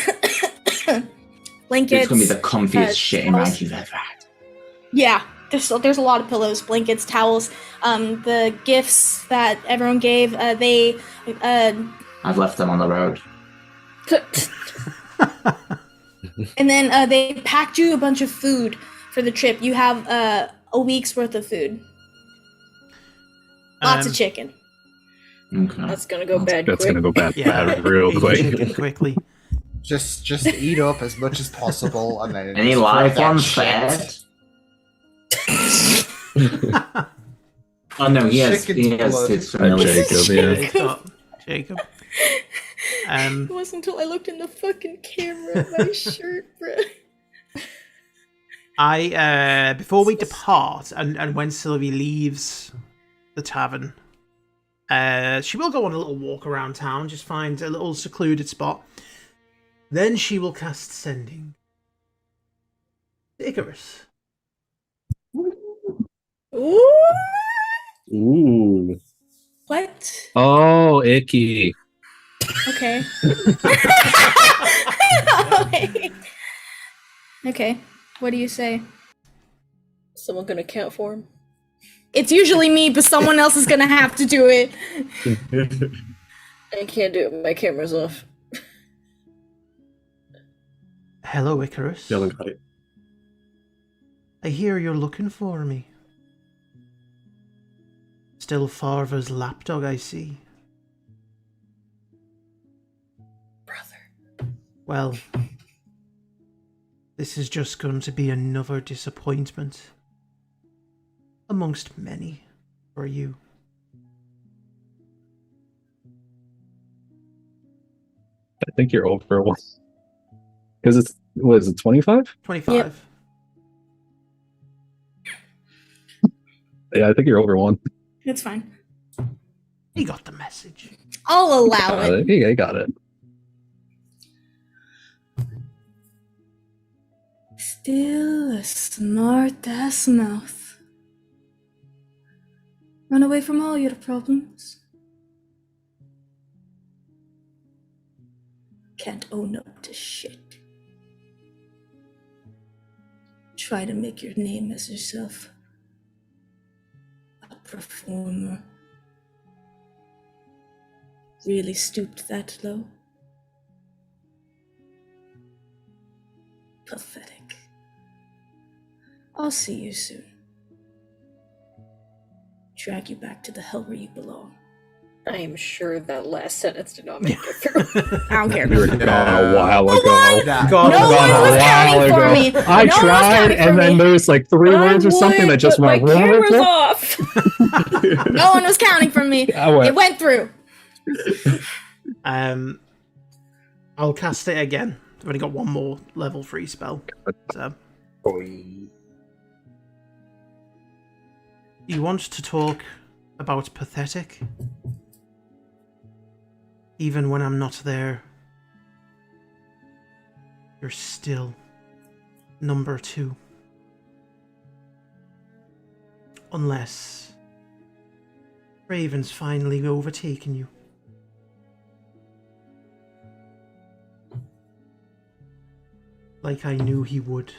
blankets. It's gonna be the comfiest shitting towels. ride you've ever had. Yeah, there's a lot of pillows, blankets, towels. The gifts that everyone gave, I've left them on the road. And then they packed you a bunch of food for the trip. You have a week's worth of food. Lots of chicken. Okay. That's gonna go bad That's quick. gonna go bad, Yeah, bad real eat quick. chicken quickly. Just eat up as much as possible, and then Any just live throw that ones shit. fed? Oh no, he has Chicken's his blood. familiar. Jacob, yeah. He's got Jacob. It wasn't until I looked in the fucking camera of my shirt, bro. Before we depart, and when Sylvie leaves the tavern, she will go on a little walk around town, just find a little secluded spot. Then she will cast Sending. Icarus. Ooh. Ooh. What? Oh, icky. Okay. Okay. What do you say? Someone gonna count for him? It's usually me, but someone else is gonna have to do it. I can't do it. My camera's off. Hello, Icarus. Dylan got it. I hear you're looking for me. Still Farva's lapdog, I see. Brother. Well, this is just going to be another disappointment. Amongst many for you. I think you're over one. Because it's, what is it, 25? 25. Yep. Yeah, I think you're over one. It's fine. He got the message. I'll allow it. Yeah, you got it. Still a smart ass mouth. Run away from all your problems. Can't own up to shit. Try to make your name as yourself. A performer. Really stooped that low? Pathetic. I'll see you soon. Drag you back to the hell where you belong. I am sure that last sentence did not make it through. I don't care. We were gone a while ago. Yeah. God, No God, one was a counting while for ago. me. I No one was tried, counting for and then me. there was like 3 words or something that just went my camera's wrong. off. No one was counting for me. It went through. I'll cast it again. I've only got one more level 3 spell. So. You want to talk about pathetic? Even when I'm not there, you're still number 2. Unless Raven's finally overtaken you. Like I knew he would.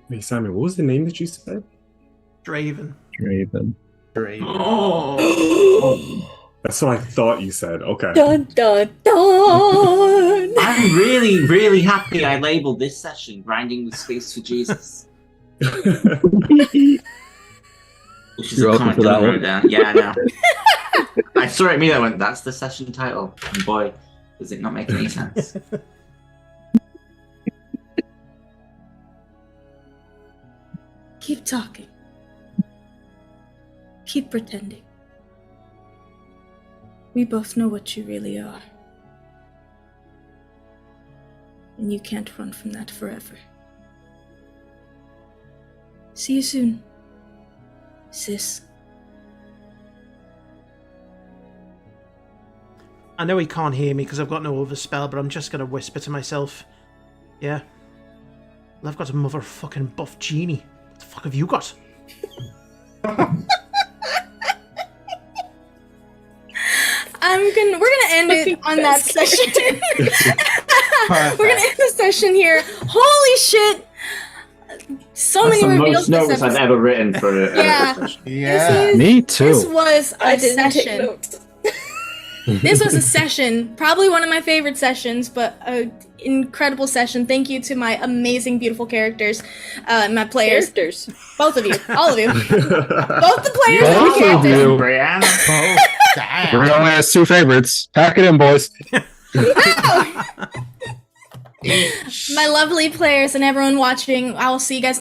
Hey, Simon, what was the name that you said? Draven. Raven. Oh. That's what I thought you said. Okay. Dun dun dun. I'm really, really happy I labeled this session Grinding with Space for Jesus. Which is You're a welcome comment for that Dylan wrote one. down. Yeah, I know. I saw it at me, I went, that's the session title. And boy, does it not make any sense. Keep talking. Keep pretending. We both know what you really are. And you can't run from that forever. See you soon, sis. I know he can't hear me because I've got no other spell, but I'm just going to whisper to myself. Yeah. Well, I've got a motherfucking buff genie. What the fuck have you got? We're gonna end it on that session. We're gonna end the session here. Holy shit! So That's many the reveals most this notes I've episode. ever written for a Yeah. session. Yeah. Me too. This was I a didn't take session. notes. This was a session, probably one of my favorite sessions, but an incredible session. Thank you to my amazing, beautiful characters, my players, Characters. both of you, all of you, both the players and the Both of characters. you. Brianna. Damn. We're only has 2 favorites. Pack it in, boys. My lovely players and everyone watching. I will see you guys